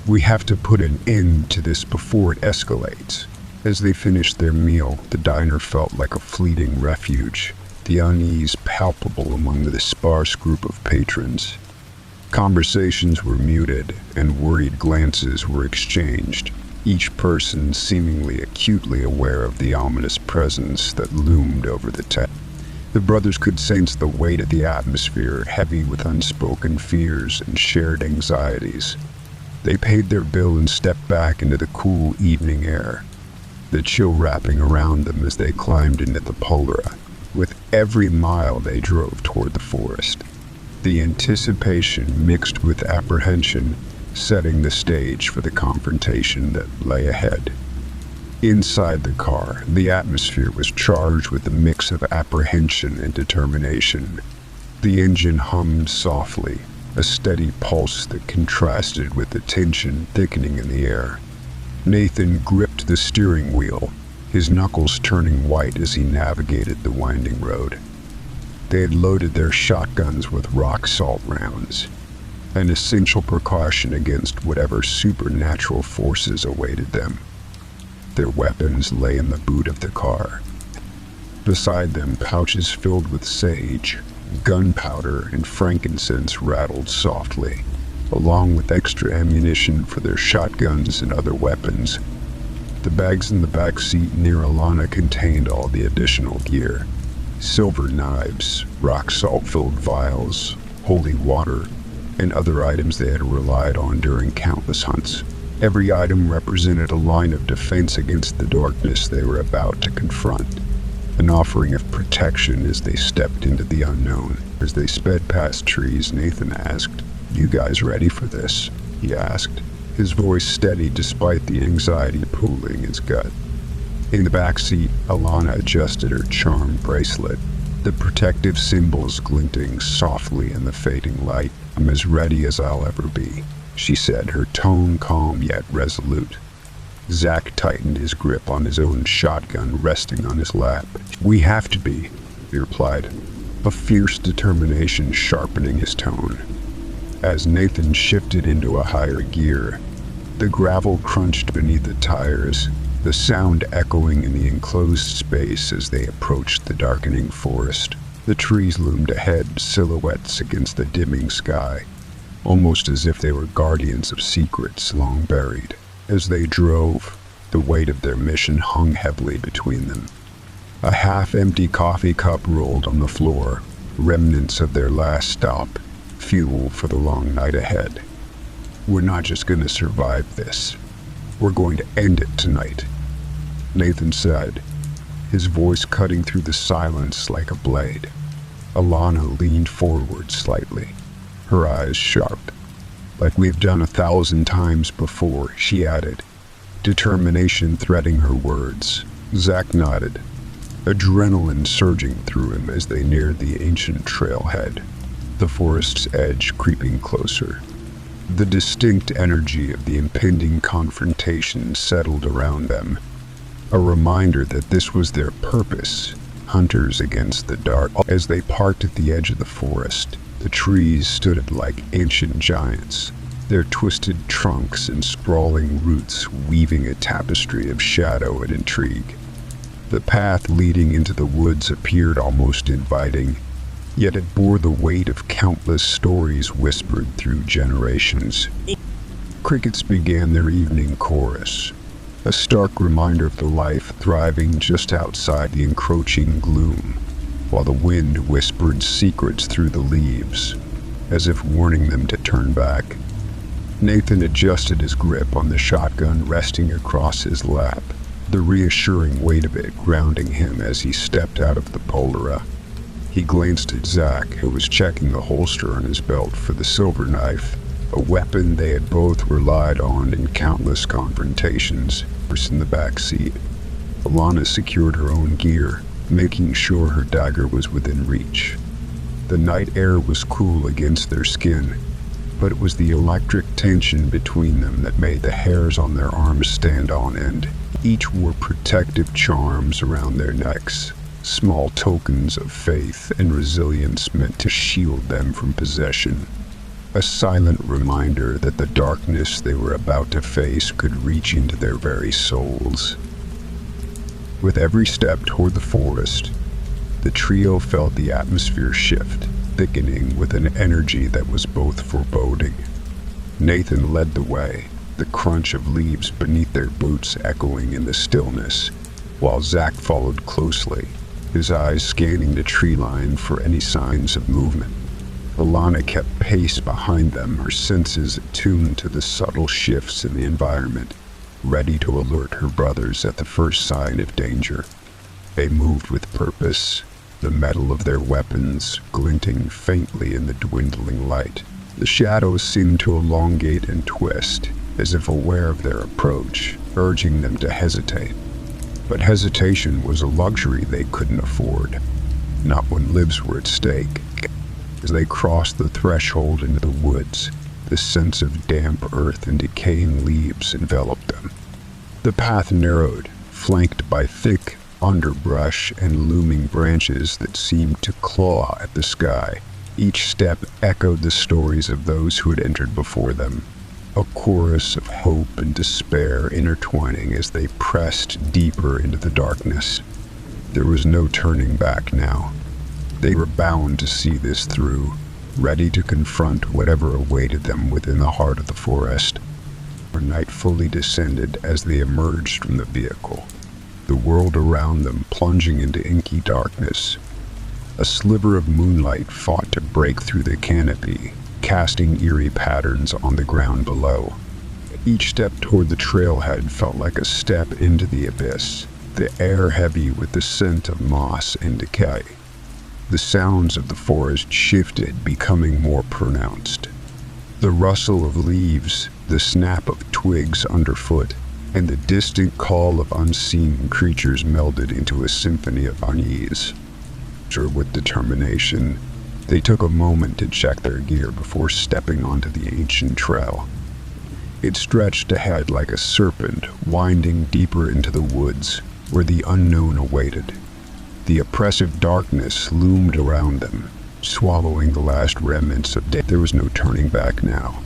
We have to put an end to this before it escalates. As they finished their meal, the diner felt like a fleeting refuge, the unease palpable among the sparse group of patrons. Conversations were muted, and worried glances were exchanged, each person seemingly acutely aware of the ominous presence that loomed over the tent. The brothers could sense the weight of the atmosphere, heavy with unspoken fears and shared anxieties. They paid their bill and stepped back into the cool evening air, the chill wrapping around them as they climbed into the Polera. With every mile they drove toward the forest, the anticipation mixed with apprehension, setting the stage for the confrontation that lay ahead. Inside the car, the atmosphere was charged with a mix of apprehension and determination. The engine hummed softly, a steady pulse that contrasted with the tension thickening in the air. Nathan gripped the steering wheel, his knuckles turning white as he navigated the winding road. They had loaded their shotguns with rock salt rounds, an essential precaution against whatever supernatural forces awaited them. Their weapons lay in the boot of the car. Beside them, pouches filled with sage, gunpowder, and frankincense rattled softly, along with extra ammunition for their shotguns and other weapons. The bags in the back seat near Alana contained all the additional gear: silver knives, rock salt-filled vials, holy water, and other items they had relied on during countless hunts. Every item represented a line of defense against the darkness they were about to confront, an offering of protection as they stepped into the unknown. As they sped past trees, Nathan asked, "You guys ready for this?" he asked, his voice steady despite the anxiety pulling his gut. In the back seat, Alana adjusted her charm bracelet, the protective symbols glinting softly in the fading light. "I'm as ready as I'll ever be," she said, her tone calm yet resolute. Zach tightened his grip on his own shotgun, resting on his lap. "We have to be," he replied, a fierce determination sharpening his tone. As Nathan shifted into a higher gear, the gravel crunched beneath the tires, the sound echoing in the enclosed space as they approached the darkening forest. The trees loomed ahead, silhouettes against the dimming sky, almost as if they were guardians of secrets long buried. As they drove, the weight of their mission hung heavily between them. A half-empty coffee cup rolled on the floor, remnants of their last stop, fuel for the long night ahead. "We're not just going to survive this. We're going to end it tonight," Nathan said, his voice cutting through the silence like a blade. Alana leaned forward slightly, her eyes sharp. "Like we've done 1,000 times before," she added, determination threading her words. Zach nodded, adrenaline surging through him as they neared the ancient trailhead, the forest's edge creeping closer. The distinct energy of the impending confrontation settled around them, a reminder that this was their purpose, hunters against the dark. As they parked at the edge of the forest, the trees stood like ancient giants, their twisted trunks and sprawling roots weaving a tapestry of shadow and intrigue. The path leading into the woods appeared almost inviting, Yet it bore the weight of countless stories whispered through generations. Crickets began their evening chorus, a stark reminder of the life thriving just outside the encroaching gloom, while the wind whispered secrets through the leaves, as if warning them to turn back. Nathan adjusted his grip on the shotgun resting across his lap, the reassuring weight of it grounding him as he stepped out of the Polera. He glanced at Zach, who was checking the holster on his belt for the silver knife, a weapon they had both relied on in countless confrontations. In the back seat, Alana secured her own gear, making sure her dagger was within reach. The night air was cool against their skin, but it was the electric tension between them that made the hairs on their arms stand on end. Each wore protective charms around their necks, small tokens of faith and resilience meant to shield them from possession. A silent reminder that the darkness they were about to face could reach into their very souls. With every step toward the forest, the trio felt the atmosphere shift, thickening with an energy that was both foreboding. Nathan led the way, the crunch of leaves beneath their boots echoing in the stillness, while Zach followed closely, his eyes scanning the tree line for any signs of movement. Alana kept pace behind them, her senses attuned to the subtle shifts in the environment, ready to alert her brothers at the first sign of danger. They moved with purpose, the metal of their weapons glinting faintly in the dwindling light. The shadows seemed to elongate and twist, as if aware of their approach, urging them to hesitate. But hesitation was a luxury they couldn't afford, not when lives were at stake. As they crossed the threshold into the woods, the sense of damp earth and decaying leaves enveloped them. The path narrowed, flanked by thick underbrush and looming branches that seemed to claw at the sky. Each step echoed the stories of those who had entered before them, a chorus of hope and despair intertwining as they pressed deeper into the darkness. There was no turning back now. They were bound to see this through, ready to confront whatever awaited them within the heart of the forest. Night fully descended as they emerged from the vehicle, the world around them plunging into inky darkness. A sliver of moonlight fought to break through the canopy, casting eerie patterns on the ground below. Each step toward the trailhead felt like a step into the abyss, the air heavy with the scent of moss and decay. The sounds of the forest shifted, becoming more pronounced. The rustle of leaves, the snap of twigs underfoot, and the distant call of unseen creatures melded into a symphony of unease. With determination, they took a moment to check their gear before stepping onto the ancient trail. It stretched ahead like a serpent, winding deeper into the woods, where the unknown awaited. The oppressive darkness loomed around them, swallowing the last remnants of day. There was no turning back now.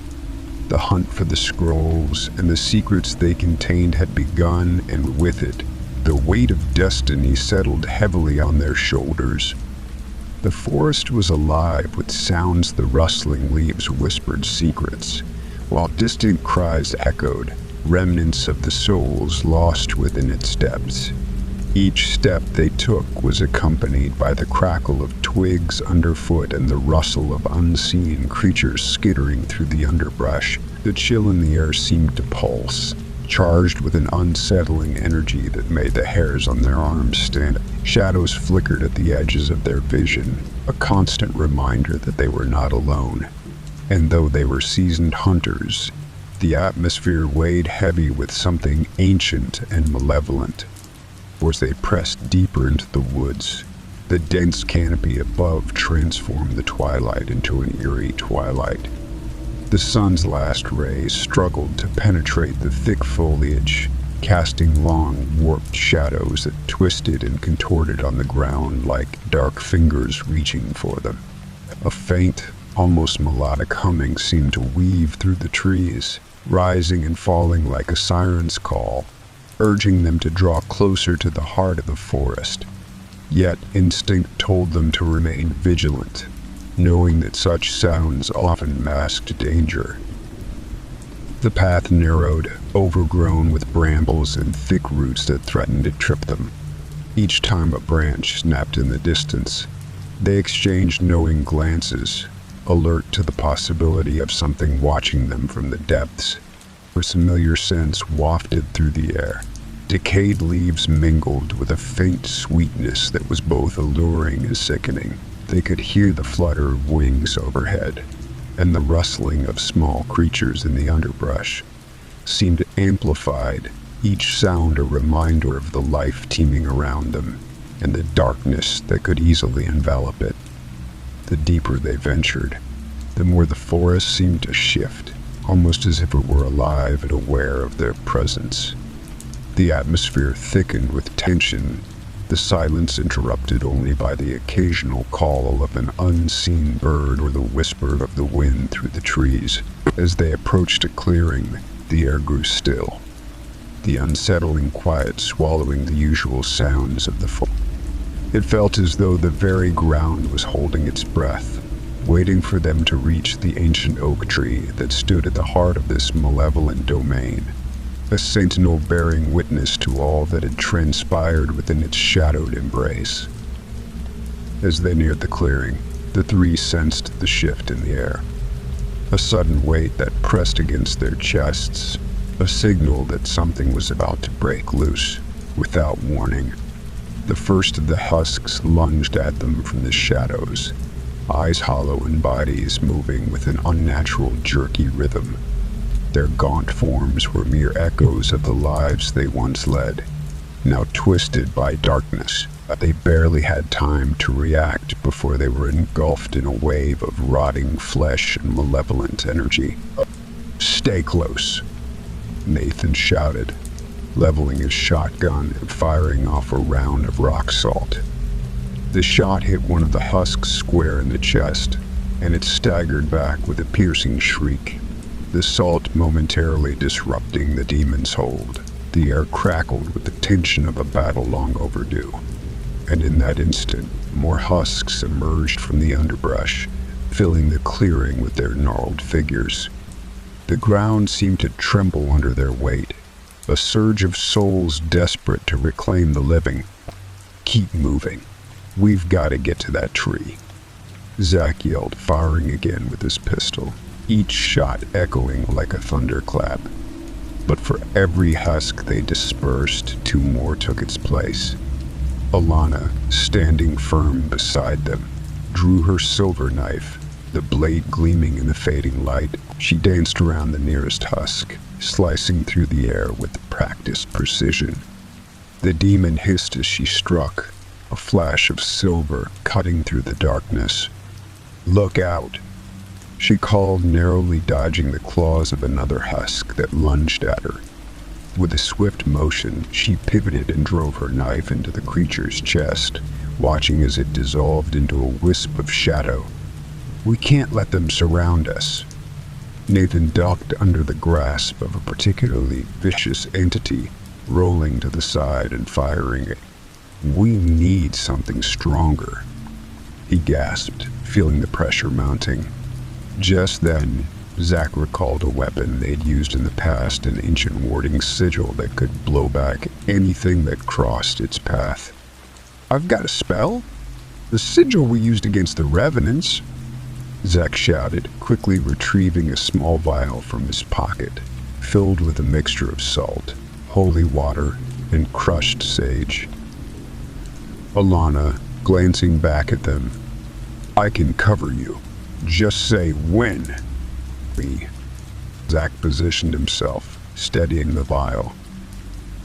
The hunt for the scrolls and the secrets they contained had begun, and with it, the weight of destiny settled heavily on their shoulders. The forest was alive with sounds. The rustling leaves whispered secrets, while distant cries echoed, remnants of the souls lost within its depths. Each step they took was accompanied by the crackle of twigs underfoot and the rustle of unseen creatures skittering through the underbrush. The chill in the air seemed to pulse, charged with an unsettling energy that made the hairs on their arms stand up. Shadows flickered at the edges of their vision, a constant reminder that they were not alone. And though they were seasoned hunters, the atmosphere weighed heavy with something ancient and malevolent. As they pressed deeper into the woods, the dense canopy above transformed the twilight into an eerie twilight. The sun's last rays struggled to penetrate the thick foliage, casting long, warped shadows that twisted and contorted on the ground like dark fingers reaching for them. A faint, almost melodic humming seemed to weave through the trees, rising and falling like a siren's call, urging them to draw closer to the heart of the forest. Yet instinct told them to remain vigilant, knowing that such sounds often masked danger. The path narrowed, overgrown with brambles and thick roots that threatened to trip them. Each time a branch snapped in the distance, they exchanged knowing glances, alert to the possibility of something watching them from the depths. A familiar sense wafted through the air. Decayed leaves mingled with a faint sweetness that was both alluring and sickening. They could hear the flutter of wings overhead, and the rustling of small creatures in the underbrush seemed amplified, each sound a reminder of the life teeming around them, and the darkness that could easily envelop it. The deeper they ventured, the more the forest seemed to shift, almost as if it were alive and aware of their presence. The atmosphere thickened with tension, the silence interrupted only by the occasional call of an unseen bird or the whisper of the wind through the trees. As they approached a clearing, the air grew still, the unsettling quiet swallowing the usual sounds of the forest. It felt as though the very ground was holding its breath, waiting for them to reach the ancient oak tree that stood at the heart of this malevolent domain, a sentinel bearing witness to all that had transpired within its shadowed embrace. As they neared the clearing, the three sensed the shift in the air, a sudden weight that pressed against their chests, a signal that something was about to break loose. Without warning, the first of the husks lunged at them from the shadows, eyes hollow and bodies moving with an unnatural, jerky rhythm. Their gaunt forms were mere echoes of the lives they once led, now twisted by darkness. They barely had time to react before they were engulfed in a wave of rotting flesh and malevolent energy. "Stay close," Nathan shouted, leveling his shotgun and firing off a round of rock salt. The shot hit one of the husks square in the chest, and it staggered back with a piercing shriek, the salt momentarily disrupting the demon's hold. The air crackled with the tension of a battle long overdue, and in that instant, more husks emerged from the underbrush, filling the clearing with their gnarled figures. The ground seemed to tremble under their weight, a surge of souls desperate to reclaim the living. "Keep moving. We've got to get to that tree," Zach yelled, firing again with his pistol, each shot echoing like a thunderclap. But for every husk they dispersed, two more took its place. Alana, standing firm beside them, drew her silver knife, the blade gleaming in the fading light. She danced around the nearest husk, slicing through the air with practiced precision. The demon hissed as she struck, a flash of silver cutting through the darkness. "Look out," she called, narrowly dodging the claws of another husk that lunged at her. With a swift motion, she pivoted and drove her knife into the creature's chest, watching as it dissolved into a wisp of shadow. "We can't let them surround us." Nathan ducked under the grasp of a particularly vicious entity, rolling to the side and firing it. "We need something stronger," he gasped, feeling the pressure mounting. Just then, Zach recalled a weapon they'd used in the past, an ancient warding sigil that could blow back anything that crossed its path. "I've got a spell? The sigil we used against the revenants," Zach shouted, quickly retrieving a small vial from his pocket, filled with a mixture of salt, holy water, and crushed sage. Alana, glancing back at them, "I can cover you. Just say when." Zach positioned himself, steadying the vial.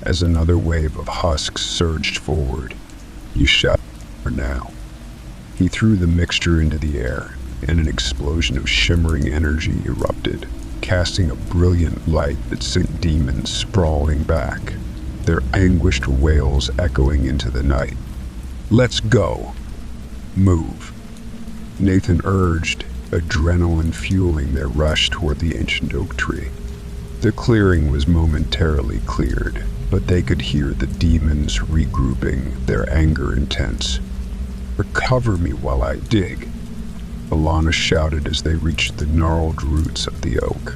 As another wave of husks surged forward, "You shut her now." He threw the mixture into the air, and an explosion of shimmering energy erupted, casting a brilliant light that sent demons sprawling back, their anguished wails echoing into the night. "Let's go. Move," Nathan urged, adrenaline fueling their rush toward the ancient oak tree. The clearing was momentarily cleared, but they could hear the demons regrouping, their anger intense. "Recover me while I dig," Alana shouted as they reached the gnarled roots of the oak.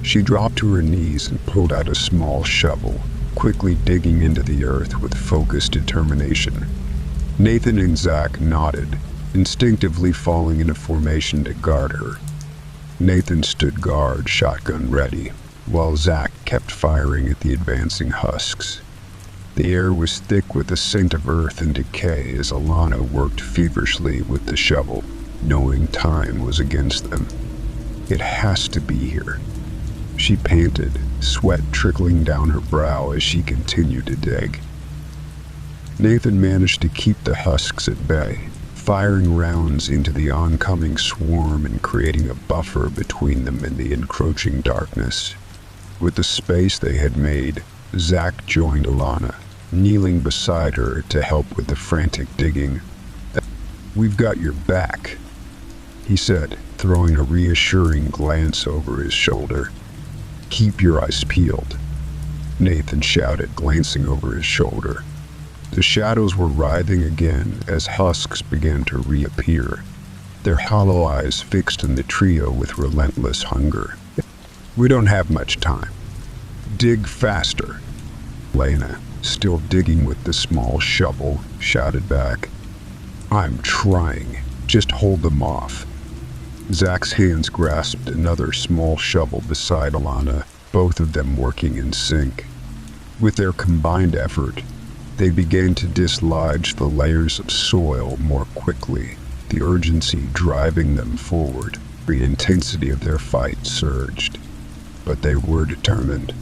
She dropped to her knees and pulled out a small shovel, quickly digging into the earth with focused determination. Nathan and Zach nodded, instinctively falling into formation to guard her. Nathan stood guard, shotgun ready, while Zach kept firing at the advancing husks. The air was thick with the scent of earth and decay as Alana worked feverishly with the shovel, knowing time was against them. "It has to be here," she panted, sweat trickling down her brow as she continued to dig. Nathan managed to keep the husks at bay, firing rounds into the oncoming swarm and creating a buffer between them and the encroaching darkness. With the space they had made, Zach joined Alana, kneeling beside her to help with the frantic digging. "We've got your back," he said, throwing a reassuring glance over his shoulder. "Keep your eyes peeled," Nathan shouted, glancing over his shoulder. The shadows were writhing again as husks began to reappear, their hollow eyes fixed on the trio with relentless hunger. "We don't have much time. Dig faster," Lena, still digging with the small shovel, shouted back. "I'm trying. Just hold them off." Zach's hands grasped another small shovel beside Alana, both of them working in sync. With their combined effort, they began to dislodge the layers of soil more quickly, the urgency driving them forward. The intensity of their fight surged, but they were determined.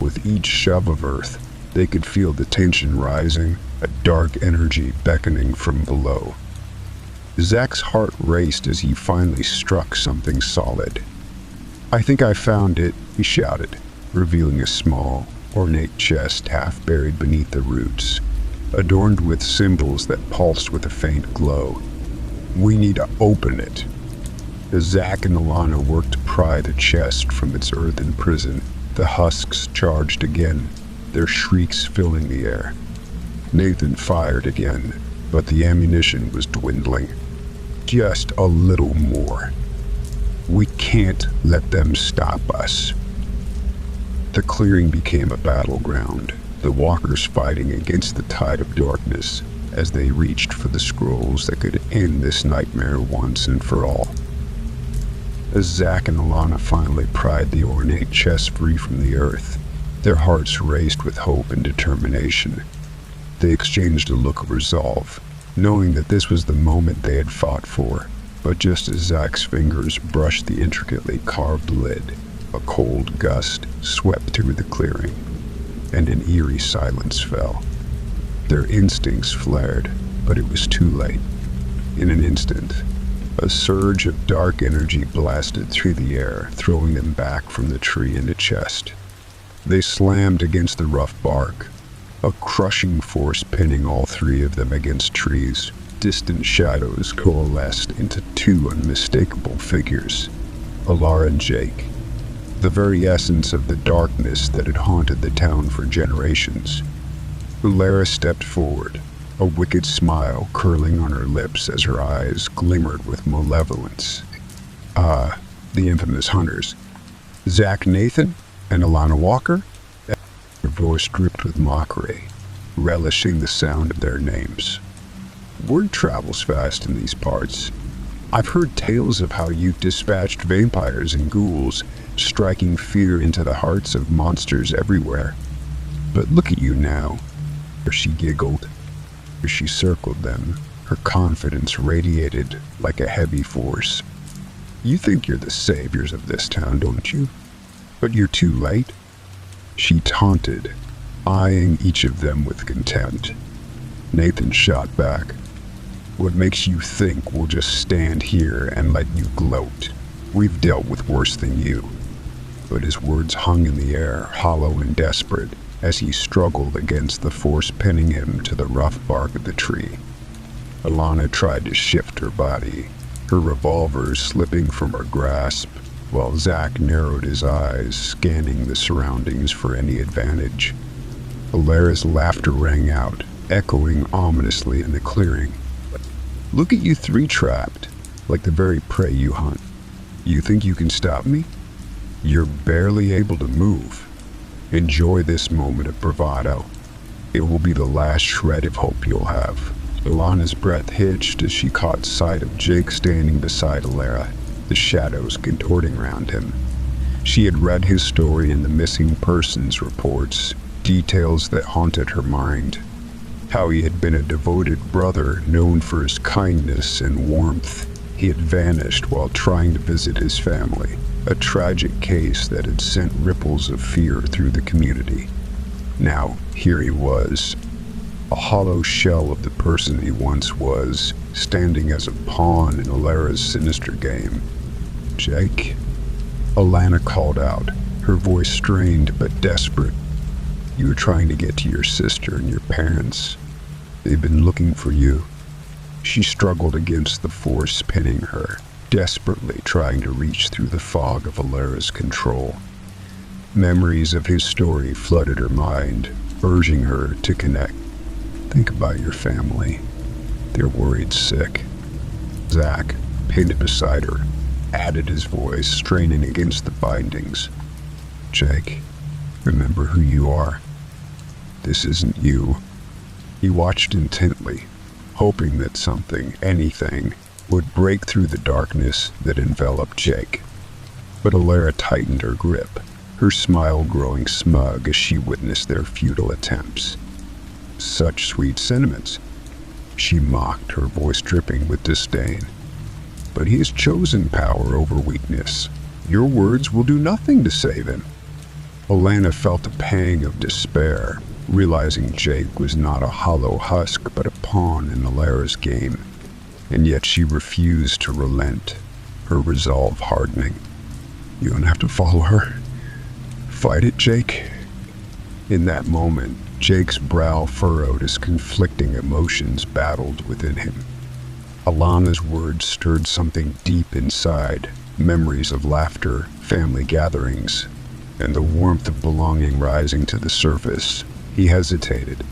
With each shove of earth, they could feel the tension rising, a dark energy beckoning from below. Zach's heart raced as he finally struck something solid. "I think I found it," he shouted, revealing a small, ornate chest half buried beneath the roots, adorned with symbols that pulsed with a faint glow. "We need to open it." As Zach and Alana worked to pry the chest from its earthen prison, the husks charged again, their shrieks filling the air. Nathan fired again, but the ammunition was dwindling. "Just a little more. We can't let them stop us." The clearing became a battleground, the walkers fighting against the tide of darkness as they reached for the scrolls that could end this nightmare once and for all. As Zach and Alana finally pried the ornate chest free from the earth, their hearts raced with hope and determination. They exchanged a look of resolve, knowing that this was the moment they had fought for. But just as Zach's fingers brushed the intricately carved lid, a cold gust swept through the clearing, and an eerie silence fell. Their instincts flared, but it was too late. In an instant, a surge of dark energy blasted through the air, throwing them back from the tree in the chest. They slammed against the rough bark, a crushing force pinning all three of them against trees. Distant shadows coalesced into two unmistakable figures, Alara and Jake, the very essence of the darkness that had haunted the town for generations. Alara stepped forward, a wicked smile curling on her lips as her eyes glimmered with malevolence. "Ah, the infamous hunters. Zach Nathan and Alana Walker?" Her voice dripped with mockery, relishing the sound of their names. "Word travels fast in these parts. I've heard tales of how you dispatched vampires and ghouls, striking fear into the hearts of monsters everywhere. But look at you now." She giggled. As she circled them, her confidence radiated like a heavy force. "You think you're the saviors of this town, don't you? But you're too late," she taunted, eyeing each of them with contempt. Nathan shot back. "What makes you think we'll just stand here and let you gloat? We've dealt with worse than you." But his words hung in the air, hollow and desperate, as he struggled against the force pinning him to the rough bark of the tree. Alana tried to shift her body, her revolver slipping from her grasp, while Zach narrowed his eyes, scanning the surroundings for any advantage. Alara's laughter rang out, echoing ominously in the clearing. Look at you three trapped, like the very prey you hunt. You think you can stop me? You're barely able to move. Enjoy this moment of bravado. It will be the last shred of hope you'll have. Ilana's breath hitched as she caught sight of Jake standing beside Alara, the shadows contorting around him. She had read his story in the missing persons reports, details that haunted her mind. How he had been a devoted brother known for his kindness and warmth. He had vanished while trying to visit his family, a tragic case that had sent ripples of fear through the community. Now, here he was, a hollow shell of the person he once was, standing as a pawn in Alara's sinister game. Jake? Alana called out, her voice strained but desperate. You were trying to get to your sister and your parents. They've been looking for you. She struggled against the force pinning her, desperately trying to reach through the fog of Alara's control. Memories of his story flooded her mind, urging her to connect. Think about your family. They're worried sick. Zach, pinned beside her, added his voice, straining against the bindings. Jake, remember who you are. This isn't you. He watched intently, hoping that something, anything, would break through the darkness that enveloped Jake. But Alara tightened her grip, her smile growing smug as she witnessed their futile attempts. Such sweet sentiments, she mocked, her voice dripping with disdain. But he has chosen power over weakness. Your words will do nothing to save him. Alana felt a pang of despair, realizing Jake was not a hollow husk but a pawn in Alara's game. And yet she refused to relent, her resolve hardening. You don't have to follow her. Fight it, Jake. In that moment, Jake's brow furrowed as conflicting emotions battled within him. Alana's words stirred something deep inside, memories of laughter, family gatherings, and the warmth of belonging rising to the surface. He hesitated,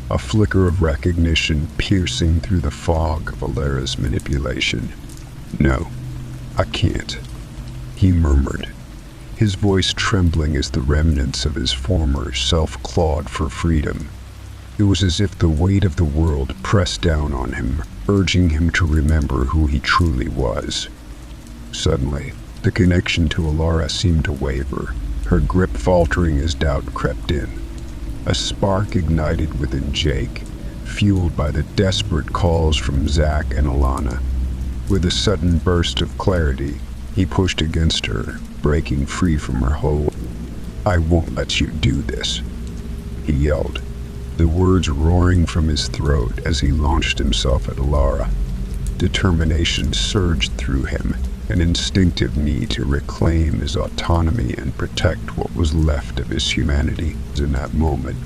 a flicker of recognition piercing through the fog of Alara's manipulation. No, I can't, he murmured, his voice trembling as the remnants of his former self clawed for freedom. It was as if the weight of the world pressed down on him, urging him to remember who he truly was. Suddenly, the connection to Alara seemed to waver, her grip faltering as doubt crept in. A spark ignited within Jake, fueled by the desperate calls from Zach and Alana. With a sudden burst of clarity, he pushed against her, breaking free from her hold. I won't let you do this, he yelled, the words roaring from his throat as he launched himself at Alara. Determination surged through him, an instinctive need to reclaim his autonomy and protect what was left of his humanity. In that moment,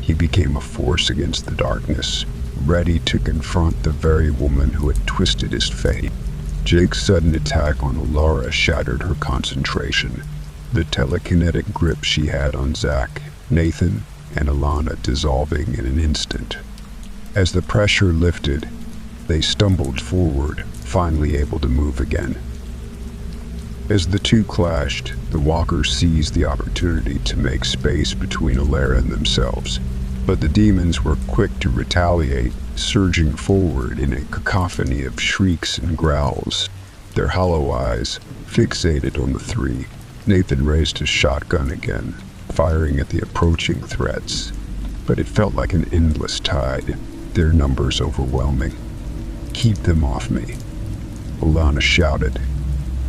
he became a force against the darkness, ready to confront the very woman who had twisted his fate. Jake's sudden attack on Alara shattered her concentration, the telekinetic grip she had on Zach, Nathan, and Alana dissolving in an instant. As the pressure lifted, they stumbled forward, finally able to move again. As the two clashed, the walkers seized the opportunity to make space between Alara and themselves. But the demons were quick to retaliate, surging forward in a cacophony of shrieks and growls, their hollow eyes fixated on the three. Nathan raised his shotgun again, firing at the approaching threats. But it felt like an endless tide, their numbers overwhelming. Keep them off me, Alana shouted,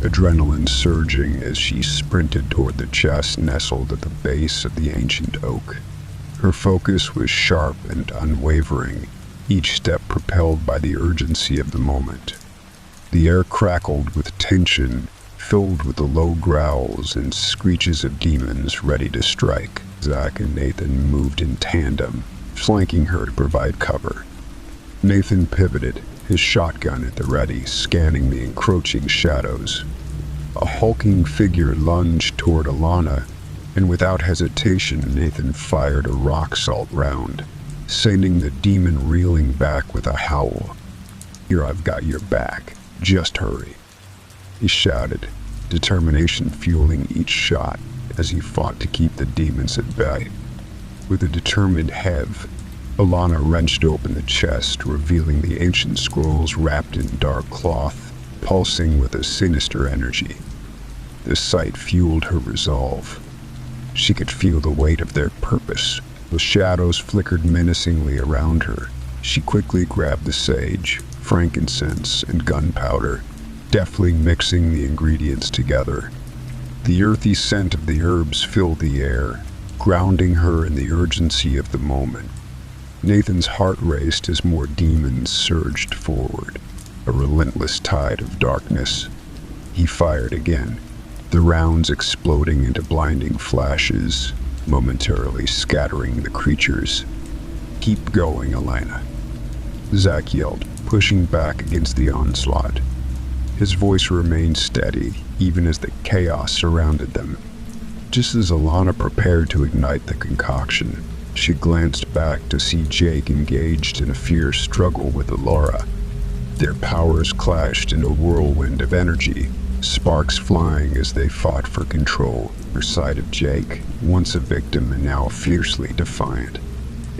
adrenaline surging as she sprinted toward the chest nestled at the base of the ancient oak. Her focus was sharp and unwavering, each step propelled by the urgency of the moment. The air crackled with tension, filled with the low growls and screeches of demons ready to strike. Zach and Nathan moved in tandem, flanking her to provide cover. Nathan pivoted, his shotgun at the ready, scanning the encroaching shadows. A hulking figure lunged toward Alana, and without hesitation, Nathan fired a rock salt round, sending the demon reeling back with a howl. "Here, I've got your back. Just hurry," he shouted, determination fueling each shot as he fought to keep the demons at bay. With a determined heave, Alana wrenched open the chest, revealing the ancient scrolls wrapped in dark cloth, pulsing with a sinister energy. The sight fueled her resolve. She could feel the weight of their purpose. The shadows flickered menacingly around her. She quickly grabbed the sage, frankincense, and gunpowder, deftly mixing the ingredients together. The earthy scent of the herbs filled the air, grounding her in the urgency of the moment. Nathan's heart raced as more demons surged forward, a relentless tide of darkness. He fired again, the rounds exploding into blinding flashes, momentarily scattering the creatures. "Keep going, Elena," Zach yelled, pushing back against the onslaught. His voice remained steady, even as the chaos surrounded them. Just as Alana prepared to ignite the concoction, she glanced back to see Jake engaged in a fierce struggle with Alara. Their powers clashed in a whirlwind of energy, sparks flying as they fought for control. Her sight of Jake, once a victim and now fiercely defiant,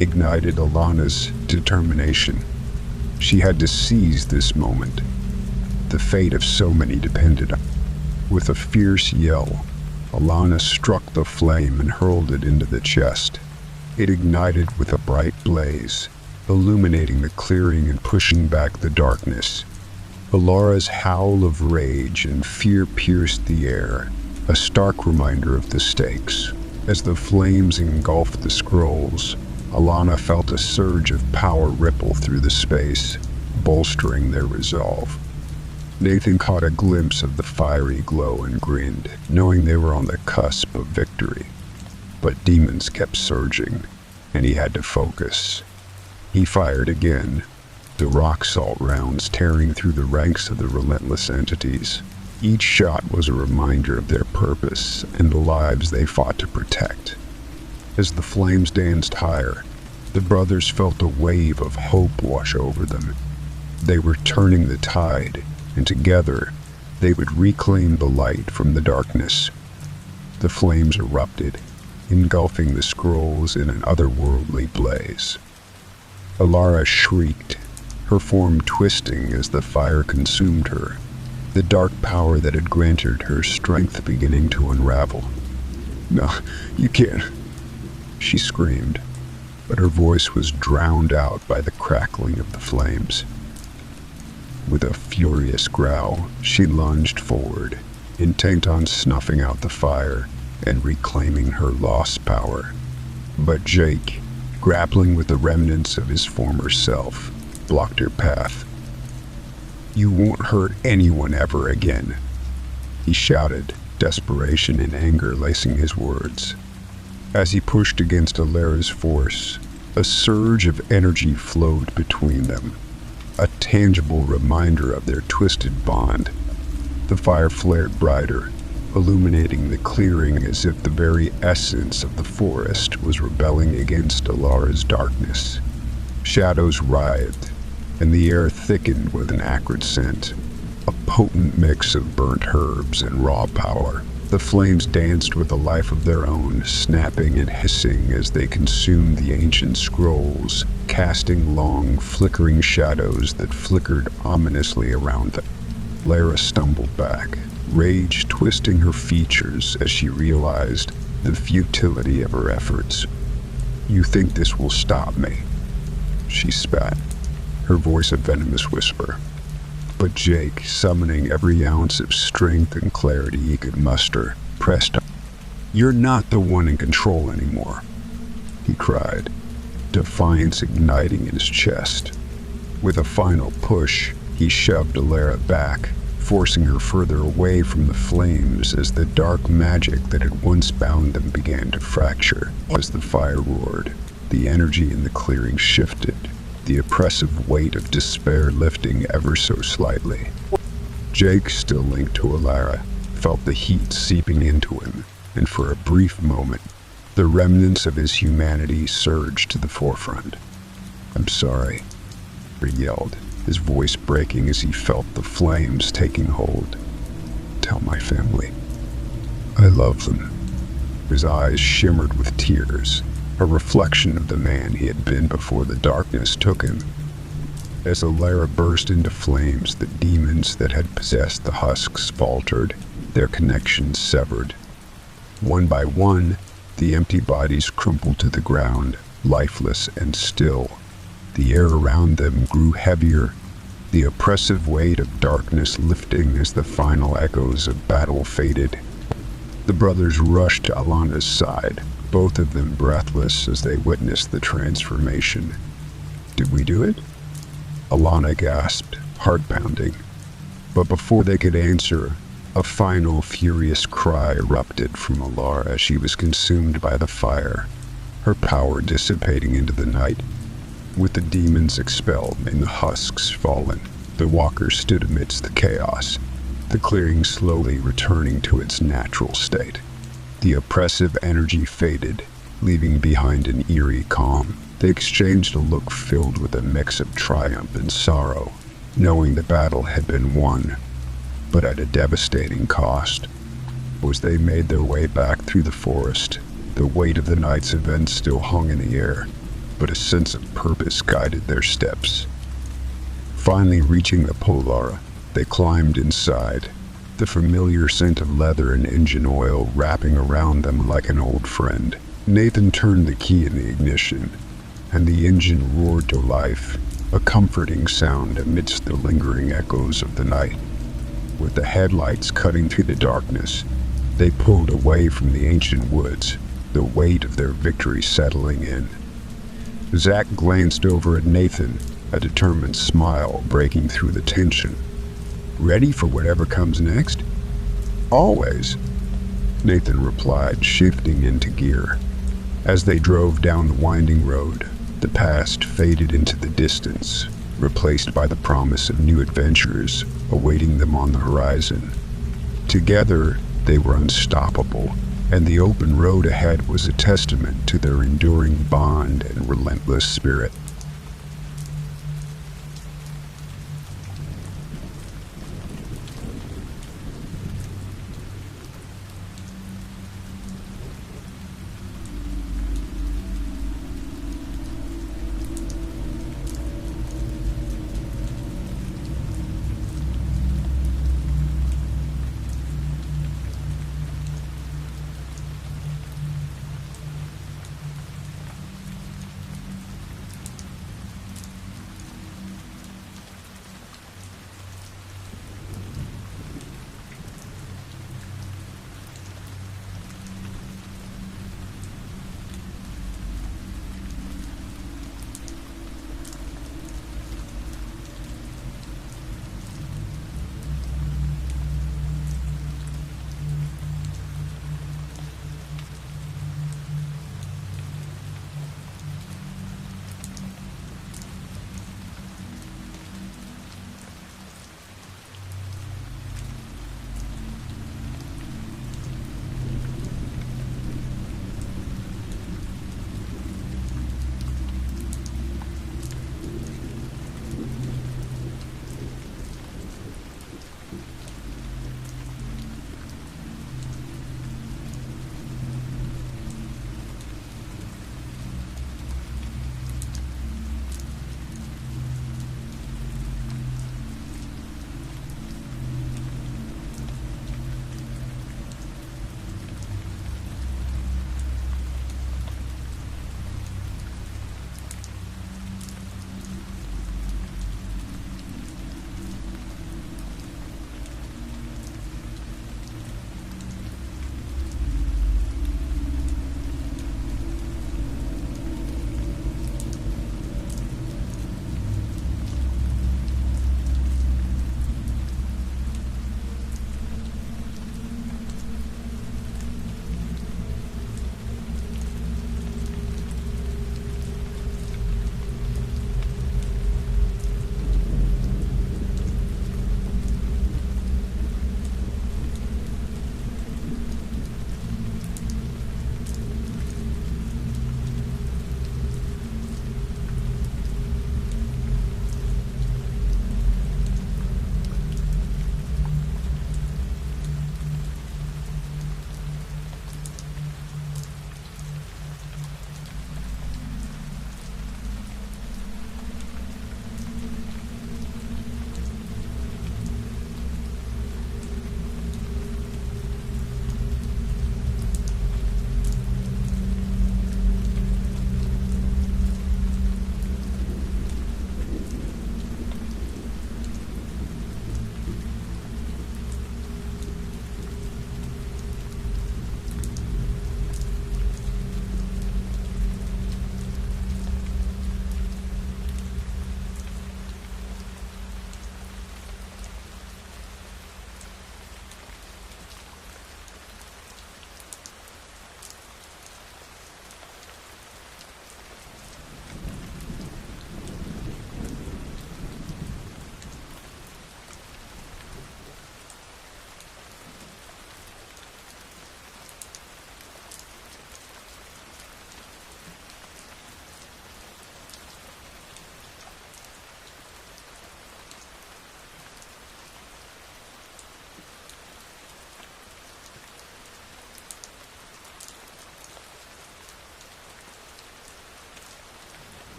ignited Alana's determination. She had to seize this moment. The fate of so many depended on it. With a fierce yell, Alana struck the flame and hurled it into the chest. It ignited with a bright blaze, illuminating the clearing and pushing back the darkness. Alara's howl of rage and fear pierced the air, a stark reminder of the stakes. As the flames engulfed the scrolls, Alana felt a surge of power ripple through the space, bolstering their resolve. Nathan caught a glimpse of the fiery glow and grinned, knowing they were on the cusp of victory. But demons kept surging, and he had to focus. He fired again, the rock salt rounds tearing through the ranks of the relentless entities. Each shot was a reminder of their purpose and the lives they fought to protect. As the flames danced higher, the brothers felt a wave of hope wash over them. They were turning the tide, and together they would reclaim the light from the darkness. The flames erupted, engulfing the scrolls in an otherworldly blaze. Alara shrieked, her form twisting as the fire consumed her, the dark power that had granted her strength beginning to unravel. "No, you can't," she screamed, but her voice was drowned out by the crackling of the flames. With a furious growl, she lunged forward, intent on snuffing out the fire and reclaiming her lost power. But Jake, grappling with the remnants of his former self, blocked her path. "You won't hurt anyone ever again," he shouted, desperation and anger lacing his words. As he pushed against Alara's force, a surge of energy flowed between them, a tangible reminder of their twisted bond. The fire flared brighter, illuminating the clearing as if the very essence of the forest was rebelling against Alara's darkness. Shadows writhed, and the air thickened with an acrid scent, a potent mix of burnt herbs and raw power. The flames danced with a life of their own, snapping and hissing as they consumed the ancient scrolls, casting long, flickering shadows that flickered ominously around them. Lara stumbled back, rage twisting her features as she realized the futility of her efforts. "You think this will stop me?" she spat, her voice a venomous whisper. But Jake, summoning every ounce of strength and clarity he could muster, pressed on. "You're not the one in control anymore," he cried, defiance igniting in his chest. With a final push, he shoved Alara back, forcing her further away from the flames as the dark magic that had once bound them began to fracture. As the fire roared, the energy in the clearing shifted, the oppressive weight of despair lifting ever so slightly. Jake, still linked to Alara, felt the heat seeping into him, and for a brief moment, the remnants of his humanity surged to the forefront. "I'm sorry," he yelled, his voice breaking as he felt the flames taking hold. "Tell my family. I love them." His eyes shimmered with tears, a reflection of the man he had been before the darkness took him. As the lair burst into flames, the demons that had possessed the husks faltered, their connections severed. One by one, the empty bodies crumpled to the ground, lifeless and still. The air around them grew heavier, the oppressive weight of darkness lifting as the final echoes of battle faded. The brothers rushed to Alana's side, both of them breathless as they witnessed the transformation. "Did we do it?" Alana gasped, heart pounding. But before they could answer, a final furious cry erupted from Alara as she was consumed by the fire, her power dissipating into the night. With the demons expelled and the husks fallen, the walker stood amidst the chaos, the clearing slowly returning to its natural state. The oppressive energy faded, leaving behind an eerie calm. They exchanged a look filled with a mix of triumph and sorrow, knowing the battle had been won, but at a devastating cost. As they made their way back through the forest, the weight of the night's events still hung in the air, but a sense of purpose guided their steps. Finally reaching the Polara, they climbed inside, the familiar scent of leather and engine oil wrapping around them like an old friend. Nathan turned the key in the ignition, and the engine roared to life, a comforting sound amidst the lingering echoes of the night. With the headlights cutting through the darkness, they pulled away from the ancient woods, the weight of their victory settling in. Zach glanced over at Nathan, a determined smile breaking through the tension. "Ready for whatever comes next?" "Always," Nathan replied, shifting into gear. As they drove down the winding road, the past faded into the distance, replaced by the promise of new adventures awaiting them on the horizon. Together, they were unstoppable, and the open road ahead was a testament to their enduring bond and relentless spirit.